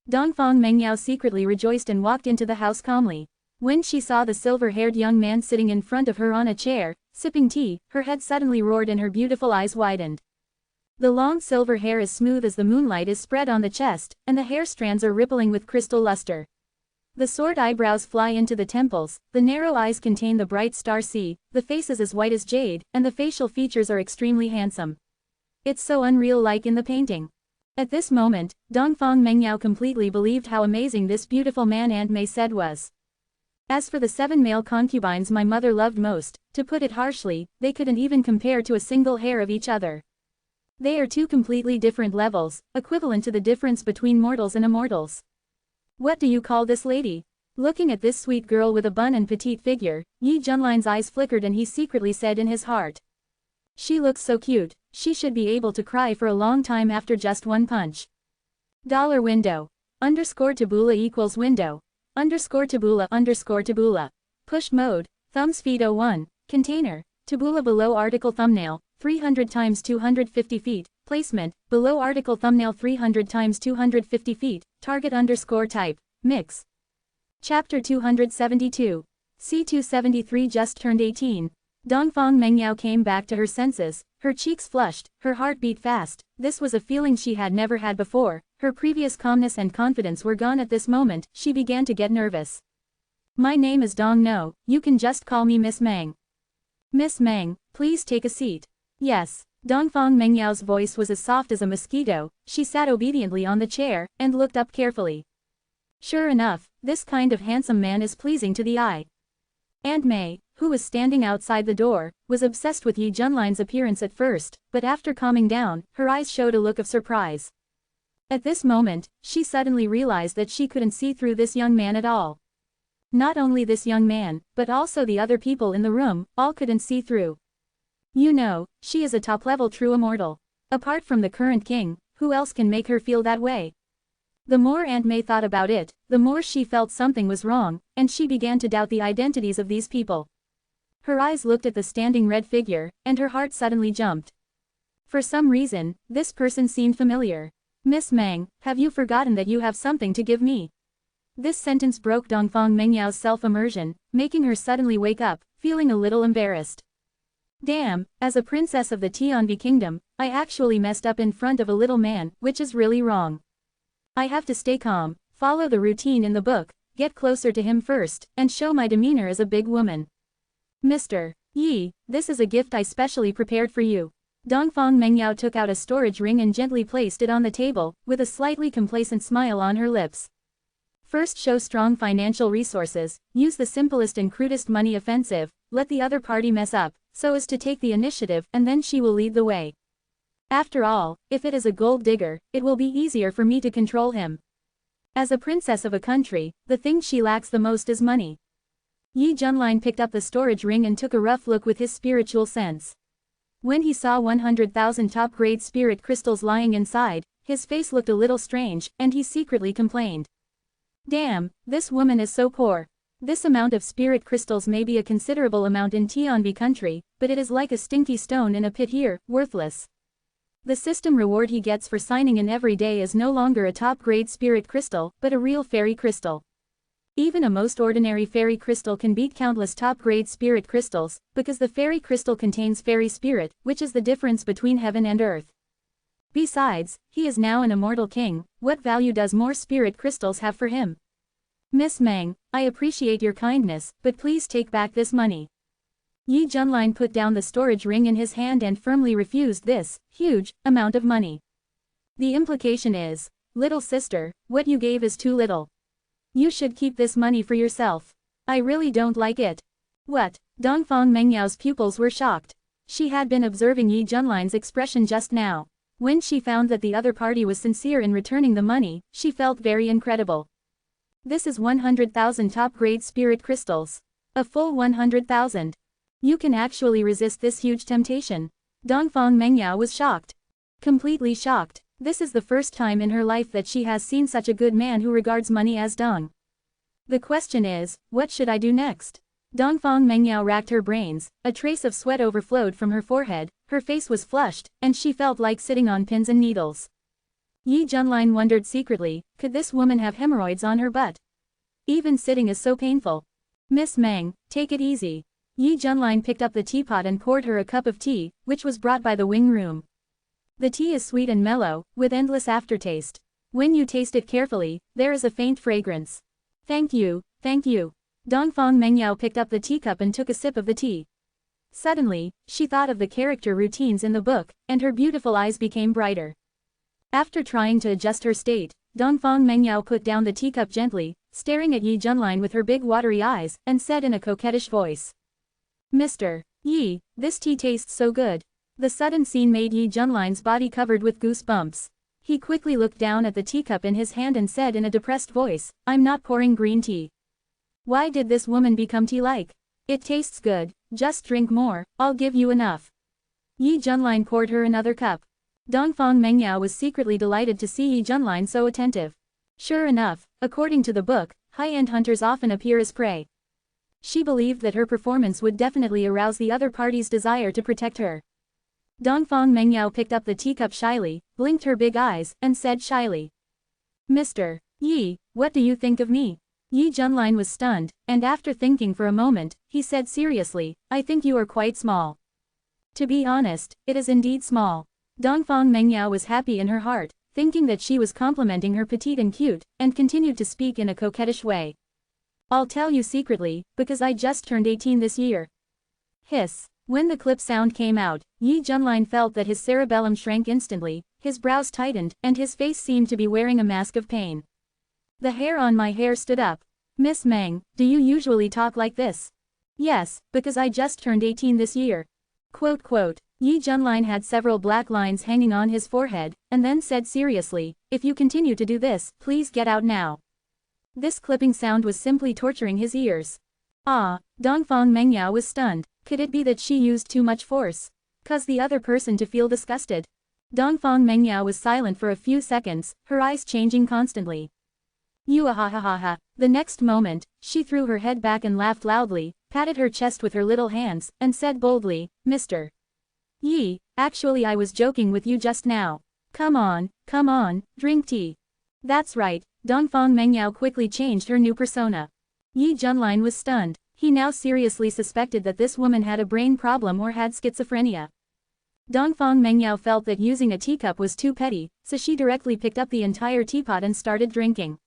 Dongfang Mengyao secretly rejoiced and walked into the house calmly. When she saw the silver-haired young man sitting in front of her on a chair, sipping tea, her head suddenly roared and her beautiful eyes widened. The long silver hair is smooth as the moonlight is spread on the chest, and the hair strands are rippling with crystal luster. The sword eyebrows fly into the temples, the narrow eyes contain the bright star sea, the face is as white as jade, and the facial features are extremely handsome. It's so unreal like in the painting. At this moment, Dongfang Mengyao completely believed how amazing this beautiful man Aunt May said was. As for the 7 male concubines my mother loved most, to put it harshly, they couldn't even compare to a single hair of each other. They are 2 completely different levels, equivalent to the difference between mortals and immortals. What do you call this lady? Looking at this sweet girl with a bun and petite figure, Yi Junlin's eyes flickered and he secretly said in his heart. She looks so cute, she should be able to cry for a long time after just one punch. Dollar window. Underscore tabula equals window. Underscore tabula underscore tabula. Push mode, thumbs feed 01, container, tabula below article thumbnail, 300 times 250 feet, placement, below article thumbnail 300 times 250 feet, target underscore type, mix. Chapter 272. C273 just turned 18. Dongfang Mengyao came back to her senses, her cheeks flushed, her heart beat fast. This was a feeling she had never had before. Her previous calmness and confidence were gone at this moment. She began to get nervous. My name is Dong No, you can just call me Miss Meng. Miss Meng, please take a seat. Yes. Dongfang Mengyao's voice was as soft as a mosquito. She sat obediently on the chair, and looked up carefully. Sure enough, this kind of handsome man is pleasing to the eye. Aunt May, who was standing outside the door, was obsessed with Yi Junline's appearance at first, but after calming down, her eyes showed a look of surprise. At this moment, she suddenly realized that she couldn't see through this young man at all. Not only this young man, but also the other people in the room, all couldn't see through. You know, she is a top-level true immortal. Apart from the current king, who else can make her feel that way? The more Aunt May thought about it, the more she felt something was wrong, and she began to doubt the identities of these people. Her eyes looked at the standing red figure, and her heart suddenly jumped. For some reason, this person seemed familiar. Miss Meng, have you forgotten that you have something to give me? This sentence broke Dongfang Mengyao's self-immersion, making her suddenly wake up, feeling a little embarrassed. Damn, as a princess of the Tianbi kingdom, I actually messed up in front of a little man, which is really wrong. I have to stay calm, follow the routine in the book, get closer to him first, and show my demeanor as a big woman. Mr. Yi, this is a gift I specially prepared for you. Dongfang Mengyao took out a storage ring and gently placed it on the table, with a slightly complacent smile on her lips. First, show strong financial resources, use the simplest and crudest money offensive, let the other party mess up, so as to take the initiative, and then she will lead the way. After all, if it is a gold digger, it will be easier for me to control him. As a princess of a country, the thing she lacks the most is money. Yi Junline picked up the storage ring and took a rough look with his spiritual sense. When he saw 100,000 top-grade spirit crystals lying inside, his face looked a little strange, and he secretly complained. Damn, this woman is so poor. This amount of spirit crystals may be a considerable amount in Tianbi country, but it is like a stinky stone in a pit here, worthless. The system reward he gets for signing in every day is no longer a top-grade spirit crystal, but a real fairy crystal. Even a most ordinary fairy crystal can beat countless top-grade spirit crystals, because the fairy crystal contains fairy spirit, which is the difference between heaven and earth. Besides, he is now an immortal king. What value does more spirit crystals have for him? Miss Meng, I appreciate your kindness, but please take back this money. Yi Junline put down the storage ring in his hand and firmly refused this huge amount of money. The implication is, little sister, what you gave is too little. You should keep this money for yourself. I really don't like it. What? Dongfang Mengyao's pupils were shocked. She had been observing Yi Junline's expression just now. When she found that the other party was sincere in returning the money, she felt very incredible. This is 100,000 top-grade spirit crystals. A full 100,000. You can actually resist this huge temptation. Dongfang Mengyao was shocked. Completely shocked. This is the first time in her life that she has seen such a good man who regards money as dung. The question is, what should I do next? Dongfang Mengyao racked her brains, a trace of sweat overflowed from her forehead, her face was flushed, and she felt like sitting on pins and needles. Yi Junline wondered secretly, could this woman have hemorrhoids on her butt? Even sitting is so painful. Miss Meng, take it easy. Yi Junline picked up the teapot and poured her a cup of tea, which was brought by the wing room. The tea is sweet and mellow, with endless aftertaste. When you taste it carefully, there is a faint fragrance. Thank you, thank you. Dongfang Mengyao picked up the teacup and took a sip of the tea. Suddenly, she thought of the character routines in the book, and her beautiful eyes became brighter. After trying to adjust her state, Dongfang Mengyao put down the teacup gently, staring at Yi Junline with her big watery eyes, and said in a coquettish voice. Mr. Yi, this tea tastes so good. The sudden scene made Yi Junline's body covered with goosebumps. He quickly looked down at the teacup in his hand and said in a depressed voice, I'm not pouring green tea. Why did this woman become tea-like? It tastes good, just drink more, I'll give you enough. Yi Junline poured her another cup. Dongfang Mengyao was secretly delighted to see Yi Junline so attentive. Sure enough, according to the book, high-end hunters often appear as prey. She believed that her performance would definitely arouse the other party's desire to protect her. Dongfang Mengyao picked up the teacup shyly, blinked her big eyes, and said shyly. Mr. Yi, what do you think of me? Yi Junline was stunned, and after thinking for a moment, he said seriously, I think you are quite small. To be honest, it is indeed small. Dongfang Mengyao was happy in her heart, thinking that she was complimenting her petite and cute, and continued to speak in a coquettish way. I'll tell you secretly, because I just turned 18 this year. Hiss. When the clip sound came out, Yi Junline felt that his cerebellum shrank instantly, his brows tightened, and his face seemed to be wearing a mask of pain. The hair on my hair stood up. Miss Meng, do you usually talk like this? Yes, because I just turned 18 this year. Quote quote. Yi Junlin had several black lines hanging on his forehead, and then said seriously, if you continue to do this, please get out now. This clipping sound was simply torturing his ears. Ah, Dongfang Mengyao was stunned. Could it be that she used too much force? Cause the other person to feel disgusted? Dongfang Mengyao was silent for a few seconds, her eyes changing constantly. Yuahahaha. The next moment, she threw her head back and laughed loudly, patted her chest with her little hands, and said boldly, Mr. Yi, actually I was joking with you just now. Come on, drink tea. That's right, Dongfang Mengyao quickly changed her new persona. Yi Junlin was stunned. He now seriously suspected that this woman had a brain problem or had schizophrenia. Dongfang Mengyao felt that using a teacup was too petty, so she directly picked up the entire teapot and started drinking.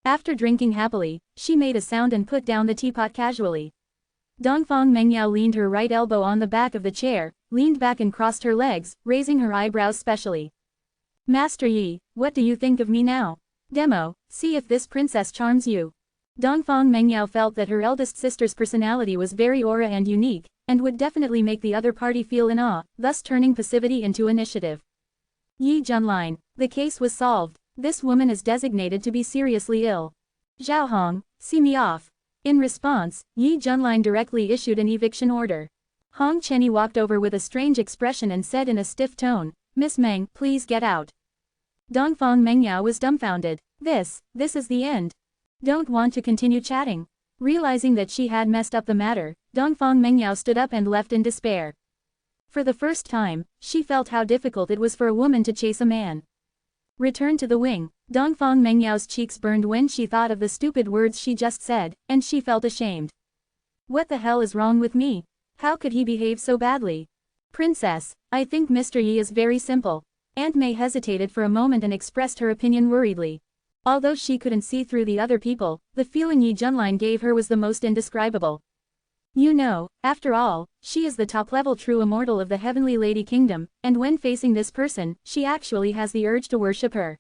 After drinking happily, she made a sound and put down the teapot casually. Dongfang Mengyao leaned her right elbow on the back of the chair, leaned back and crossed her legs, raising her eyebrows specially. Master Yi, what do you think of me now? Demo, see if this princess charms you. Dongfang Mengyao felt that her eldest sister's personality was very aura and unique, and would definitely make the other party feel in awe, thus turning passivity into initiative. Yi Junlin, the case was solved. This woman is designated to be seriously ill. Zhao Hong, see me off. In response, Yi Junlin directly issued an eviction order. Hong Chenyi walked over with a strange expression and said in a stiff tone, Miss Meng, please get out. Dongfang Mengyao was dumbfounded. This is the end. Don't want to continue chatting. Realizing that she had messed up the matter, Dongfang Mengyao stood up and left in despair. For the first time, she felt how difficult it was for a woman to chase a man. Return to the wing. Dongfang Mengyao's cheeks burned when she thought of the stupid words she just said, and she felt ashamed. What the hell is wrong with me? How could he behave so badly? Princess, I think Mr. Yi is very simple. Aunt May hesitated for a moment and expressed her opinion worriedly. Although she couldn't see through the other people, the feeling Yi Junlin gave her was the most indescribable. You know, after all, she is the top-level true immortal of the Heavenly Lady Kingdom, and when facing this person, she actually has the urge to worship her.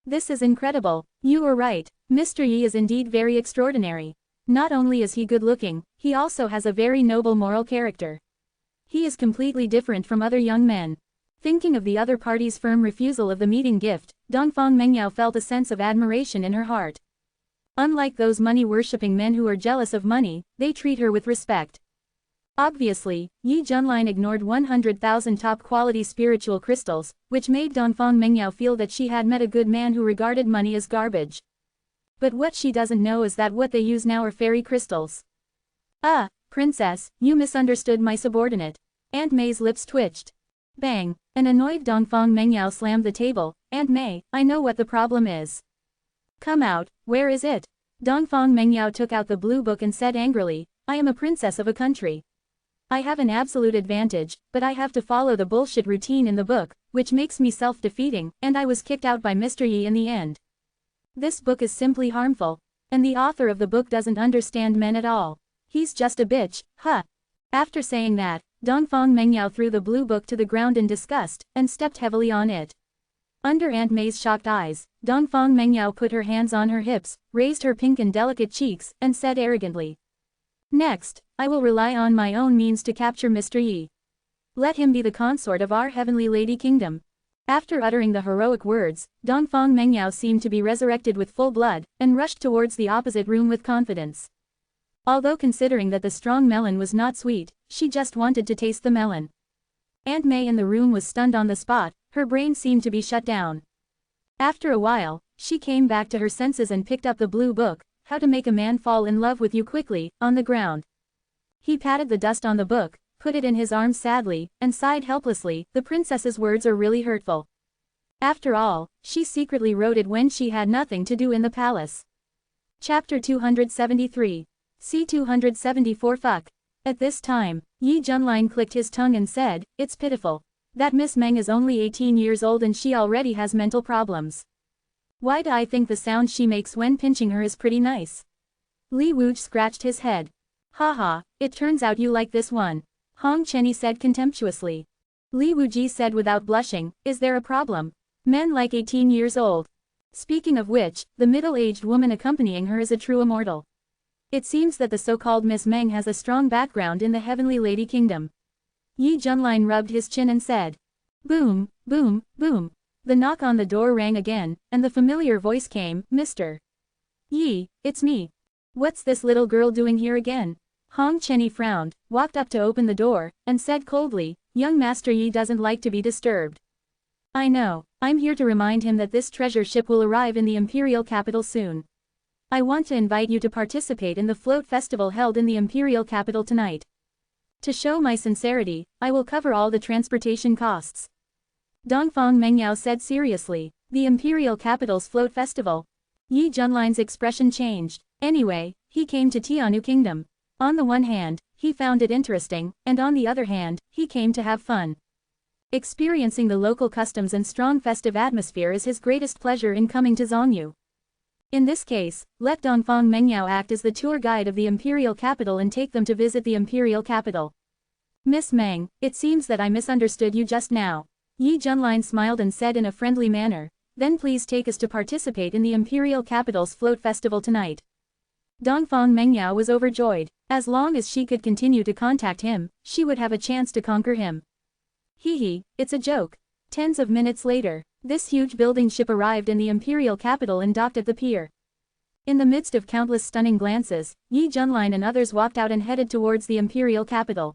This is incredible. You were right. Mr. Yi is indeed very extraordinary. Not only is he good-looking, he also has a very noble moral character. He is completely different from other young men. Thinking of the other party's firm refusal of the meeting gift, Dongfang Mengyao felt a sense of admiration in her heart. Unlike those money-worshipping men who are jealous of money, they treat her with respect. Obviously, Yi Junlin ignored 100,000 top-quality spiritual crystals, which made Dongfang Mengyao feel that she had met a good man who regarded money as garbage. But what she doesn't know is that what they use now are fairy crystals. Princess, you misunderstood my subordinate. Aunt May's lips twitched. Bang! An annoyed Dongfang Mengyao slammed the table. Aunt May, I know what the problem is. Come out, where is it? Dongfang Mengyao took out the blue book and said angrily, I am a princess of a country. I have an absolute advantage, but I have to follow the bullshit routine in the book, which makes me self-defeating, and I was kicked out by Mr. Yi in the end. This book is simply harmful. And the author of the book doesn't understand men at all. He's just a bitch, huh? After saying that, Dongfang Mengyao threw the blue book to the ground in disgust, and stepped heavily on it. Under Aunt May's shocked eyes, Dongfang Mengyao put her hands on her hips, raised her pink and delicate cheeks, and said arrogantly. Next, I will rely on my own means to capture Mr. Yi. Let him be the consort of our Heavenly Lady Kingdom. After uttering the heroic words, Dongfang Mengyao seemed to be resurrected with full blood, and rushed towards the opposite room with confidence. Although considering that the strong melon was not sweet, she just wanted to taste the melon. Aunt May in the room was stunned on the spot, her brain seemed to be shut down. After a while, she came back to her senses and picked up the blue book, How to Make a Man Fall in Love with You Quickly, on the ground. He patted the dust on the book, put it in his arms sadly, and sighed helplessly, the princess's words are really hurtful. After all, she secretly wrote it when she had nothing to do in the palace. Chapter 273. C-274 Fuck. At this time, Yi Junlin clicked his tongue and said, It's pitiful. That Miss Meng is only 18 years old and she already has mental problems. Why do I think the sound she makes when pinching her is pretty nice? Li Wuj scratched his head. Haha, it turns out you like this one. Hong Chenyi said contemptuously. Li Wuji said without blushing, Is there a problem? Men like 18 years old. Speaking of which, the middle-aged woman accompanying her is a true immortal. It seems that the so-called Miss Meng has a strong background in the Heavenly Lady Kingdom. Yi Junlin rubbed his chin and said. Boom, boom, boom. The knock on the door rang again, and the familiar voice came, Mr. Yi, it's me. What's this little girl doing here again? Hong Chenny frowned, walked up to open the door, and said coldly, young Master Yi doesn't like to be disturbed. I know, I'm here to remind him that this treasure ship will arrive in the imperial capital soon. I want to invite you to participate in the float festival held in the imperial capital tonight. To show my sincerity, I will cover all the transportation costs. Dongfang Mengyao said seriously, the imperial capital's float festival. Yi Junlin's expression changed. Anyway, he came to Tianu Kingdom. On the one hand, he found it interesting, and on the other hand, he came to have fun. Experiencing the local customs and strong festive atmosphere is his greatest pleasure in coming to Zhongyu. In this case, let Dongfang Mengyao act as the tour guide of the imperial capital and take them to visit the imperial capital. Miss Meng, it seems that I misunderstood you just now. Yi Junlin smiled and said in a friendly manner, then please take us to participate in the imperial capital's float festival tonight. Dongfang Mengyao was overjoyed. As long as she could continue to contact him, she would have a chance to conquer him. Hee, it's a joke. Tens of minutes later, this huge building ship arrived in the imperial capital and docked at the pier. In the midst of countless stunning glances, Yi Junlin and others walked out and headed towards the imperial capital.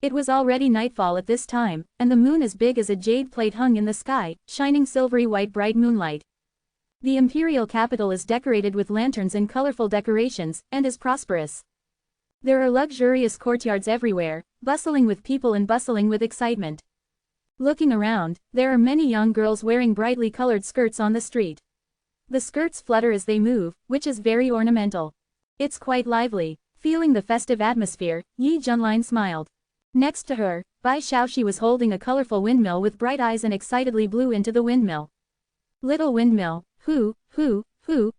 It was already nightfall at this time, and the moon as big as a jade plate hung in the sky, shining silvery white bright moonlight. The imperial capital is decorated with lanterns and colorful decorations, and is prosperous. There are luxurious courtyards everywhere, bustling with people and bustling with excitement. Looking around, there are many young girls wearing brightly colored skirts on the street. The skirts flutter as they move, which is very ornamental. It's quite lively. Feeling the festive atmosphere, Yi Junlin smiled. Next to her, Bai Shaoxi was holding a colorful windmill with bright eyes and excitedly blew into the windmill. Little windmill, hoo,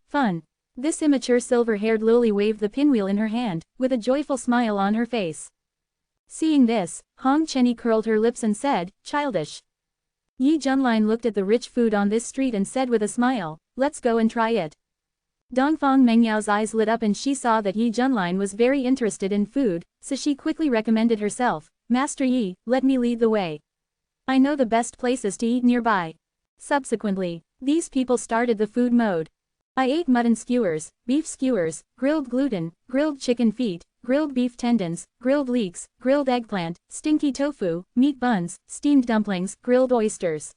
fun. This immature silver-haired lily waved the pinwheel in her hand, with a joyful smile on her face. Seeing this, Hong Chenny curled her lips and said, childish. Yi Junlin looked at the rich food on this street and said with a smile, let's go and try it. Dongfang Mengyao's eyes lit up and she saw that Yi Junlin was very interested in food, so she quickly recommended herself, Master Yi, let me lead the way. I know the best places to eat nearby. Subsequently, these people started the food mode. I ate mutton skewers, beef skewers, grilled gluten, grilled chicken feet, grilled beef tendons, grilled leeks, grilled eggplant, stinky tofu, meat buns, steamed dumplings, grilled oysters.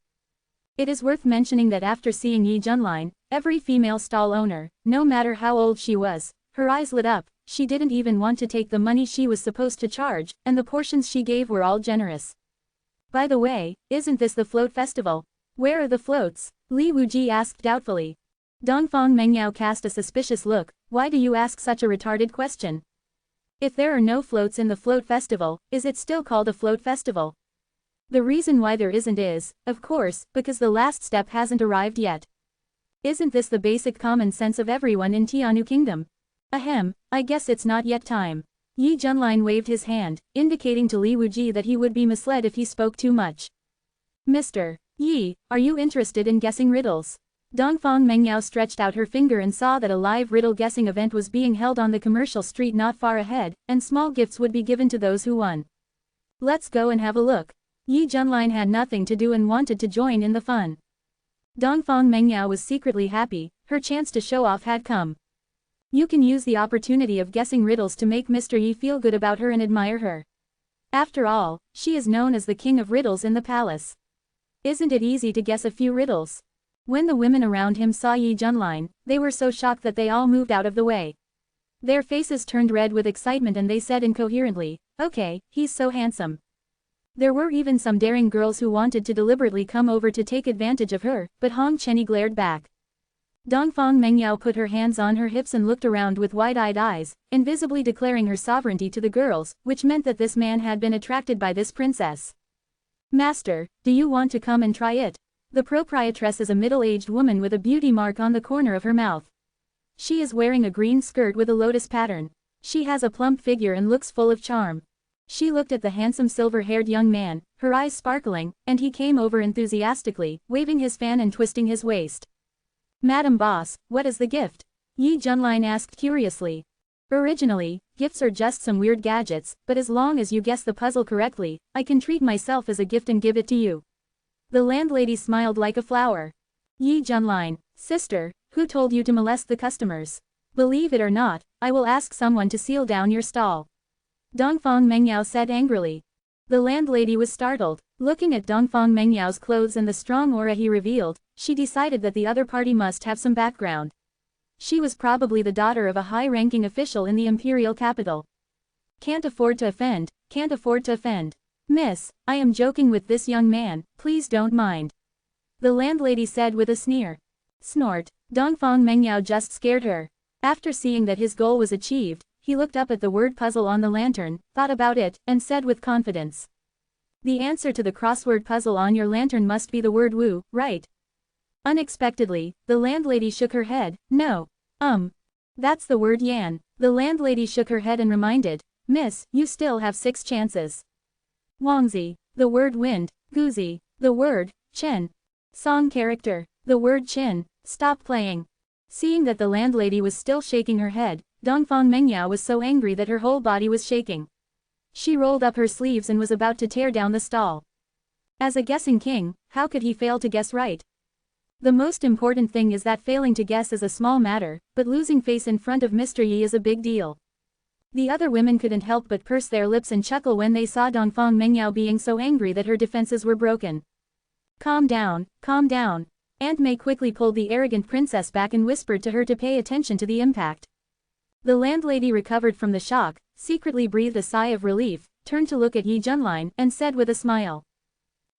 It is worth mentioning that after seeing Yi Junlin, every female stall owner, no matter how old she was, her eyes lit up. She didn't even want to take the money she was supposed to charge, and the portions she gave were all generous. By the way, isn't this the float festival? Where are the floats? Li Wuji asked doubtfully. Dongfang Mengyao cast a suspicious look, why do you ask such a retarded question? If there are no floats in the float festival, is it still called a float festival? The reason why there isn't is, of course, because the last step hasn't arrived yet. Isn't this the basic common sense of everyone in Tianu Kingdom? Ahem, I guess it's not yet time. Yi Junlin waved his hand, indicating to Li Wuji that he would be misled if he spoke too much. Mr. Yi, are you interested in guessing riddles? Dongfang Mengyao stretched out her finger and saw that a live riddle guessing event was being held on the commercial street not far ahead, and small gifts would be given to those who won. Let's go and have a look. Yi Junlin had nothing to do and wanted to join in the fun. Dongfang Mengyao was secretly happy, her chance to show off had come. You can use the opportunity of guessing riddles to make Mr. Yi feel good about her and admire her. After all, she is known as the king of riddles in the palace. Isn't it easy to guess a few riddles? When the women around him saw Yi Junlin, they were so shocked that they all moved out of the way. Their faces turned red with excitement and they said incoherently, okay, he's so handsome. There were even some daring girls who wanted to deliberately come over to take advantage of her, but Hong Chenny glared back. Dongfang Mengyao put her hands on her hips and looked around with wide-eyed eyes, invisibly declaring her sovereignty to the girls, which meant that this man had been attracted by this princess. Master, do you want to come and try it? The proprietress is a middle-aged woman with a beauty mark on the corner of her mouth. She is wearing a green skirt with a lotus pattern. She has a plump figure and looks full of charm. She looked at the handsome silver-haired young man, her eyes sparkling, and he came over enthusiastically, waving his fan and twisting his waist. Madam Boss, what is the gift? Yi Junlin asked curiously. Originally, gifts are just some weird gadgets, but as long as you guess the puzzle correctly, I can treat myself as a gift and give it to you. The landlady smiled like a flower. Yi Junlin, sister, who told you to molest the customers? Believe it or not, I will ask someone to seal down your stall. Dongfang Mengyao said angrily. The landlady was startled. Looking at Dongfang Mengyao's clothes and the strong aura he revealed, she decided that the other party must have some background. She was probably the daughter of a high-ranking official in the imperial capital. Can't afford to offend, can't afford to offend. Miss, I am joking with this young man, please don't mind. The landlady said with a sneer. Snort, Dongfang Mengyao just scared her. After seeing that his goal was achieved, he looked up at the word puzzle on the lantern, thought about it, and said with confidence. The answer to the crossword puzzle on your lantern must be the word Wu, right? Unexpectedly, the landlady shook her head. No. That's the word Yan. The landlady shook her head and reminded, Miss, you still have 6 chances. Wangzi, the word wind. Guzi, the word Chen. Song character, the word Chin. Stop playing. Seeing that the landlady was still shaking her head, Dongfang Mengyao was so angry that her whole body was shaking. She rolled up her sleeves and was about to tear down the stall. As a guessing king, how could he fail to guess right? The most important thing is that failing to guess is a small matter, but losing face in front of Mr. Yi is a big deal. The other women couldn't help but purse their lips and chuckle when they saw Dongfang Mengyao being so angry that her defenses were broken. Calm down, calm down. Aunt Mei quickly pulled the arrogant princess back and whispered to her to pay attention to the impact. The landlady recovered from the shock, secretly breathed a sigh of relief, turned to look at Yi Junlin, and said with a smile.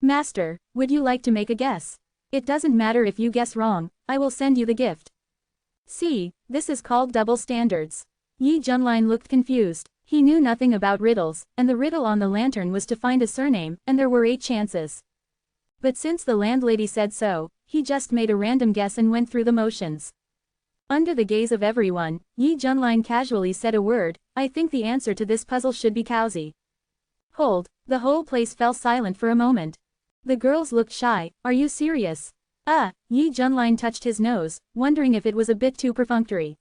Master, would you like to make a guess? It doesn't matter if you guess wrong, I will send you the gift. See, this is called double standards. Yi Junlin looked confused. He knew nothing about riddles, and the riddle on the lantern was to find a surname, and there were 8 chances. But since the landlady said so, he just made a random guess and went through the motions. Under the gaze of everyone, Yi Junlin casually said a word, I think the answer to this puzzle should be Kaozi. Hold, the whole place fell silent for a moment. The girls looked shy, are you serious? Yi Junlin touched his nose, wondering if it was a bit too perfunctory.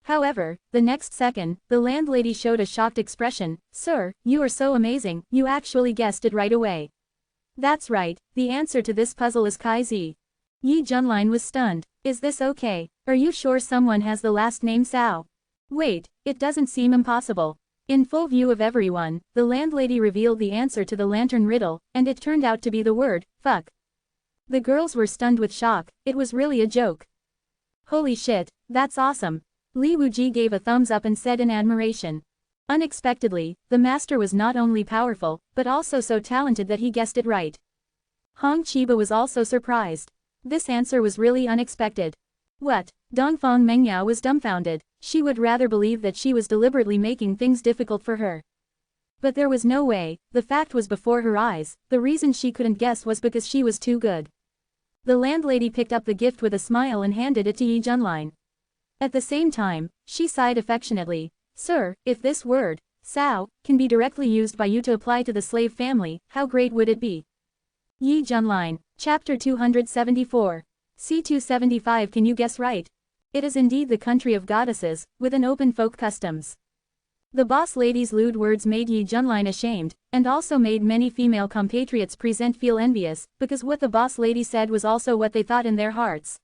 However, the next second, the landlady showed a shocked expression, Sir, you are so amazing, you actually guessed it right away. That's right, the answer to this puzzle is Kai-zi. Yi Junlin was stunned. Is this okay? Are you sure someone has the last name Sao? Wait, it doesn't seem impossible. In full view of everyone, the landlady revealed the answer to the lantern riddle, and it turned out to be the word, fuck. The girls were stunned with shock, it was really a joke. Holy shit, that's awesome. Li Wuji gave a thumbs up and said in admiration. Unexpectedly, the master was not only powerful, but also so talented that he guessed it right. Hong Chiba was also surprised. This answer was really unexpected. What? Dongfang Mengyao was dumbfounded. She would rather believe that she was deliberately making things difficult for her. But there was no way, the fact was before her eyes, the reason she couldn't guess was because she was too good. The landlady picked up the gift with a smile and handed it to Yi Junlin. At the same time, she sighed affectionately. Sir, if this word, Sao, can be directly used by you to apply to the slave family, how great would it be? Yi Junlin, Chapter 274. C275 Can you guess right? It is indeed the country of goddesses, with an open folk customs. The boss lady's lewd words made Yi Junlin ashamed, and also made many female compatriots present feel envious, because what the boss lady said was also what they thought in their hearts.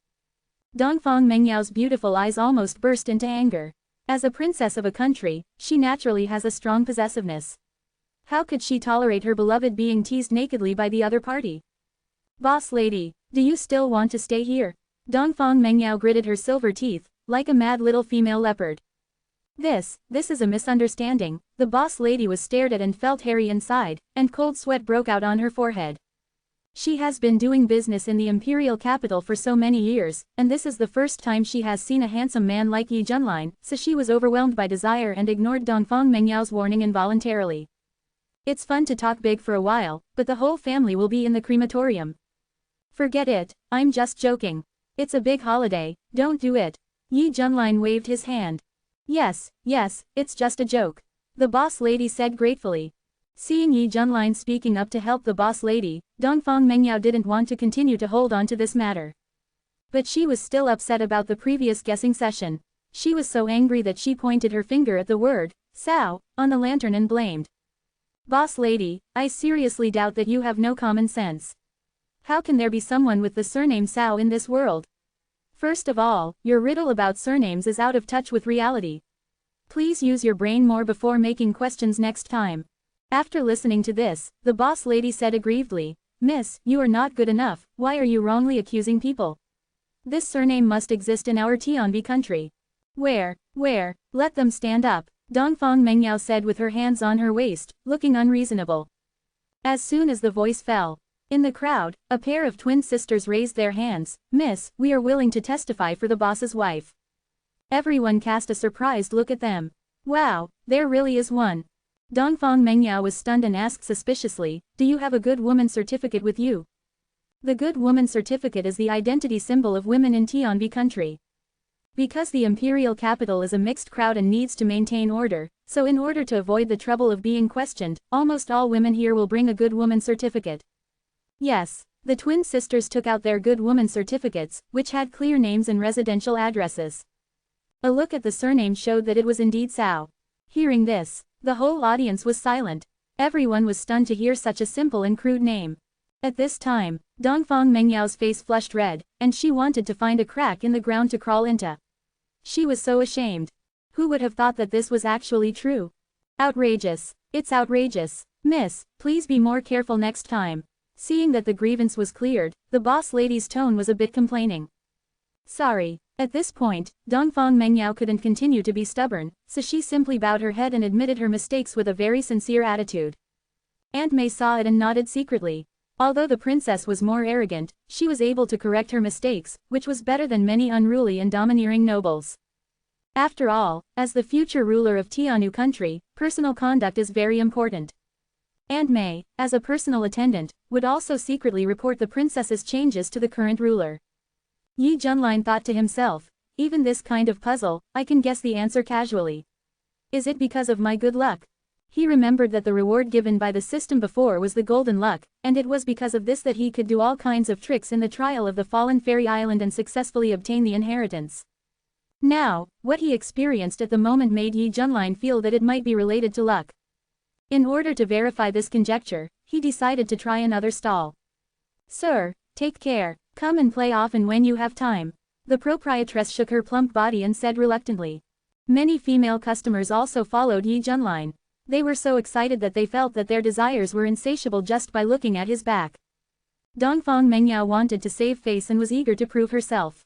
Dongfang Mengyao's beautiful eyes almost burst into anger. As a princess of a country, she naturally has a strong possessiveness. How could she tolerate her beloved being teased nakedly by the other party? Boss lady, do you still want to stay here? Dongfang Mengyao gritted her silver teeth, like a mad little female leopard. This is a misunderstanding. The boss lady was stared at and felt hairy inside, and cold sweat broke out on her forehead. She has been doing business in the imperial capital for so many years, and this is the first time she has seen a handsome man like Yi Junlin, so she was overwhelmed by desire and ignored Dongfang Mengyao's warning involuntarily. It's fun to talk big for a while, but the whole family will be in the crematorium. Forget it, I'm just joking. It's a big holiday, don't do it. Yi Junlin waved his hand. Yes, it's just a joke. The boss lady said gratefully. Seeing Yi Junlin speaking up to help the boss lady, Dongfang Mengyao didn't want to continue to hold on to this matter. But she was still upset about the previous guessing session. She was so angry that she pointed her finger at the word, Sao, on the lantern and blamed. Boss lady, I seriously doubt that you have no common sense. How can there be someone with the surname Sao in this world? First of all, your riddle about surnames is out of touch with reality. Please use your brain more before making questions next time. After listening to this, the boss lady said aggrievedly, Miss, you are not good enough, why are you wrongly accusing people? This surname must exist in our Tianbi country. Where, let them stand up, Dongfang Mengyao said with her hands on her waist, looking unreasonable. As soon as the voice fell, in the crowd, a pair of twin sisters raised their hands, Miss, we are willing to testify for the boss's wife. Everyone cast a surprised look at them. Wow, there really is one. Dongfang Mengyao was stunned and asked suspiciously, do you have a good woman certificate with you? The good woman certificate is the identity symbol of women in Tianbi country. Because the imperial capital is a mixed crowd and needs to maintain order, so in order to avoid the trouble of being questioned, almost all women here will bring a good woman certificate. Yes, the twin sisters took out their good woman certificates, which had clear names and residential addresses. A look at the surname showed that it was indeed Sao. Hearing this, the whole audience was silent. Everyone was stunned to hear such a simple and crude name. At this time, Dongfang Mengyao's face flushed red, and she wanted to find a crack in the ground to crawl into. She was so ashamed. Who would have thought that this was actually true? Outrageous. It's outrageous. Miss, please be more careful next time. Seeing that the grievance was cleared, the boss lady's tone was a bit complaining. Sorry. At this point, Dongfang Mengyao couldn't continue to be stubborn, so she simply bowed her head and admitted her mistakes with a very sincere attitude. Aunt May saw it and nodded secretly. Although the princess was more arrogant, she was able to correct her mistakes, which was better than many unruly and domineering nobles. After all, as the future ruler of Tianu country, personal conduct is very important. Aunt May, as a personal attendant, would also secretly report the princess's changes to the current ruler. Yi Junlin thought to himself, even this kind of puzzle, I can guess the answer casually. Is it because of my good luck? He remembered that the reward given by the system before was the golden luck, and it was because of this that he could do all kinds of tricks in the trial of the fallen fairy island and successfully obtain the inheritance. Now, what he experienced at the moment made Yi Junlin feel that it might be related to luck. In order to verify this conjecture, he decided to try another stall. Sir, take care, come and play often when you have time. The proprietress shook her plump body and said reluctantly. Many female customers also followed Yi Junlin. They were so excited that they felt that their desires were insatiable just by looking at his back. Dongfang Mengyao wanted to save face and was eager to prove herself.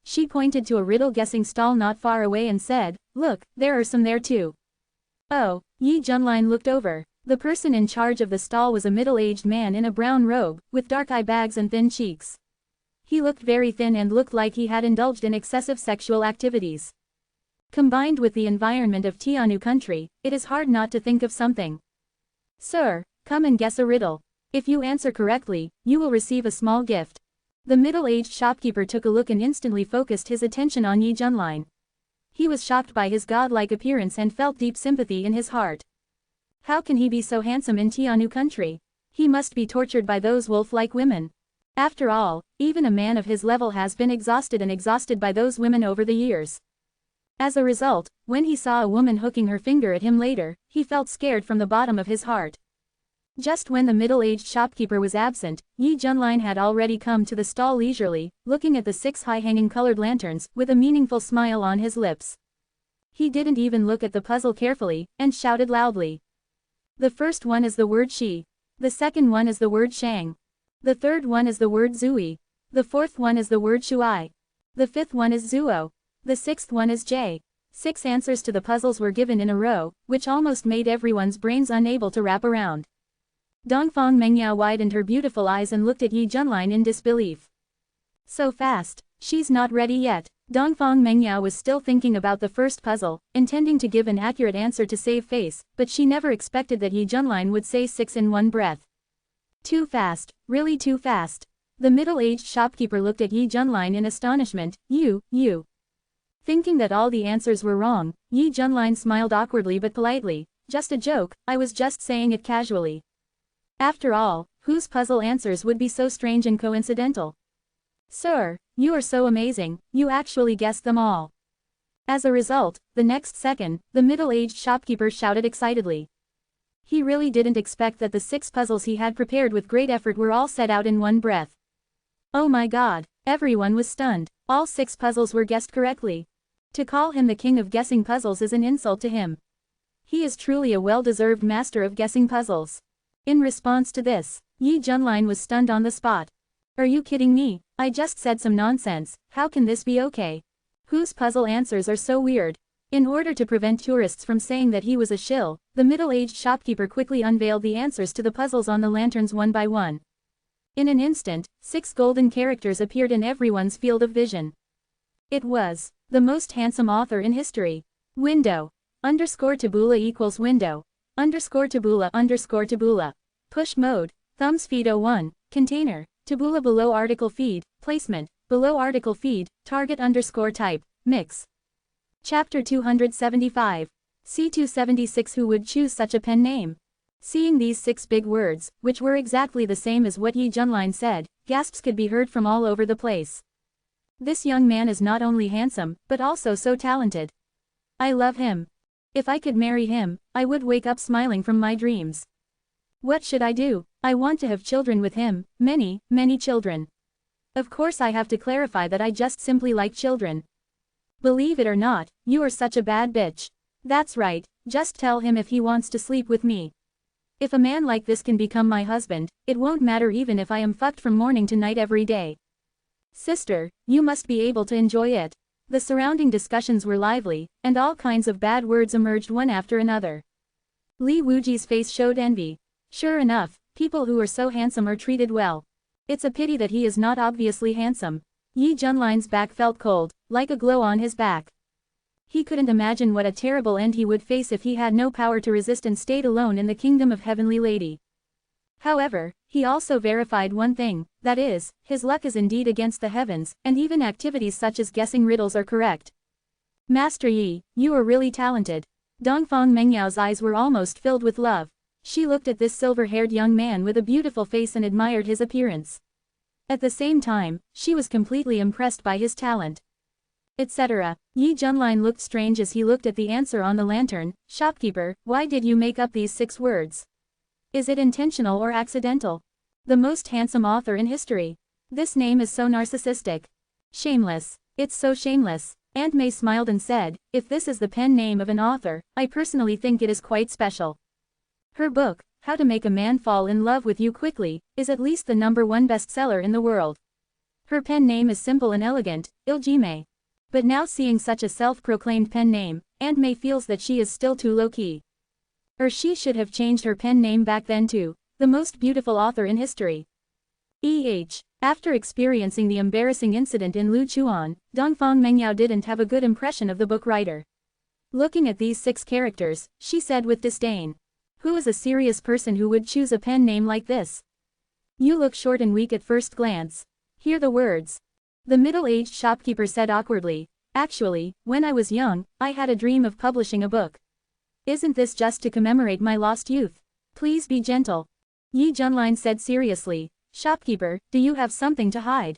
She pointed to a riddle-guessing stall not far away and said, look, there are some there too. Oh, Yi Junlin looked over. The person in charge of the stall was a middle-aged man in a brown robe, with dark eye bags and thin cheeks. He looked very thin and looked like he had indulged in excessive sexual activities. Combined with the environment of Tianu country, it is hard not to think of something. Sir, come and guess a riddle. If you answer correctly, you will receive a small gift. The middle-aged shopkeeper took a look and instantly focused his attention on Yi Junlin. He was shocked by his godlike appearance and felt deep sympathy in his heart. How can he be so handsome in Tianu country? He must be tortured by those wolf-like women. After all, even a man of his level has been exhausted by those women over the years. As a result, when he saw a woman hooking her finger at him later, he felt scared from the bottom of his heart. Just when the middle-aged shopkeeper was absent, Yi Junlin had already come to the stall leisurely, looking at the 6 high-hanging colored lanterns, with a meaningful smile on his lips. He didn't even look at the puzzle carefully, and shouted loudly. The first one is the word Shi. The second one is the word Shang. The third one is the word Zui. The fourth one is the word Shuai. The fifth one is Zuo. The sixth one is J. 6 answers to the puzzles were given in a row, which almost made everyone's brains unable to wrap around. Dongfang Mengyao widened her beautiful eyes and looked at Yi Junlin in disbelief. So fast, she's not ready yet. Dongfang Mengyao was still thinking about the first puzzle, intending to give an accurate answer to save face, but she never expected that Yi Junlin would say 6 in one breath. Too fast, really too fast. The middle-aged shopkeeper looked at Yi Junlin in astonishment. You. Thinking that all the answers were wrong, Yi Junlin smiled awkwardly but politely. Just a joke, I was just saying it casually. After all, whose puzzle answers would be so strange and coincidental? Sir, you are so amazing, you actually guessed them all. As a result, the next second, the middle-aged shopkeeper shouted excitedly. He really didn't expect that the 6 puzzles he had prepared with great effort were all set out in one breath. Oh my god, everyone was stunned. All 6 puzzles were guessed correctly. To call him the king of guessing puzzles is an insult to him. He is truly a well-deserved master of guessing puzzles. In response to this, Yi Junlin was stunned on the spot. Are you kidding me? I just said some nonsense, how can this be okay? Whose puzzle answers are so weird? In order to prevent tourists from saying that he was a shill, the middle-aged shopkeeper quickly unveiled the answers to the puzzles on the lanterns one by one. In an instant, 6 golden characters appeared in everyone's field of vision. It was the most handsome author in history. Window. _tabula equals window. _tabula. Push mode. Thumbs feed 01. Container. Tabula below article feed. Placement. Below article feed. Target _type. Mix. Chapter 275. C276. Who would choose such a pen name? Seeing these 6 big words, which were exactly the same as what Yi Junlin said, gasps could be heard from all over the place. This young man is not only handsome, but also so talented. I love him. If I could marry him, I would wake up smiling from my dreams. What should I do? I want to have children with him, many, many children. Of course I have to clarify that I just simply like children. Believe it or not, you are such a bad bitch. That's right, just tell him if he wants to sleep with me. If a man like this can become my husband, it won't matter even if I am fucked from morning to night every day. Sister, you must be able to enjoy it. The surrounding discussions were lively, and all kinds of bad words emerged one after another. Li Wuji's face showed envy. Sure enough, people who are so handsome are treated well. It's a pity that he is not obviously handsome. Yi Junlin's back felt cold, like a glow on his back. He couldn't imagine what a terrible end he would face if he had no power to resist and stayed alone in the kingdom of Heavenly Lady. However, he also verified one thing, that is, his luck is indeed against the heavens, and even activities such as guessing riddles are correct. Master Yi, you are really talented. Dongfang Mengyao's eyes were almost filled with love. She looked at this silver-haired young man with a beautiful face and admired his appearance. At the same time, she was completely impressed by his talent. Etc. Yi Junlin looked strange as he looked at the answer on the lantern. Shopkeeper, why did you make up these 6 words? Is it intentional or accidental? The most handsome author in history. This name is so narcissistic. Shameless. It's so shameless. Aunt May smiled and said, if this is the pen name of an author, I personally think it is quite special. Her book, How to Make a Man Fall in Love with You Quickly, is at least the #1 bestseller in the world. Her pen name is simple and elegant, Iljime. But now seeing such a self-proclaimed pen name, Aunt May feels that she is still too low-key. Or she should have changed her pen name back then to, the most beautiful author in history. After experiencing the embarrassing incident in Luchuan, Dongfang Mengyao didn't have a good impression of the book writer. Looking at these 6 characters, she said with disdain. Who is a serious person who would choose a pen name like this? You look short and weak at first glance. Hear the words. The middle-aged shopkeeper said awkwardly, actually, when I was young, I had a dream of publishing a book. Isn't this just to commemorate my lost youth? Please be gentle. Yi Junlin said seriously, shopkeeper, do you have something to hide?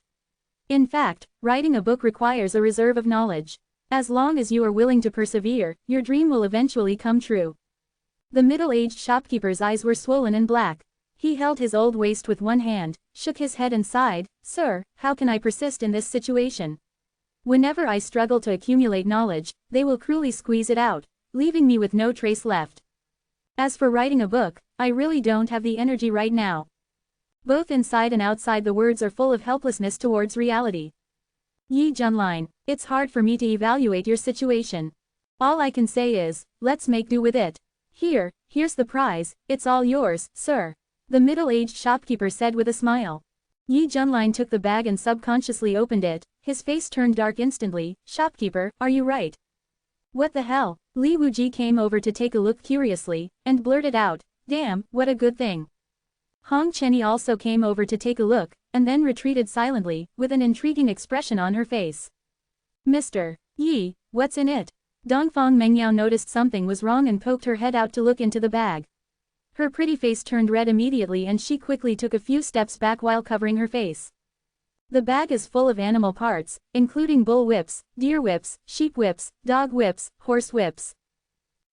In fact, writing a book requires a reserve of knowledge. As long as you are willing to persevere, your dream will eventually come true. The middle-aged shopkeeper's eyes were swollen and black. He held his old waist with one hand, shook his head and sighed, Sir, how can I persist in this situation? Whenever I struggle to accumulate knowledge, they will cruelly squeeze it out, leaving me with no trace left. As for writing a book, I really don't have the energy right now. Both inside and outside the words are full of helplessness towards reality. Yi Junlin, it's hard for me to evaluate your situation. All I can say is, let's make do with it. Here's the prize, it's all yours, sir. The middle-aged shopkeeper said with a smile. Yi Junlin took the bag and subconsciously opened it, his face turned dark instantly. Shopkeeper, are you right? What the hell? Li Wuji came over to take a look curiously, and blurted out, damn, what a good thing. Hong Chenny also came over to take a look, and then retreated silently, with an intriguing expression on her face. Mr. Yi, what's in it? Dongfang Mengyao noticed something was wrong and poked her head out to look into the bag. Her pretty face turned red immediately and she quickly took a few steps back while covering her face. The bag is full of animal parts, including bull whips, deer whips, sheep whips, dog whips, horse whips.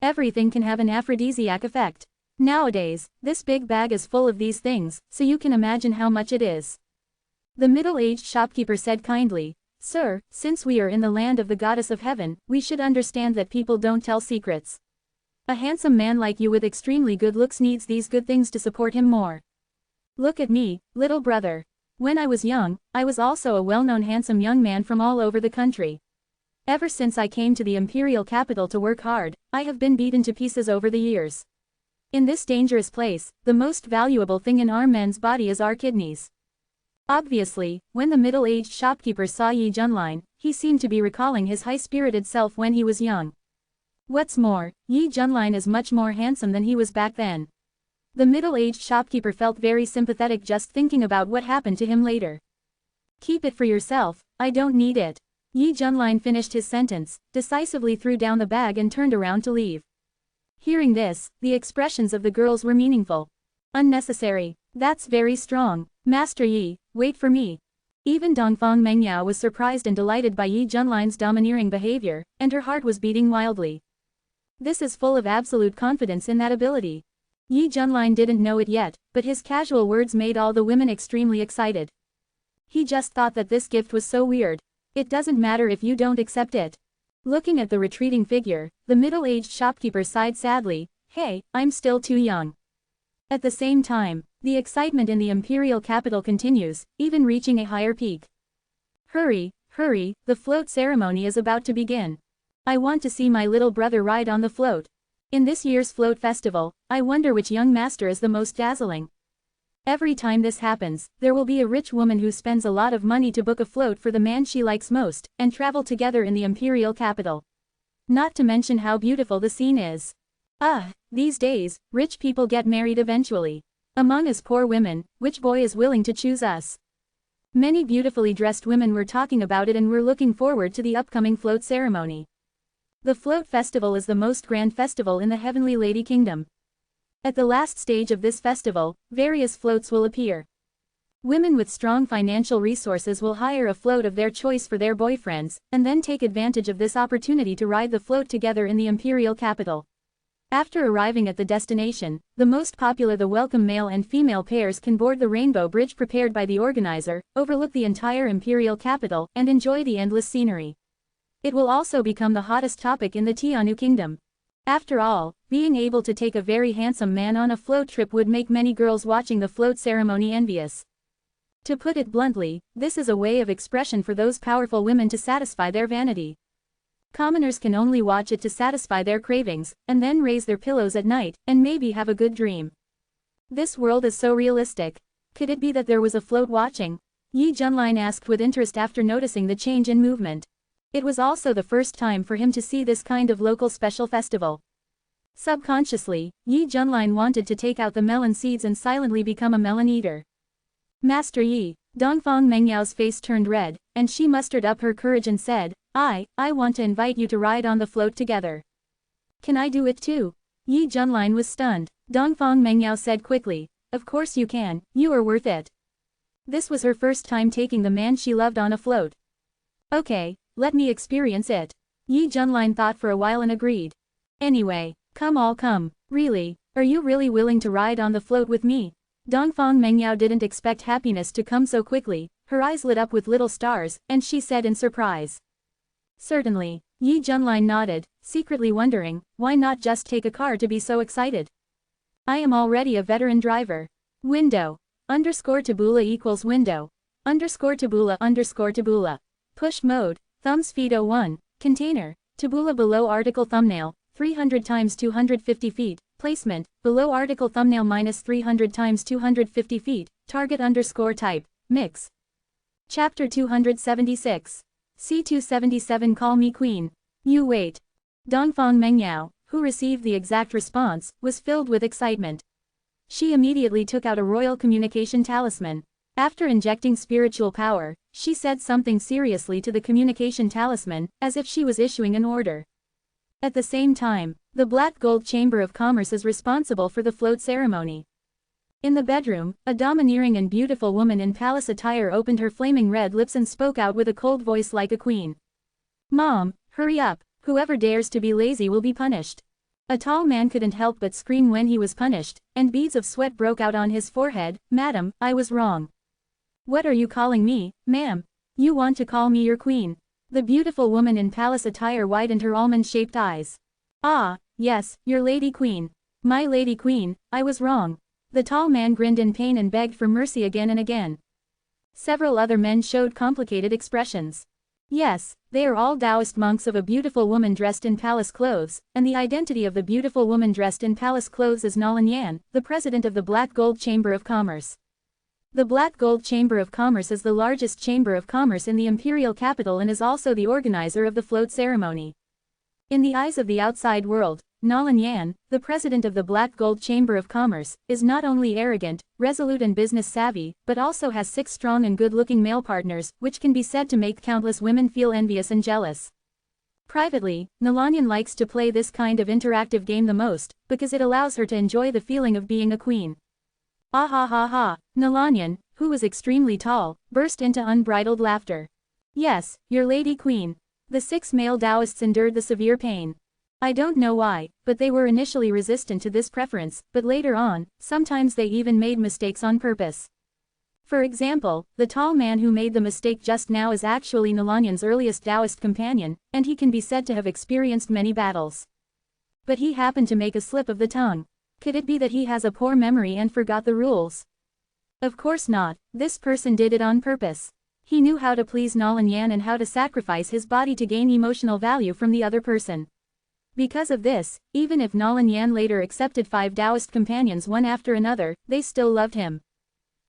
Everything can have an aphrodisiac effect. Nowadays, this big bag is full of these things, so you can imagine how much it is. The middle-aged shopkeeper said kindly, "Sir, since we are in the land of the goddess of heaven, we should understand that people don't tell secrets. A handsome man like you with extremely good looks needs these good things to support him more. Look at me, little brother. When I was young, I was also a well-known handsome young man from all over the country. Ever since I came to the imperial capital to work hard, I have been beaten to pieces over the years. In this dangerous place, the most valuable thing in our men's body is our kidneys." Obviously, when the middle-aged shopkeeper saw Yi Junlin, he seemed to be recalling his high-spirited self when he was young. What's more, Yi Junlin is much more handsome than he was back then. The middle-aged shopkeeper felt very sympathetic just thinking about what happened to him later. "Keep it for yourself, I don't need it." Yi Junlin finished his sentence, decisively threw down the bag and turned around to leave. Hearing this, the expressions of the girls were meaningful. "Unnecessary. That's very strong. Master Yi, wait for me." Even Dongfang Mengyao was surprised and delighted by Yi Junlin's domineering behavior, and her heart was beating wildly. This is full of absolute confidence in that ability. Yi Junlin didn't know it yet, but his casual words made all the women extremely excited. He just thought that this gift was so weird. It doesn't matter if you don't accept it. Looking at the retreating figure, the middle-aged shopkeeper sighed sadly, "Hey, I'm still too young." At the same time, the excitement in the imperial capital continues, even reaching a higher peak. "Hurry, hurry, the float ceremony is about to begin. I want to see my little brother ride on the float. In this year's float festival, I wonder which young master is the most dazzling." Every time this happens, there will be a rich woman who spends a lot of money to book a float for the man she likes most, and travel together in the imperial capital. Not to mention how beautiful the scene is. These days, rich people get married eventually. Among us poor women, which boy is willing to choose us? Many beautifully dressed women were talking about it and were looking forward to the upcoming float ceremony. The float festival is the most grand festival in the Heavenly Lady Kingdom. At the last stage of this festival, various floats will appear. Women with strong financial resources will hire a float of their choice for their boyfriends, and then take advantage of this opportunity to ride the float together in the imperial capital. After arriving at the destination, the most popular the welcome male and female pairs can board the rainbow bridge prepared by the organizer, overlook the entire imperial capital, and enjoy the endless scenery. It will also become the hottest topic in the Tianu kingdom. After all, being able to take a very handsome man on a float trip would make many girls watching the float ceremony envious. To put it bluntly, this is a way of expression for those powerful women to satisfy their vanity. Commoners can only watch it to satisfy their cravings, and then raise their pillows at night, and maybe have a good dream. This world is so realistic. Could it be that there was a float watching? Yi Junlin asked with interest after noticing the change in movement. It was also the first time for him to see this kind of local special festival. Subconsciously, Yi Junlin wanted to take out the melon seeds and silently become a melon eater. "Master Yi," Dongfang Mengyao's face turned red, and she mustered up her courage and said, I want to invite you to ride on the float together." "Can I do it too?" Yi Junlin was stunned. Dongfang Mengyao said quickly, "Of course you can, you are worth it." This was her first time taking the man she loved on a float. "Okay, let me experience it." Yi Junlin thought for a while and agreed. "Anyway, come. Really, are you really willing to ride on the float with me?" Dongfang Mengyao didn't expect happiness to come so quickly, her eyes lit up with little stars, and she said in surprise. "Certainly." Yi Junlin nodded, secretly wondering, why not just take a car to be so excited? "I am already a veteran driver." Window. _Taboola equals window. _Taboola. Push mode. Thumbs feed 01. Container. Taboola below article thumbnail. 300 times 250 feet. Placement. Below article thumbnail -300 times 250 feet. Target _type. Mix. Chapter 276. C277 Call me Queen. You wait. Dongfang Mengyao, who received the exact response, was filled with excitement. She immediately took out a royal communication talisman. After injecting spiritual power, she said something seriously to the communication talisman, as if she was issuing an order. At the same time, the Black Gold Chamber of Commerce is responsible for the float ceremony. In the bedroom, a domineering and beautiful woman in palace attire opened her flaming red lips and spoke out with a cold voice like a queen. "Mom, hurry up, whoever dares to be lazy will be punished." A tall man couldn't help but scream when he was punished, and beads of sweat broke out on his forehead. "Madam, I was wrong." "What are you calling me, ma'am? You want to call me your queen?" The beautiful woman in palace attire widened her almond-shaped eyes. "Ah, yes, your lady queen. My lady queen, I was wrong." The tall man grinned in pain and begged for mercy again and again. Several other men showed complicated expressions. Yes, they are all Taoist monks of a beautiful woman dressed in palace clothes, and the identity of the beautiful woman dressed in palace clothes is Nolan Yan, the president of the Black Gold Chamber of Commerce. The Black Gold Chamber of Commerce is the largest chamber of commerce in the imperial capital and is also the organizer of the float ceremony. In the eyes of the outside world, Nolan Yan, the president of the Black Gold Chamber of Commerce, is not only arrogant, resolute and business savvy, but also has 6 strong and good-looking male partners, which can be said to make countless women feel envious and jealous. Privately, Nolan Yan likes to play this kind of interactive game the most, because it allows her to enjoy the feeling of being a queen. Ah ha ha ha, Nolan Yan, who was extremely tall, burst into unbridled laughter. "Yes, your lady queen." The 6 male Taoists endured the severe pain. I don't know why, but they were initially resistant to this preference, but later on, sometimes they even made mistakes on purpose. For example, the tall man who made the mistake just now is actually Nolan Yan's earliest Taoist companion, and he can be said to have experienced many battles. But he happened to make a slip of the tongue. Could it be that he has a poor memory and forgot the rules? Of course not, this person did it on purpose. He knew how to please Nolan Yan and how to sacrifice his body to gain emotional value from the other person. Because of this, even if Nolan Yan later accepted 5 Taoist companions one after another, they still loved him.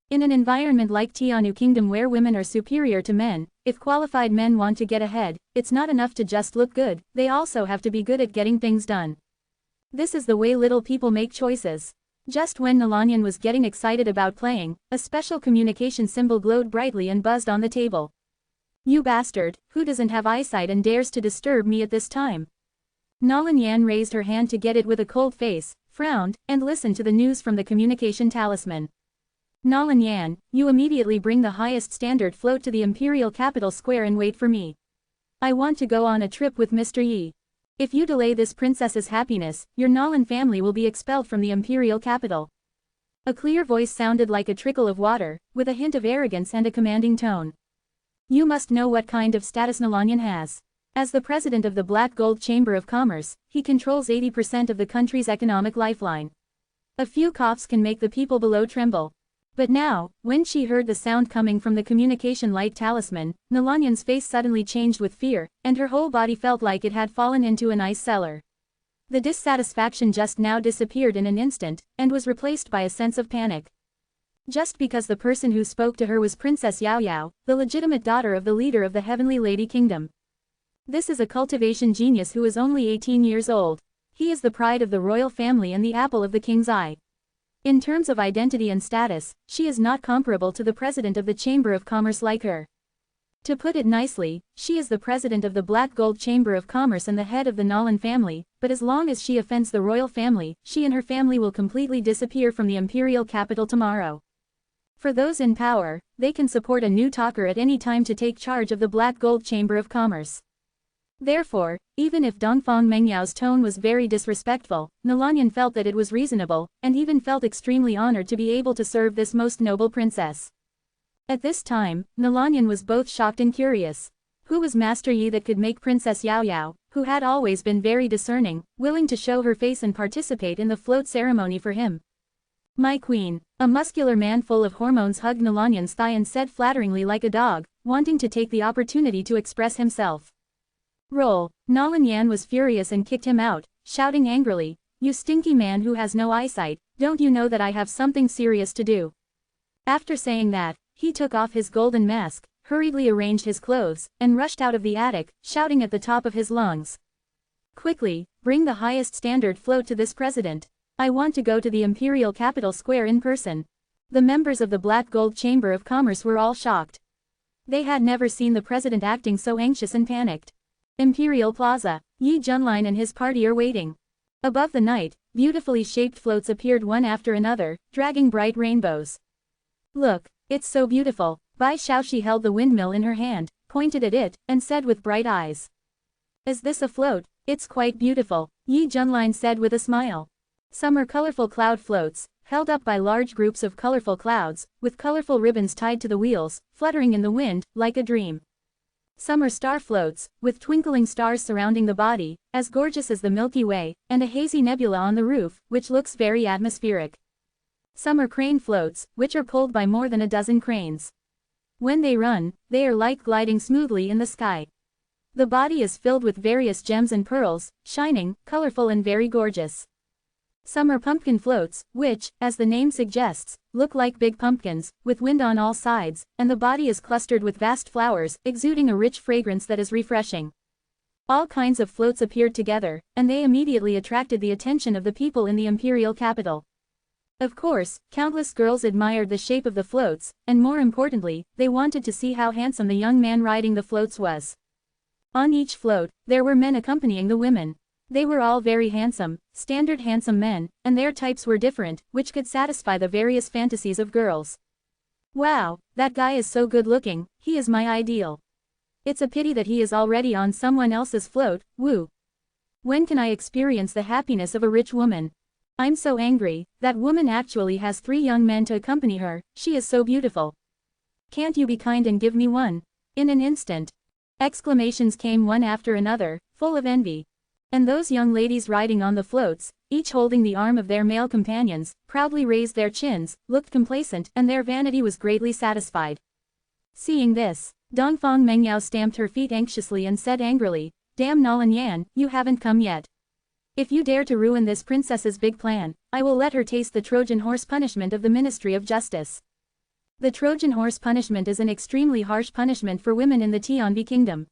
In an environment like Tianu Kingdom where women are superior to men, if qualified men want to get ahead, it's not enough to just look good, they also have to be good at getting things done. This is the way little people make choices. Just when Nolan Yan was getting excited about playing, a special communication symbol glowed brightly and buzzed on the table. "You bastard, who doesn't have eyesight and dares to disturb me at this time?" Nolan Yan raised her hand to get it with a cold face, frowned, and listened to the news from the communication talisman. "Nolan Yan, you immediately bring the highest standard float to the imperial capital square and wait for me. I want to go on a trip with Mr. Yi. If you delay this princess's happiness, your Nolan family will be expelled from the imperial capital." A clear voice sounded like a trickle of water, with a hint of arrogance and a commanding tone. You must know what kind of status Nolan Yan has. As the president of the Black Gold Chamber of Commerce, he controls 80% of the country's economic lifeline. A few coughs can make the people below tremble. But now, when she heard the sound coming from the communication light talisman, Nolan Yan's face suddenly changed with fear, and her whole body felt like it had fallen into an ice cellar. The dissatisfaction just now disappeared in an instant, and was replaced by a sense of panic. Just because the person who spoke to her was Princess Yao Yao, the legitimate daughter of the leader of the Heavenly Lady Kingdom. This is a cultivation genius who is only 18 years old. He is the pride of the royal family and the apple of the king's eye. In terms of identity and status, she is not comparable to the president of the Chamber of Commerce like her. To put it nicely, she is the president of the Black Gold Chamber of Commerce and the head of the Nolan family, but as long as she offends the royal family, she and her family will completely disappear from the imperial capital tomorrow. For those in power, they can support a new talker at any time to take charge of the Black Gold Chamber of Commerce. Therefore, even if Dongfang Mengyao's tone was very disrespectful, Nolan Yan felt that it was reasonable, and even felt extremely honored to be able to serve this most noble princess. At this time, Nolan Yan was both shocked and curious. Who was Master Yi that could make Princess Yao Yao, who had always been very discerning, willing to show her face and participate in the float ceremony for him? "My queen." A muscular man full of hormones hugged Nolan Yan's thigh and said flatteringly like a dog, wanting to take the opportunity to express himself. "Roll." Nolan Yan was furious and kicked him out, shouting angrily, "You stinky man who has no eyesight, don't you know that I have something serious to do?" After saying that, he took off his golden mask, hurriedly arranged his clothes, and rushed out of the attic, shouting at the top of his lungs. "Quickly, bring the highest standard float to this president. I want to go to the imperial capital square in person." The members of the Black Gold Chamber of Commerce were all shocked. They had never seen the president acting so anxious and panicked. Imperial Plaza. Yi Junlin and his party are waiting. Above the night, beautifully shaped floats appeared one after another, dragging bright rainbows. Look, it's so beautiful. Bai Shaoxi held the windmill in her hand, pointed at it, and said with bright eyes. Is this a float? It's quite beautiful, Yi Junlin said with a smile. Some are colorful cloud floats, held up by large groups of colorful clouds, with colorful ribbons tied to the wheels, fluttering in the wind, like a dream. Some are star floats, with twinkling stars surrounding the body, as gorgeous as the Milky Way, and a hazy nebula on the roof, which looks very atmospheric. Some are crane floats, which are pulled by more than a dozen cranes. When they run, they are like gliding smoothly in the sky. The body is filled with various gems and pearls, shining, colorful and very gorgeous. Some are pumpkin floats, which, as the name suggests, look like big pumpkins, with wind on all sides, and the body is clustered with vast flowers, exuding a rich fragrance that is refreshing. All kinds of floats appeared together, and they immediately attracted the attention of the people in the imperial capital. Of course, countless girls admired the shape of the floats, and more importantly, they wanted to see how handsome the young man riding the floats was. On each float, there were men accompanying the women. They were all very handsome, standard handsome men, and their types were different, which could satisfy the various fantasies of girls. Wow, that guy is so good looking, he is my ideal. It's a pity that he is already on someone else's float, woo. When can I experience the happiness of a rich woman? I'm so angry, that woman actually has 3 young men to accompany her, she is so beautiful. Can't you be kind and give me one? In an instant. Exclamations came one after another, full of envy. And those young ladies riding on the floats, each holding the arm of their male companions, proudly raised their chins, looked complacent, and their vanity was greatly satisfied. Seeing this, Dongfang Mengyao stamped her feet anxiously and said angrily, Damn Nolan Yan, you haven't come yet. If you dare to ruin this princess's big plan, I will let her taste the Trojan horse punishment of the Ministry of Justice. The Trojan horse punishment is an extremely harsh punishment for women in the Tianbi kingdom.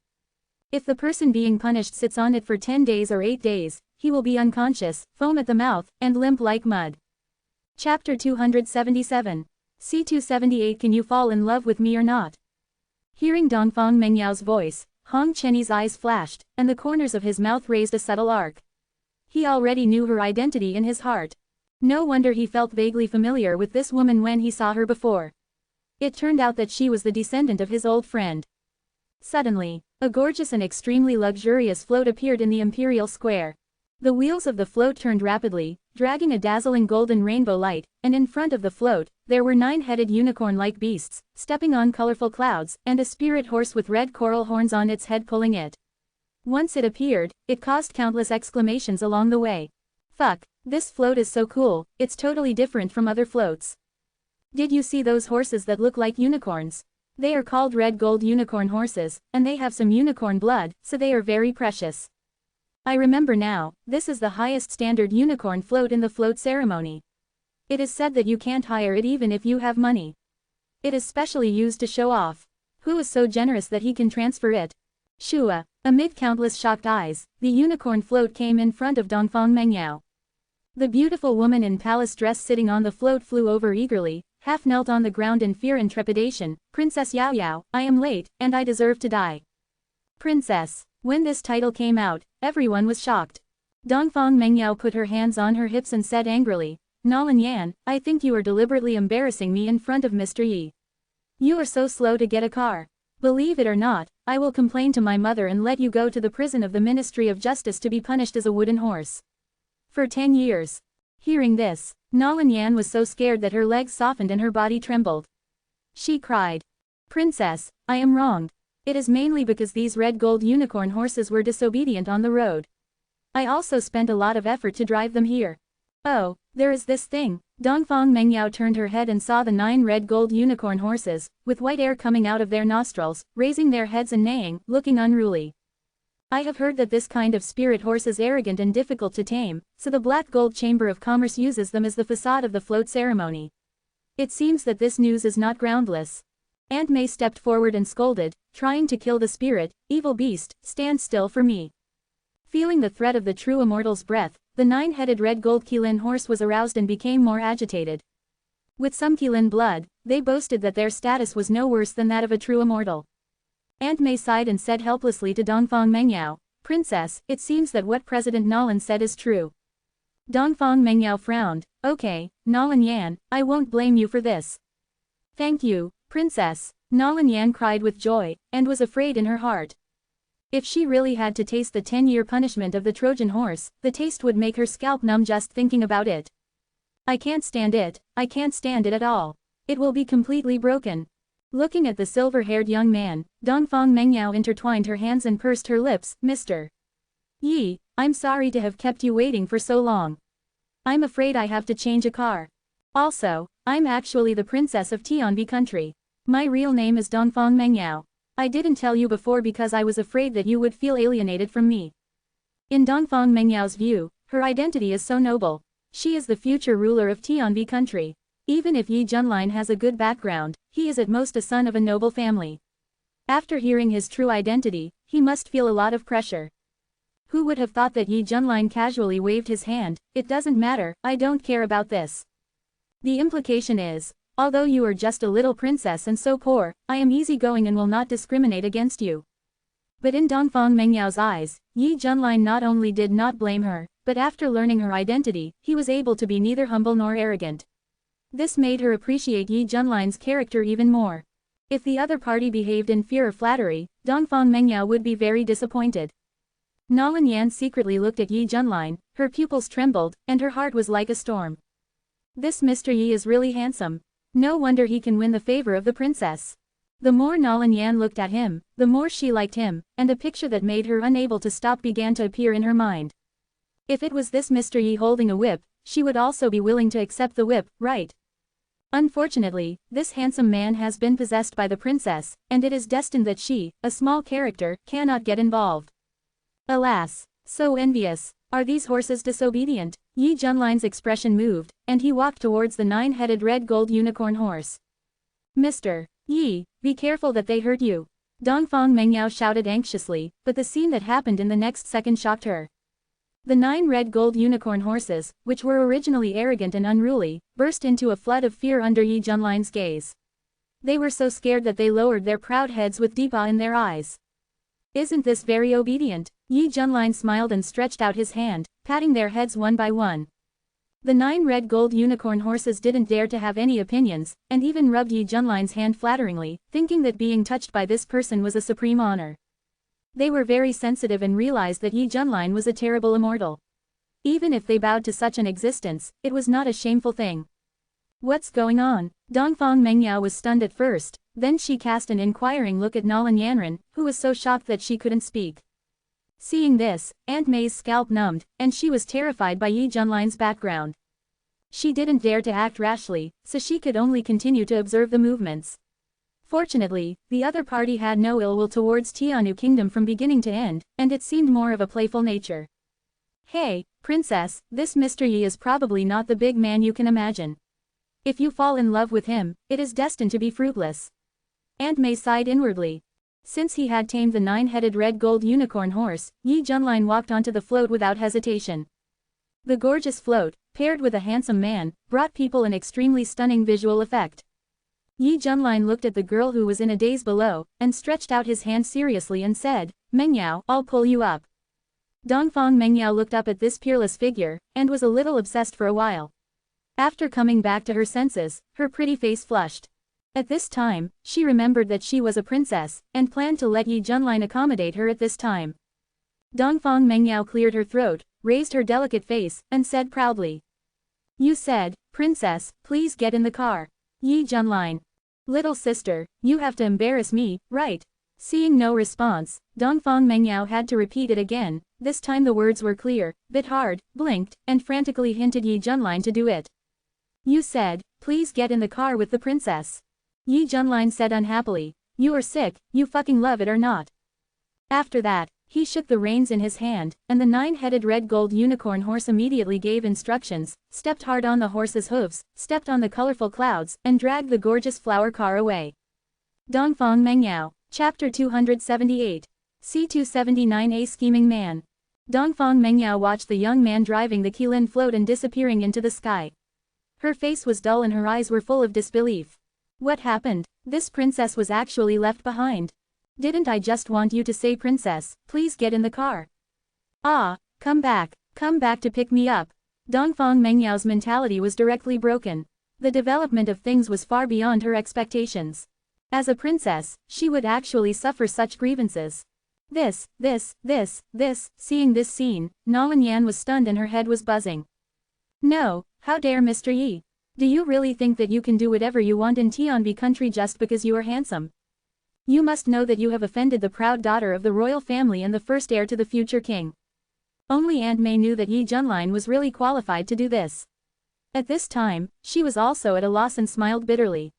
If the person being punished sits on it for 10 days or 8 days, he will be unconscious, foam at the mouth, and limp like mud. Chapter 277. C278 Can you fall in love with me or not? Hearing Dongfang Mengyao's voice, Hong Chenyi's eyes flashed, and the corners of his mouth raised a subtle arc. He already knew her identity in his heart. No wonder he felt vaguely familiar with this woman when he saw her before. It turned out that she was the descendant of his old friend. Suddenly, a gorgeous and extremely luxurious float appeared in the imperial square. The wheels of the float turned rapidly, dragging a dazzling golden rainbow light, and in front of the float, there were 9-headed unicorn-like beasts, stepping on colorful clouds, and a spirit horse with red coral horns on its head pulling it. Once it appeared, it caused countless exclamations along the way. Fuck, this float is so cool, it's totally different from other floats. Did you see those horses that look like unicorns? They are called red gold unicorn horses, and they have some unicorn blood, so they are very precious. I remember now, this is the highest standard unicorn float in the float ceremony. It is said that you can't hire it even if you have money. It is specially used to show off. Who is so generous that he can transfer it? Shua. Amid countless shocked eyes, the unicorn float came in front of Dongfang Mengyao. The beautiful woman in palace dress sitting on the float flew over eagerly, half knelt on the ground in fear and trepidation. Princess Yao Yao, I am late, and I deserve to die. Princess. When this title came out, everyone was shocked. Dongfang Mengyao put her hands on her hips and said angrily, Nolan Yan, I think you are deliberately embarrassing me in front of Mr. Yi. You are so slow to get a car. Believe it or not, I will complain to my mother and let you go to the prison of the Ministry of Justice to be punished as a wooden horse. For 10 years. Hearing this, Nolan Yan was so scared that her legs softened and her body trembled. She cried. Princess, I am wronged. It is mainly because these red gold unicorn horses were disobedient on the road. I also spent a lot of effort to drive them here. Oh, there is this thing. Dongfang Mengyao turned her head and saw the 9 red gold unicorn horses, with white air coming out of their nostrils, raising their heads and neighing, looking unruly. I have heard that this kind of spirit horse is arrogant and difficult to tame, so the Black Gold Chamber of Commerce uses them as the facade of the float ceremony. It seems that this news is not groundless. Aunt May stepped forward and scolded, trying to kill the spirit, evil beast, stand still for me. Feeling the threat of the true immortal's breath, the 9-headed red gold Qilin horse was aroused and became more agitated. With some Qilin blood, they boasted that their status was no worse than that of a true immortal. Aunt May sighed and said helplessly to Dongfang Mengyao, Princess, it seems that what President Nolan said is true. Dongfang Mengyao frowned. Okay, Nalan Yan, I won't blame you for this. Thank you, princess. Nalan Yan cried with joy, and was afraid in her heart. If she really had to taste the 10-year punishment of the Trojan horse, the taste would make her scalp numb just thinking about it. I can't stand it, I can't stand it at all. It will be completely broken. Looking at the silver-haired young man, Dongfang Mengyao intertwined her hands and pursed her lips. Mr. Yi, I'm sorry to have kept you waiting for so long. I'm afraid I have to change a car. Also, I'm actually the princess of Tianbi country. My real name is Dongfang Mengyao. I didn't tell you before because I was afraid that you would feel alienated from me. In Dongfang Mengyao's view, her identity is so noble. She is the future ruler of Tianbi country. Even if Yi Junlin has a good background, he is at most a son of a noble family. After hearing his true identity, he must feel a lot of pressure. Who would have thought that Yi Junlin casually waved his hand? It doesn't matter, I don't care about this. The implication is, although you are just a little princess and so poor, I am easygoing and will not discriminate against you. But in Dongfang Mengyao's eyes, Yi Junlin not only did not blame her, but after learning her identity, he was able to be neither humble nor arrogant. This made her appreciate Yi Junlin's character even more. If the other party behaved in fear or flattery, Dongfang Mengyao would be very disappointed. Nalan Yan secretly looked at Yi Junlin, her pupils trembled, and her heart was like a storm. This Mr. Yi is really handsome. No wonder he can win the favor of the princess. The more Nalan Yan looked at him, the more she liked him, and a picture that made her unable to stop began to appear in her mind. If it was this Mr. Yi holding a whip, she would also be willing to accept the whip, right? Unfortunately, this handsome man has been possessed by the princess, and it is destined that she, a small character, cannot get involved. Alas, so envious. Are these horses disobedient? Yi Junlin's expression moved, and he walked towards the 9-headed red gold unicorn horse. Mr. Yi, be careful that they hurt you. Dongfang Mengyao shouted anxiously, but the scene that happened in the next second shocked her. The 9 red gold unicorn horses, which were originally arrogant and unruly, burst into a flood of fear under Yi Junlin's gaze. They were so scared that they lowered their proud heads with deep awe in their eyes. Isn't this very obedient? Yi Junlin smiled and stretched out his hand, patting their heads one by one. The 9 red gold unicorn horses didn't dare to have any opinions, and even rubbed Yi Junlin's hand flatteringly, thinking that being touched by this person was a supreme honor. They were very sensitive and realized that Yi Junlin was a terrible immortal. Even if they bowed to such an existence, it was not a shameful thing. What's going on? Dongfang Mengyao was stunned at first, then she cast an inquiring look at Nalan Yanran, who was so shocked that she couldn't speak. Seeing this, Aunt May's scalp numbed, and she was terrified by Yi Junlin's background. She didn't dare to act rashly, so she could only continue to observe the movements. Fortunately, the other party had no ill will towards Tianu Kingdom from beginning to end, and it seemed more of a playful nature. Hey, princess, this Mr. Yi is probably not the big man you can imagine. If you fall in love with him, it is destined to be fruitless. Aunt May sighed inwardly. Since he had tamed the 9-headed red gold unicorn horse, Yi Junlin walked onto the float without hesitation. The gorgeous float, paired with a handsome man, brought people an extremely stunning visual effect. Yi Junlin looked at the girl who was in a daze below, and stretched out his hand seriously and said, Mengyao, I'll pull you up. Dongfang Mengyao looked up at this peerless figure, and was a little obsessed for a while. After coming back to her senses, her pretty face flushed. At this time, she remembered that she was a princess, and planned to let Yi Junlin accommodate her at this time. Dongfang Mengyao cleared her throat, raised her delicate face, and said proudly. You said, princess, please get in the car. Yi Junlin. Little sister, you have to embarrass me, right? Seeing no response, Dongfang Mengyao had to repeat it again. This time the words were clear, bit hard, blinked, and frantically hinted Yi Junlin to do it. You said, please get in the car with the princess. Yi Junlin said unhappily, you are sick, you fucking love it or not. After that, he shook the reins in his hand, and the 9-headed red gold unicorn horse immediately gave instructions, stepped hard on the horse's hooves, stepped on the colorful clouds, and dragged the gorgeous flower car away. Dongfang Mengyao, Chapter 278. C279A Scheming Man. Dongfang Mengyao watched the young man driving the Qilin float and disappearing into the sky. Her face was dull and her eyes were full of disbelief. What happened? This princess was actually left behind. Didn't I just want you to say, princess, please get in the car? Ah, come back to pick me up. Dongfang Mengyao's mentality was directly broken. The development of things was far beyond her expectations. As a princess, she would actually suffer such grievances. Seeing this scene, Nolan Yan was stunned and her head was buzzing. No, how dare Mr. Yi? Do you really think that you can do whatever you want in Tianbi country just because you are handsome? You must know that you have offended the proud daughter of the royal family and the first heir to the future king. Only Aunt May knew that Yi Junlin was really qualified to do this. At this time, she was also at a loss and smiled bitterly.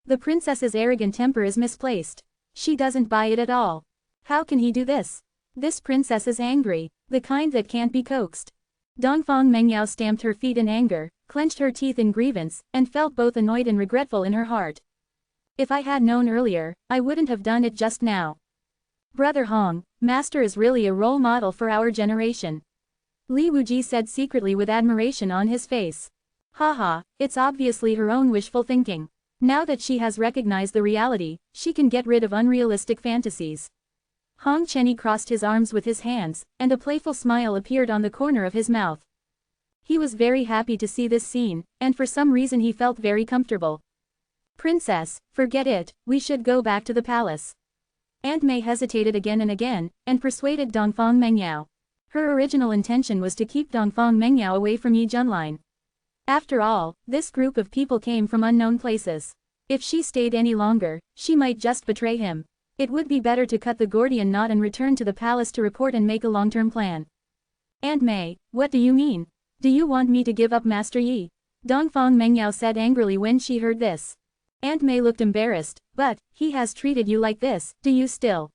The princess's arrogant temper is misplaced. She doesn't buy it at all. How can he do this? This princess is angry, the kind that can't be coaxed. Dongfang Mengyao stamped her feet in anger, clenched her teeth in grievance, and felt both annoyed and regretful in her heart. If I had known earlier, I wouldn't have done it just now. Brother Hong, Master is really a role model for our generation. Li Wuji said secretly with admiration on his face. Haha, it's obviously her own wishful thinking. Now that she has recognized the reality, she can get rid of unrealistic fantasies. Hong Chenny crossed his arms with his hands, and a playful smile appeared on the corner of his mouth. He was very happy to see this scene, and for some reason he felt very comfortable. Princess, forget it, we should go back to the palace. Aunt May hesitated again and persuaded Dongfang Mengyao. Her original intention was to keep Dongfang Mengyao away from Yi Junlin. After all, this group of people came from unknown places. If she stayed any longer, she might just betray him. It would be better to cut the Gordian knot and return to the palace to report and make a long-term plan. Aunt May, what do you mean? Do you want me to give up Master Yi? Dongfang Mengyao said angrily when she heard this. Aunt May looked embarrassed, but, he has treated you like this, do you still?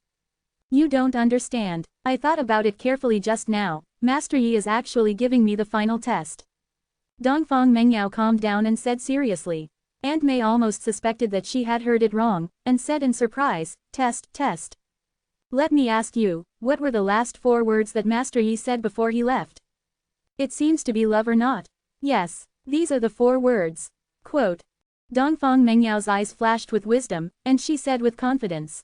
You don't understand. I thought about it carefully just now, Master Yi is actually giving me the final test. Dongfang Mengyao calmed down and said seriously. Aunt May almost suspected that she had heard it wrong, and said in surprise, test. Let me ask you, what were the last 4 words that Master Yi said before he left? It seems to be love or not. Yes, these are the 4 words. Quote. Dongfang Mengyao's eyes flashed with wisdom, and she said with confidence.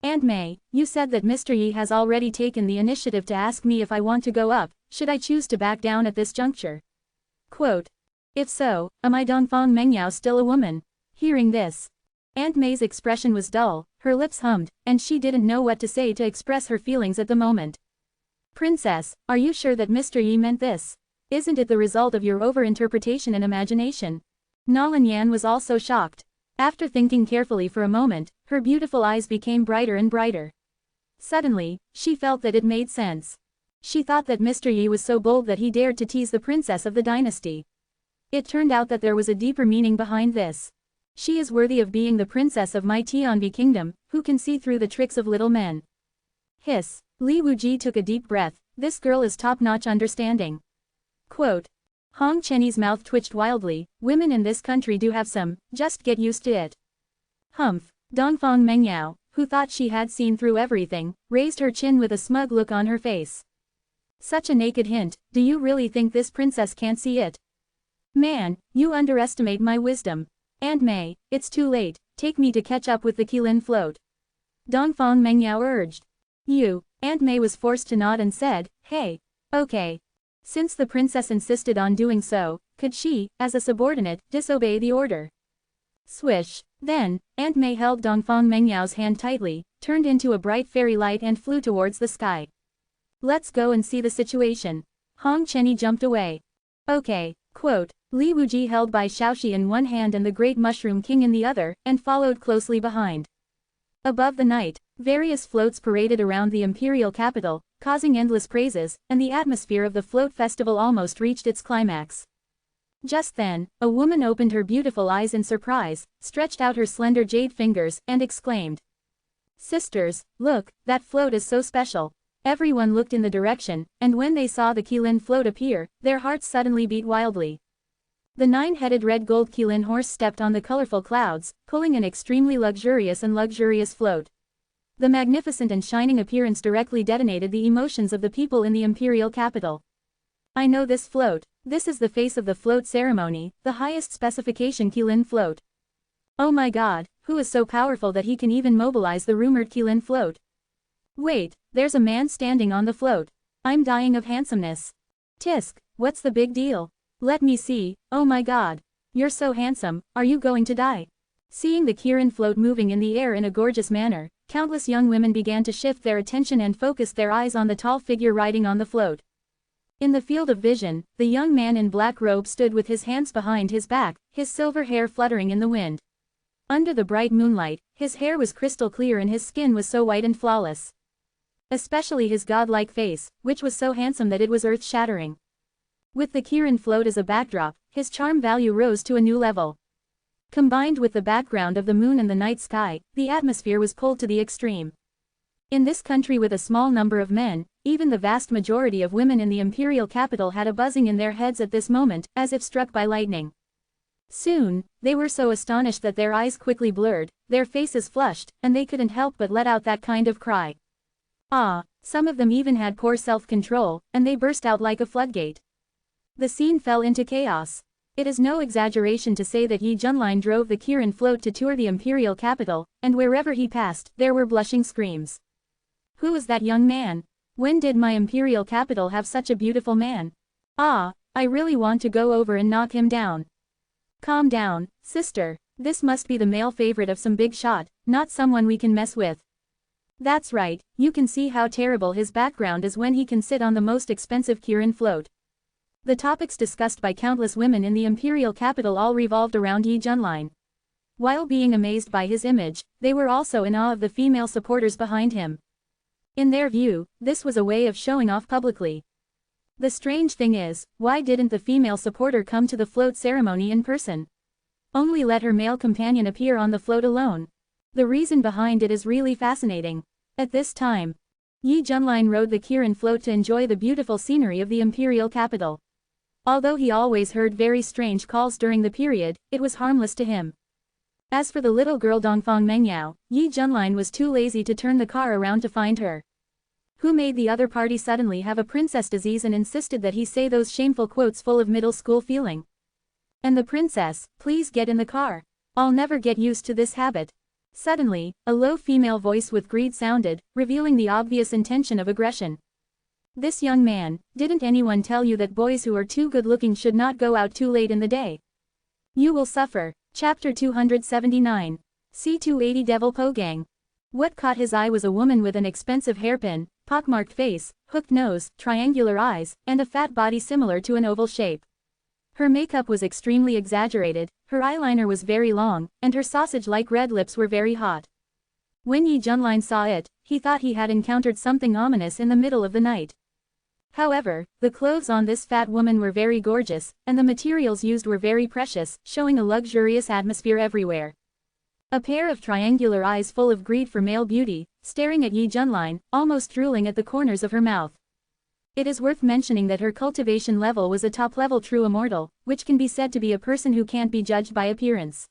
Aunt May, you said that Mr. Yi has already taken the initiative to ask me if I want to go up, should I choose to back down at this juncture? Quote. If so, am I Dongfang Mengyao still a woman? Hearing this, Aunt May's expression was dull, her lips hummed, and she didn't know what to say to express her feelings at the moment. Princess, are you sure that Mr. Yi meant this? Isn't it the result of your overinterpretation and imagination? Nolan Yan was also shocked. After thinking carefully for a moment, her beautiful eyes became brighter and brighter. Suddenly, she felt that it made sense. She thought that Mr. Yi was so bold that he dared to tease the princess of the dynasty. It turned out that there was a deeper meaning behind this. She is worthy of being the princess of my Tianbi kingdom, who can see through the tricks of little men. Hiss. Li Wuji took a deep breath, this girl is top-notch understanding. Quote. Hong Chenny's mouth twitched wildly, women in this country do have some, just get used to it. Humph. Dongfang Mengyao, who thought she had seen through everything, raised her chin with a smug look on her face. Such a naked hint, do you really think this princess can't see it? Man, you underestimate my wisdom. Aunt May, it's too late, take me to catch up with the Qilin float. Dongfang Mengyao urged. Aunt May was forced to nod and said, hey. Okay. Since the princess insisted on doing so, could she, as a subordinate, disobey the order? Swish. Then, Aunt May held Dongfang Mengyao's hand tightly, turned into a bright fairy light and flew towards the sky. Let's go and see the situation. Hong Chenny jumped away. Okay. Quote. Li Wuji held Bai Shaoxi in one hand and the Great Mushroom King in the other, and followed closely behind. Above the night, various floats paraded around the imperial capital, causing endless praises, and the atmosphere of the float festival almost reached its climax. Just then, a woman opened her beautiful eyes in surprise, stretched out her slender jade fingers, and exclaimed. Sisters, look, that float is so special. Everyone looked in the direction, and when they saw the Qilin float appear, their hearts suddenly beat wildly. The 9-headed red gold Qilin horse stepped on the colorful clouds, pulling an extremely luxurious float. The magnificent and shining appearance directly detonated the emotions of the people in the imperial capital. I know this float. This is the face of the float ceremony, the highest specification Qilin float. Oh my god, who is so powerful that he can even mobilize the rumored Qilin float? Wait, there's a man standing on the float. I'm dying of handsomeness. Tisk, what's the big deal? Let me see, oh my god. You're so handsome, are you going to die? Seeing the Kirin float moving in the air in a gorgeous manner, countless young women began to shift their attention and focused their eyes on the tall figure riding on the float. In the field of vision, the young man in black robe stood with his hands behind his back, his silver hair fluttering in the wind. Under the bright moonlight, his hair was crystal clear and his skin was so white and flawless. Especially his godlike face, which was so handsome that it was earth-shattering. With the Kirin float as a backdrop, his charm value rose to a new level. Combined with the background of the moon and the night sky, the atmosphere was pulled to the extreme. In this country with a small number of men, even the vast majority of women in the imperial capital had a buzzing in their heads at this moment, as if struck by lightning. Soon, they were so astonished that their eyes quickly blurred, their faces flushed, and they couldn't help but let out that kind of cry. Ah, some of them even had poor self-control, and they burst out like a floodgate. The scene fell into chaos. It is no exaggeration to say that Yi Junlin drove the Kirin float to tour the imperial capital, and wherever he passed, there were blushing screams. Who was that young man? When did my imperial capital have such a beautiful man? Ah, I really want to go over and knock him down. Calm down, sister. This must be the male favorite of some big shot, not someone we can mess with. That's right, you can see how terrible his background is when he can sit on the most expensive Kirin float. The topics discussed by countless women in the imperial capital all revolved around Yi Junlin. While being amazed by his image, they were also in awe of the female supporters behind him. In their view, this was a way of showing off publicly. The strange thing is, why didn't the female supporter come to the float ceremony in person? Only let her male companion appear on the float alone. The reason behind it is really fascinating. At this time, Yi Junlin rode the Kirin float to enjoy the beautiful scenery of the imperial capital. Although he always heard very strange calls during the period, it was harmless to him. As for the little girl Dongfang Mengyao, Yi Junlin was too lazy to turn the car around to find her. Who made the other party suddenly have a princess disease and insisted that he say those shameful quotes full of middle school feeling. And the princess, please get in the car. I'll never get used to this habit. Suddenly, a low female voice with greed sounded, revealing the obvious intention of aggression. This young man, didn't anyone tell you that boys who are too good-looking should not go out too late in the day? You will suffer. Chapter 279. C280 Devil Pogang. What caught his eye was a woman with an expensive hairpin, pockmarked face, hooked nose, triangular eyes, and a fat body similar to an oval shape. Her makeup was extremely exaggerated, her eyeliner was very long, and her sausage-like red lips were very hot. When Yi Junlin saw it, he thought he had encountered something ominous in the middle of the night. However, the clothes on this fat woman were very gorgeous, and the materials used were very precious, showing a luxurious atmosphere everywhere. A pair of triangular eyes full of greed for male beauty, staring at Yi Junlin, almost drooling at the corners of her mouth. It is worth mentioning that her cultivation level was a top-level true immortal, which can be said to be a person who can't be judged by appearance.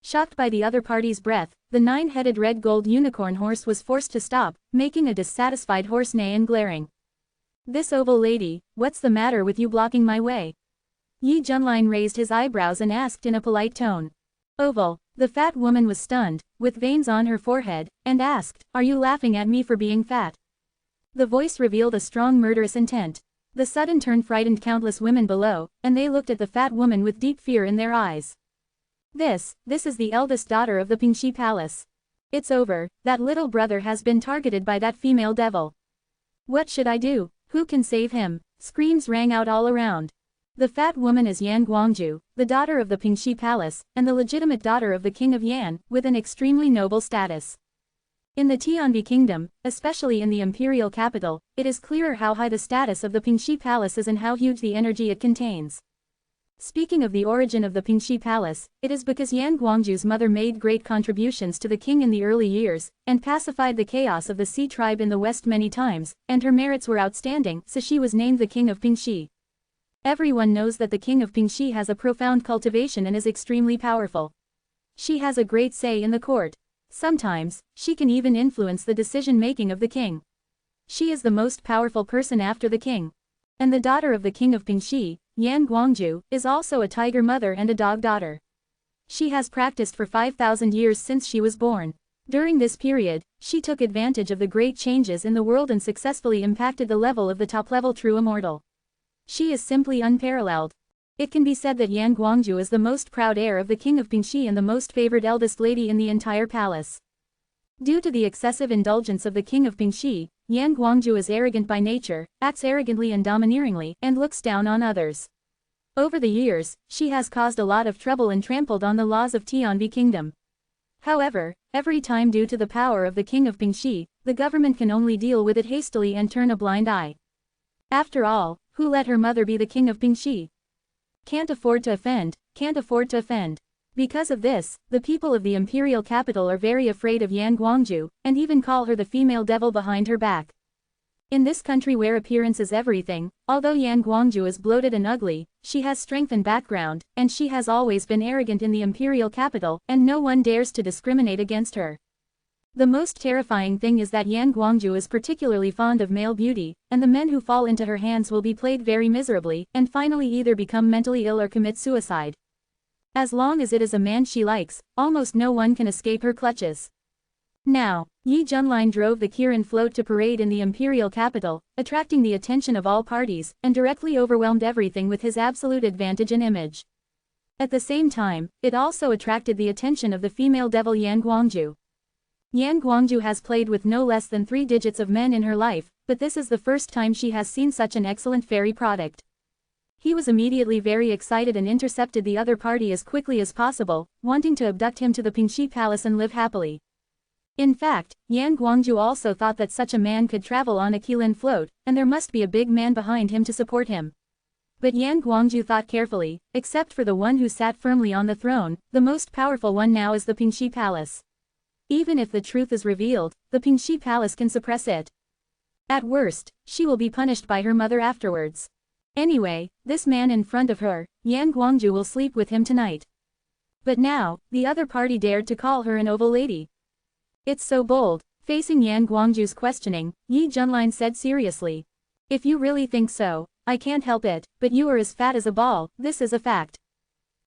Shocked by the other party's breath, the 9-headed red gold unicorn horse was forced to stop, making a dissatisfied horse neigh and glaring. This oval lady, what's the matter with you blocking my way? Yi Junlin raised his eyebrows and asked in a polite tone. Oval. The fat woman was stunned, with veins on her forehead, and asked, are you laughing at me for being fat? The voice revealed a strong murderous intent. The sudden turn frightened countless women below, and they looked at the fat woman with deep fear in their eyes. This is the eldest daughter of the Pingxi Palace. It's over, that little brother has been targeted by that female devil. What should I do? Who can save him? Screams rang out all around. The fat woman is Yan Guangju, the daughter of the Pingxi Palace, and the legitimate daughter of the King of Yan, with an extremely noble status. In the Tianbi Kingdom, especially in the imperial capital, it is clearer how high the status of the Pingxi Palace is and how huge the energy it contains. Speaking of the origin of the Pingxi Palace, it is because Yan Guangju's mother made great contributions to the king in the early years, and pacified the chaos of the Sea tribe in the west many times, and her merits were outstanding, so she was named the King of Pingxi. Everyone knows that the King of Pingxi has a profound cultivation and is extremely powerful. She has a great say in the court. Sometimes, she can even influence the decision-making of the king. She is the most powerful person after the king. And the daughter of the King of Pingxi, Yan Guangju, is also a tiger mother and a dog daughter. She has practiced for 5,000 years since she was born. During this period, she took advantage of the great changes in the world and successfully impacted the level of the top-level true immortal. She is simply unparalleled. It can be said that Yan Guangju is the most proud heir of the king of Pingxi and the most favored eldest lady in the entire palace. Due to the excessive indulgence of the king of Pingxi, Yan Guangju is arrogant by nature, acts arrogantly and domineeringly, and looks down on others. Over the years, she has caused a lot of trouble and trampled on the laws of Tianbi Kingdom. However, every time due to the power of the king of Pingxi, the government can only deal with it hastily and turn a blind eye. After all, who let her mother be the king of Pingxi? Can't afford to offend, can't afford to offend. Because of this, the people of the imperial capital are very afraid of Yan Guangju, and even call her the female devil behind her back. In this country where appearance is everything, although Yan Guangju is bloated and ugly, she has strength and background, and she has always been arrogant in the imperial capital, and no one dares to discriminate against her. The most terrifying thing is that Yan Guangju is particularly fond of male beauty, and the men who fall into her hands will be played very miserably, and finally either become mentally ill or commit suicide. As long as it is a man she likes, almost no one can escape her clutches. Now, Yi Junlin drove the Kirin float to parade in the imperial capital, attracting the attention of all parties, and directly overwhelmed everything with his absolute advantage and image. At the same time, it also attracted the attention of the female devil Yan Guangju. Yan Guangju has played with no less than 3 digits of men in her life, but this is the first time she has seen such an excellent fairy product. He was immediately very excited and intercepted the other party as quickly as possible, wanting to abduct him to the Pingxi Palace and live happily. In fact, Yan Guangju also thought that such a man could travel on a Qilin float, and there must be a big man behind him to support him. But Yan Guangju thought carefully, except for the one who sat firmly on the throne, the most powerful one now is the Pingxi Palace. Even if the truth is revealed, the Pingxi Palace can suppress it. At worst, she will be punished by her mother afterwards. Anyway, this man in front of her, Yan Guangju will sleep with him tonight. But now, the other party dared to call her an oval lady. It's so bold. Facing Yan Guangju's questioning, Yi Junlin said seriously. If you really think so, I can't help it, but you are as fat as a ball, this is a fact.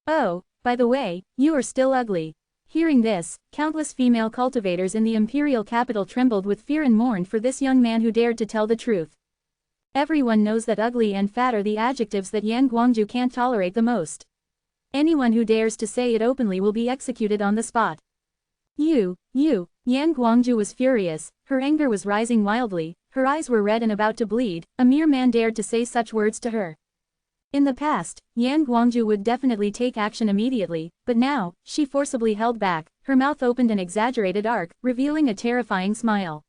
Oh, by the way, you are still ugly. Hearing this, countless female cultivators in the imperial capital trembled with fear and mourned for this young man who dared to tell the truth. Everyone knows that ugly and fat are the adjectives that Yan Guangju can't tolerate the most. Anyone who dares to say it openly will be executed on the spot. You, Yan Guangju was furious, her anger was rising wildly, her eyes were red and about to bleed, a mere man dared to say such words to her. In the past, Yan Guangju would definitely take action immediately, but now, she forcibly held back, her mouth opened an exaggerated arc, revealing a terrifying smile.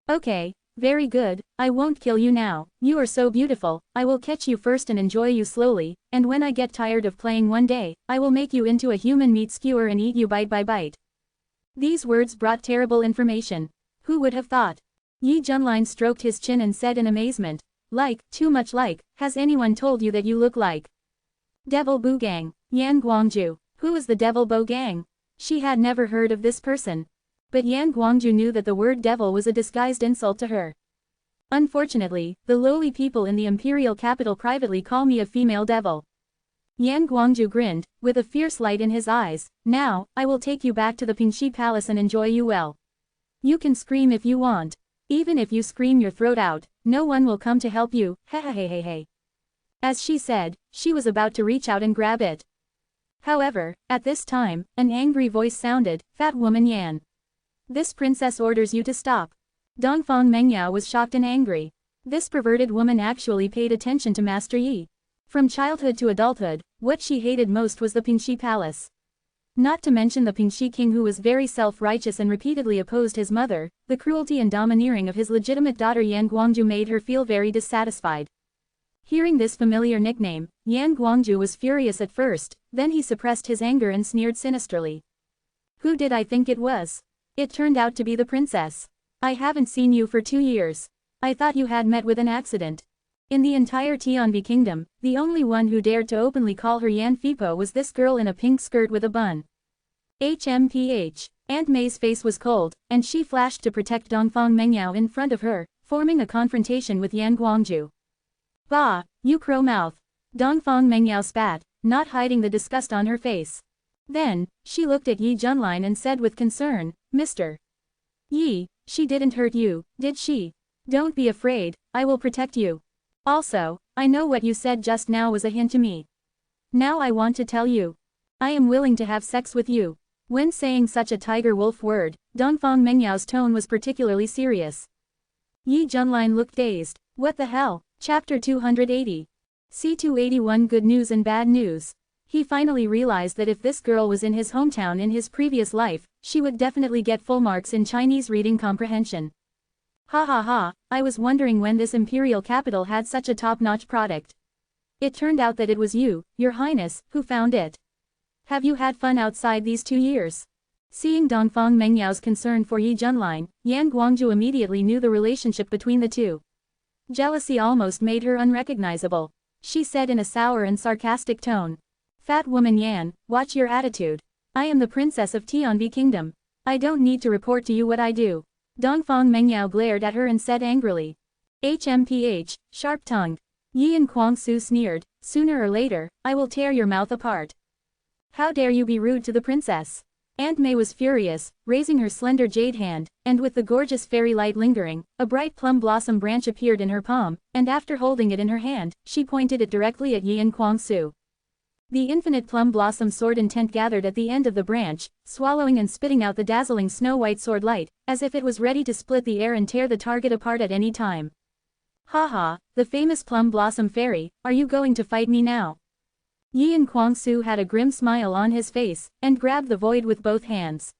Okay, very good, I won't kill you now, you are so beautiful, I will catch you first and enjoy you slowly, and when I get tired of playing one day, I will make you into a human meat skewer and eat you bite by bite. These words brought terrible information. Who would have thought? Yi Junlin stroked his chin and said in amazement. Like, too much like, has anyone told you that you look like Devil Bugang, Yan Guangju? Who is the Devil Bogang? She had never heard of this person. But Yan Guangju knew that the word devil was a disguised insult to her. Unfortunately, the lowly people in the imperial capital privately call me a female devil. Yan Guangju grinned, with a fierce light in his eyes. Now, I will take you back to the Pingxi Palace and enjoy you well. You can scream if you want. Even if you scream your throat out, no one will come to help you, hey. As she said, she was about to reach out and grab it. However, at this time, an angry voice sounded, Fat woman Yan. This princess orders you to stop. Dongfang Mengyao was shocked and angry. This perverted woman actually paid attention to Master Yi. From childhood to adulthood, what she hated most was the Pingxi Palace. Not to mention the Pingxi king who was very self-righteous and repeatedly opposed his mother, the cruelty and domineering of his legitimate daughter Yan Guangju made her feel very dissatisfied. Hearing this familiar nickname, Yan Guangju was furious at first, then he suppressed his anger and sneered sinisterly. Who did I think it was? It turned out to be the princess. I haven't seen you for 2 years. I thought you had met with an accident. In the entire Tianbi kingdom, the only one who dared to openly call her Yan Fipo was this girl in a pink skirt with a bun. HMPH. Aunt May's face was cold, and she flashed to protect Dongfang Mengyao in front of her, forming a confrontation with Yan Guangju. Bah, you crow mouth. Dongfang Mengyao spat, not hiding the disgust on her face. Then, she looked at Yi Junlin and said with concern, Mr. Yi, she didn't hurt you, did she? Don't be afraid, I will protect you. Also, I know what you said just now was a hint to me. Now I want to tell you. I am willing to have sex with you. When saying such a tiger-wolf word, Dongfang Mengyao's tone was particularly serious. Yi Junlin looked dazed. What the hell? Chapter 280. C281 Good News and Bad News. He finally realized that if this girl was in his hometown in his previous life, she would definitely get full marks in Chinese reading comprehension. Ha ha ha, I was wondering when this imperial capital had such a top-notch product. It turned out that it was you, Your Highness, who found it. Have you had fun outside these 2 years? Seeing Dongfang Mengyao's concern for Yi Junlin, Yan Guangju immediately knew the relationship between the two. Jealousy almost made her unrecognizable. She said in a sour and sarcastic tone. Fat woman Yan, watch your attitude. I am the princess of Tianbi Kingdom. I don't need to report to you what I do. Dongfang Mengyao glared at her and said angrily. HMPH, sharp-tongued. Yi and Guangsu sneered, sooner or later, I will tear your mouth apart. How dare you be rude to the princess? Aunt May was furious, raising her slender jade hand, and with the gorgeous fairy light lingering, a bright plum blossom branch appeared in her palm, and after holding it in her hand, she pointed it directly at Yi and Guangsu. The infinite plum blossom sword intent gathered at the end of the branch, swallowing and spitting out the dazzling snow-white sword light, as if it was ready to split the air and tear the target apart at any time. Haha, the famous plum blossom fairy, are you going to fight me now? Yi and Guangsu had a grim smile on his face, and grabbed the void with both hands.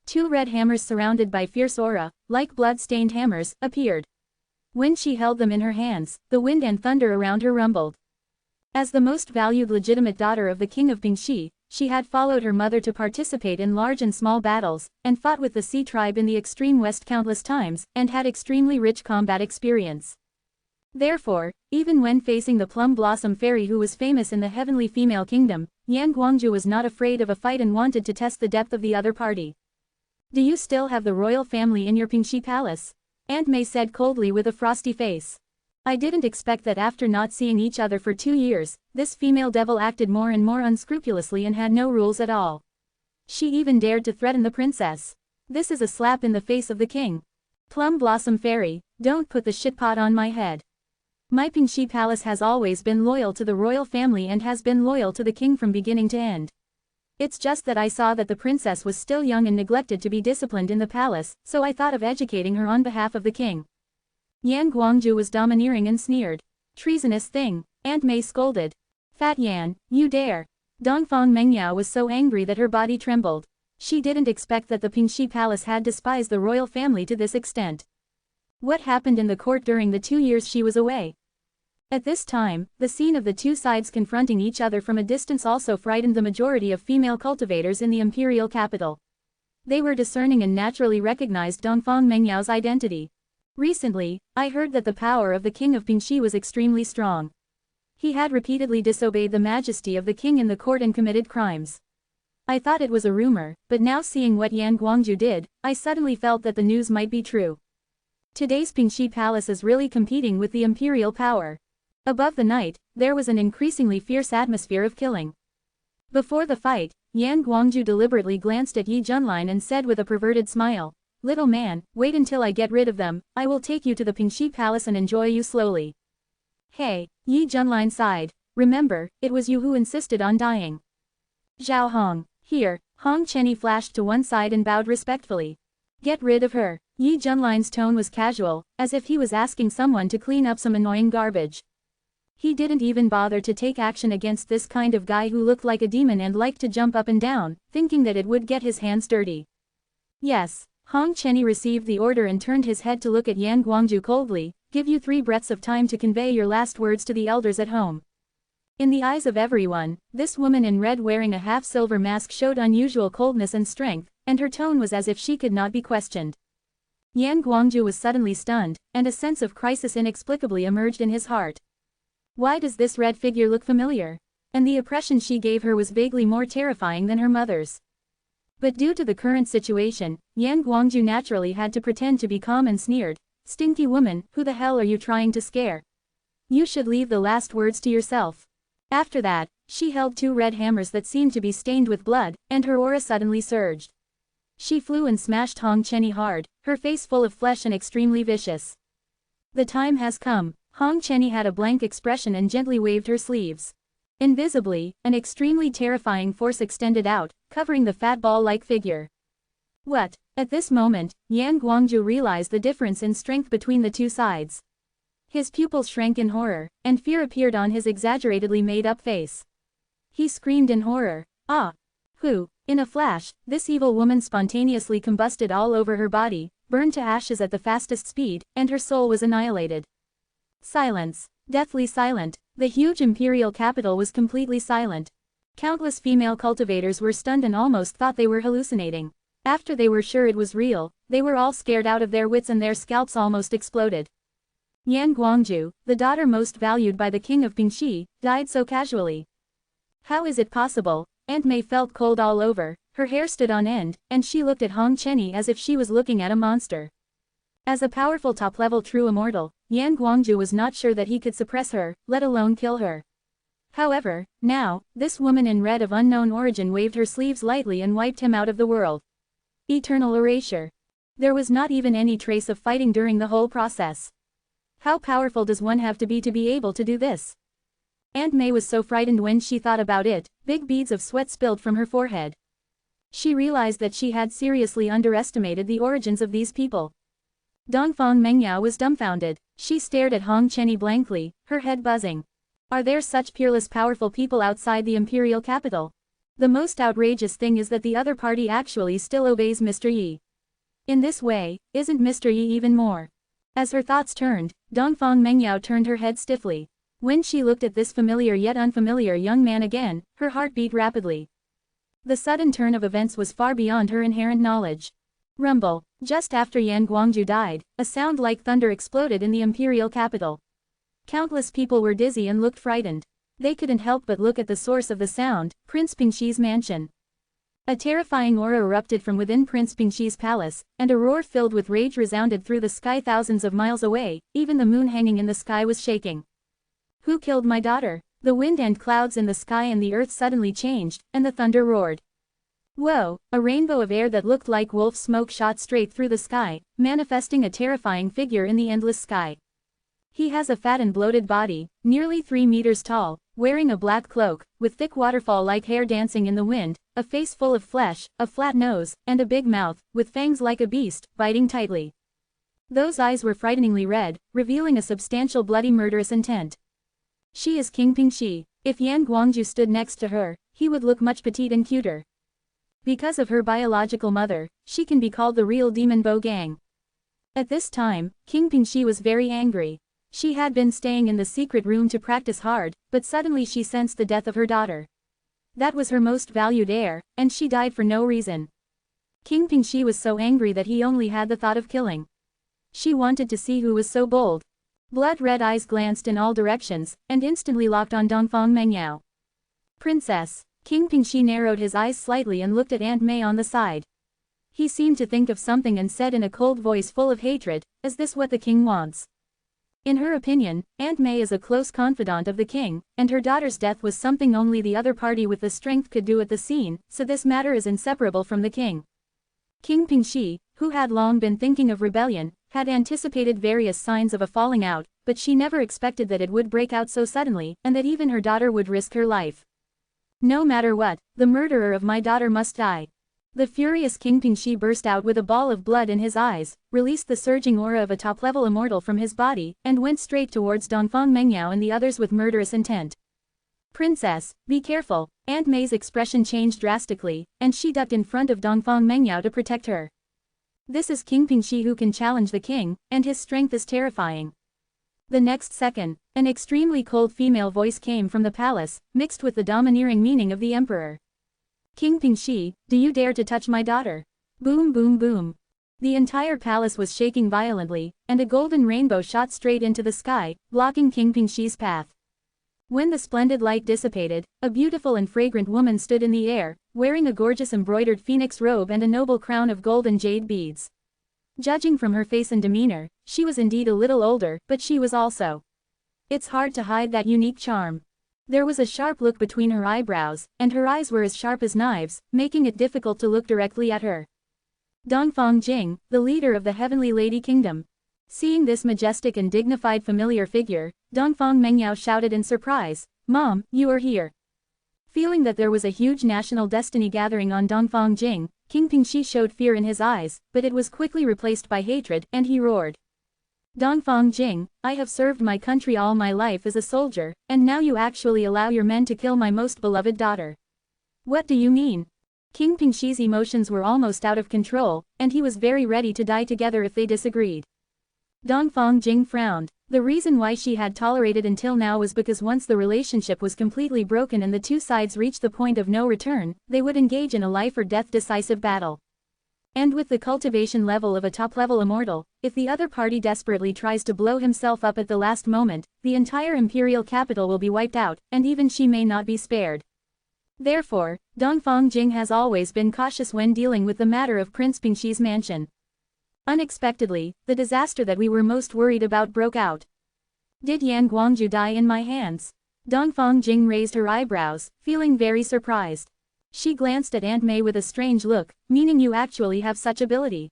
2 red hammers surrounded by fierce aura, like blood-stained hammers, appeared. When she held them in her hands, the wind and thunder around her rumbled. As the most valued legitimate daughter of the king of Pingxi, she had followed her mother to participate in large and small battles, and fought with the Sea tribe in the extreme west countless times, and had extremely rich combat experience. Therefore, even when facing the Plum Blossom Fairy who was famous in the heavenly female kingdom, Yan Guangju was not afraid of a fight and wanted to test the depth of the other party. Do you still have the royal family in your Pingxi palace? Aunt May said coldly with a frosty face. I didn't expect that after not seeing each other for 2 years, this female devil acted more and more unscrupulously and had no rules at all. She even dared to threaten the princess. This is a slap in the face of the king. Plum Blossom Fairy, don't put the shitpot on my head. My Pingxi palace has always been loyal to the royal family and has been loyal to the king from beginning to end. It's just that I saw that the princess was still young and neglected to be disciplined in the palace, so I thought of educating her on behalf of the king. Yan Guangju was domineering and sneered. Treasonous thing, Aunt May scolded. Fat Yan, you dare. Dongfang Mengyao was so angry that her body trembled. She didn't expect that the Pingxi palace had despised the royal family to this extent. What happened in the court during the 2 years she was away? At this time, the scene of the two sides confronting each other from a distance also frightened the majority of female cultivators in the imperial capital. They were discerning and naturally recognized Dongfang Mengyao's identity. Recently, I heard that the power of the king of Pingxi was extremely strong. He had repeatedly disobeyed the majesty of the king in the court and committed crimes. I thought it was a rumor, but now seeing what Yan Guangju did, I suddenly felt that the news might be true. Today's Pingxi palace is really competing with the imperial power. Above the night, there was an increasingly fierce atmosphere of killing. Before the fight, Yan Guangju deliberately glanced at Yi Junlin and said with a perverted smile, "Little man, wait until I get rid of them, I will take you to the Pingxi palace and enjoy you slowly." Hey, Yi Junlin sighed, remember, it was you who insisted on dying. Zhao Hong, here, Hong Chenny flashed to one side and bowed respectfully. Get rid of her. Yi Junlin's tone was casual, as if he was asking someone to clean up some annoying garbage. He didn't even bother to take action against this kind of guy who looked like a demon and liked to jump up and down, thinking that it would get his hands dirty. Yes, Hong Chenny received the order and turned his head to look at Yan Guangju coldly, give you 3 breaths of time to convey your last words to the elders at home. In the eyes of everyone, this woman in red wearing a half-silver mask showed unusual coldness and strength, and her tone was as if she could not be questioned. Yan Guangju was suddenly stunned, and a sense of crisis inexplicably emerged in his heart. Why does this red figure look familiar? And the impression she gave her was vaguely more terrifying than her mother's. But due to the current situation, Yan Guangju naturally had to pretend to be calm and sneered. Stinky woman, who the hell are you trying to scare? You should leave the last words to yourself. After that, she held 2 red hammers that seemed to be stained with blood, and her aura suddenly surged. She flew and smashed Hong Chenny hard, her face full of flesh and extremely vicious. The time has come. Hong Chenny had a blank expression and gently waved her sleeves. Invisibly, an extremely terrifying force extended out, covering the fat ball-like figure. What? At this moment, Yan Guangju realized the difference in strength between the two sides. His pupils shrank in horror, and fear appeared on his exaggeratedly made-up face. He screamed in horror, "Ah! Who?" In a flash, this evil woman spontaneously combusted all over her body, burned to ashes at the fastest speed, and her soul was annihilated. Silence. Deathly silent. The huge imperial capital was completely silent. Countless female cultivators were stunned and almost thought they were hallucinating. After they were sure it was real, they were all scared out of their wits and their scalps almost exploded. Yan Guangju, the daughter most valued by the king of Pingxi, died so casually. How is it possible? Aunt May felt cold all over, her hair stood on end, and she looked at Hong Chenny as if she was looking at a monster. As a powerful top-level true immortal, Yan Guangju was not sure that he could suppress her, let alone kill her. However, now, this woman in red of unknown origin waved her sleeves lightly and wiped him out of the world. Eternal erasure. There was not even any trace of fighting during the whole process. How powerful does one have to be able to do this? Aunt May was so frightened when she thought about it, big beads of sweat spilled from her forehead. She realized that she had seriously underestimated the origins of these people. Dongfang Mengyao was dumbfounded. She stared at Hong Chenny blankly, her head buzzing. Are there such peerless powerful people outside the imperial capital? The most outrageous thing is that the other party actually still obeys Mr. Yi. In this way, isn't Mr. Yi even more? As her thoughts turned, Dongfang Mengyao turned her head stiffly. When she looked at this familiar yet unfamiliar young man again, her heart beat rapidly. The sudden turn of events was far beyond her inherent knowledge. Rumble. Just after Yan Guangju died, a sound like thunder exploded in the imperial capital. Countless people were dizzy and looked frightened. They couldn't help but look at the source of the sound, Prince Pingxi's mansion. A terrifying aura erupted from within Prince Pingxi's palace, and a roar filled with rage resounded through the sky thousands of miles away, even the moon hanging in the sky was shaking. Who killed my daughter? The wind and clouds in the sky and the earth suddenly changed, and the thunder roared. Whoa! A rainbow of air that looked like wolf smoke shot straight through the sky, manifesting a terrifying figure in the endless sky. He has a fat and bloated body, nearly 3 meters tall, wearing a black cloak, with thick waterfall-like hair dancing in the wind, a face full of flesh, a flat nose, and a big mouth, with fangs like a beast, biting tightly. Those eyes were frighteningly red, revealing a substantial bloody murderous intent. She is King Pingxi. If Yan Guangju stood next to her, he would look much petite and cuter. Because of her biological mother, she can be called the real Demon Bo Gang. At this time, King Pingxi was very angry. She had been staying in the secret room to practice hard, but suddenly she sensed the death of her daughter. That was her most valued heir, and she died for no reason. King Pingxi was so angry that he only had the thought of killing. She wanted to see who was so bold. Blood-red eyes glanced in all directions, and instantly locked on Dongfang Mengyao. Princess. King Pingxi narrowed his eyes slightly and looked at Aunt May on the side. He seemed to think of something and said in a cold voice full of hatred, "Is this what the king wants?" In her opinion, Aunt May is a close confidant of the king, and her daughter's death was something only the other party with the strength could do at the scene, so this matter is inseparable from the king. King Pingxi, who had long been thinking of rebellion, had anticipated various signs of a falling out, but she never expected that it would break out so suddenly, and that even her daughter would risk her life. No matter what, the murderer of my daughter must die. The furious King Pingxi burst out with a ball of blood in his eyes, released the surging aura of a top-level immortal from his body, and went straight towards Dongfang Mengyao and the others with murderous intent. Princess, be careful. Aunt May's expression changed drastically, and she ducked in front of Dongfang Mengyao to protect her. This is King Pingxi who can challenge the king, and his strength is terrifying. The next second, an extremely cold female voice came from the palace, mixed with the domineering meaning of the emperor. King Pingxi, do you dare to touch my daughter? Boom boom boom. The entire palace was shaking violently, and a golden rainbow shot straight into the sky, blocking King Pingxi's path. When the splendid light dissipated, a beautiful and fragrant woman stood in the air, wearing a gorgeous embroidered phoenix robe and a noble crown of gold and jade beads. Judging from her face and demeanor, she was indeed a little older, but she was also. It's hard to hide that unique charm. There was a sharp look between her eyebrows, and her eyes were as sharp as knives, making it difficult to look directly at her. Dongfang Jing, the leader of the Heavenly Lady Kingdom. Seeing this majestic and dignified familiar figure, Dongfang Mengyao shouted in surprise, "Mom, you are here." Feeling that there was a huge national destiny gathering on Dongfang Jing, King Pingxi showed fear in his eyes, but it was quickly replaced by hatred, and he roared. "Dongfang Jing, I have served my country all my life as a soldier, and now you actually allow your men to kill my most beloved daughter. What do you mean?" King Pingxi's emotions were almost out of control, and he was very ready to die together if they disagreed. Dongfang Jing frowned. The reason why she had tolerated until now was because once the relationship was completely broken and the two sides reached the point of no return, they would engage in a life-or-death decisive battle. And with the cultivation level of a top-level immortal, if the other party desperately tries to blow himself up at the last moment, the entire imperial capital will be wiped out, and even she may not be spared. Therefore, Dongfang Jing has always been cautious when dealing with the matter of Prince Pingxi's mansion. Unexpectedly, the disaster that we were most worried about broke out. Did Yan Guangju die in my hands? Dongfang Jing raised her eyebrows, feeling very surprised. She glanced at Aunt Mei with a strange look, meaning you actually have such ability.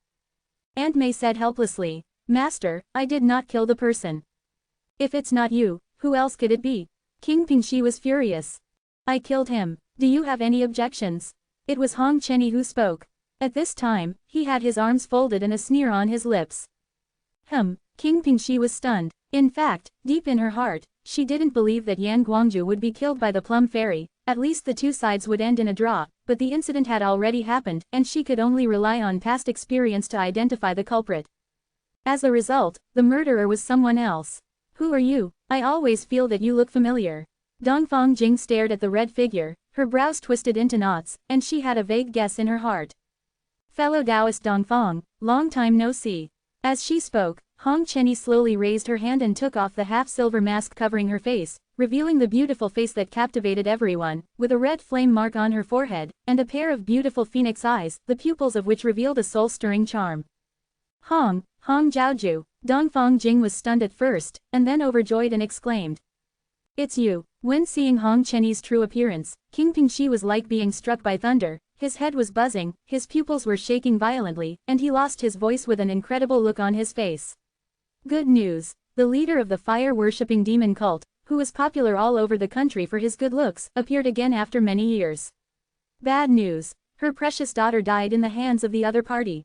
Aunt Mei said helplessly, "Master, I did not kill the person." "If it's not you, who else could it be?" King Pingxi was furious. "I killed him. Do you have any objections?" It was Hong Chenny who spoke. At this time, he had his arms folded and a sneer on his lips. King Pingxi was stunned. In fact, deep in her heart, she didn't believe that Yan Guangju would be killed by the Plum Fairy, at least the two sides would end in a draw, but the incident had already happened and she could only rely on past experience to identify the culprit. As a result, the murderer was someone else. "Who are you? I always feel that you look familiar." Dongfang Jing stared at the red figure, her brows twisted into knots, and she had a vague guess in her heart. "Fellow Taoist Dongfang, long time no see." As she spoke, Hong Chenny slowly raised her hand and took off the half-silver mask covering her face, revealing the beautiful face that captivated everyone, with a red flame mark on her forehead, and a pair of beautiful phoenix eyes, the pupils of which revealed a soul-stirring charm. Hong Jiaoju." Dongfang Jing was stunned at first, and then overjoyed and exclaimed. "It's you." When seeing Hong Chenny's true appearance, King Pingxi was like being struck by thunder. His head was buzzing, his pupils were shaking violently, and he lost his voice with an incredible look on his face. Good news. The leader of the fire-worshipping demon cult, who was popular all over the country for his good looks, appeared again after many years. Bad news. Her precious daughter died in the hands of the other party.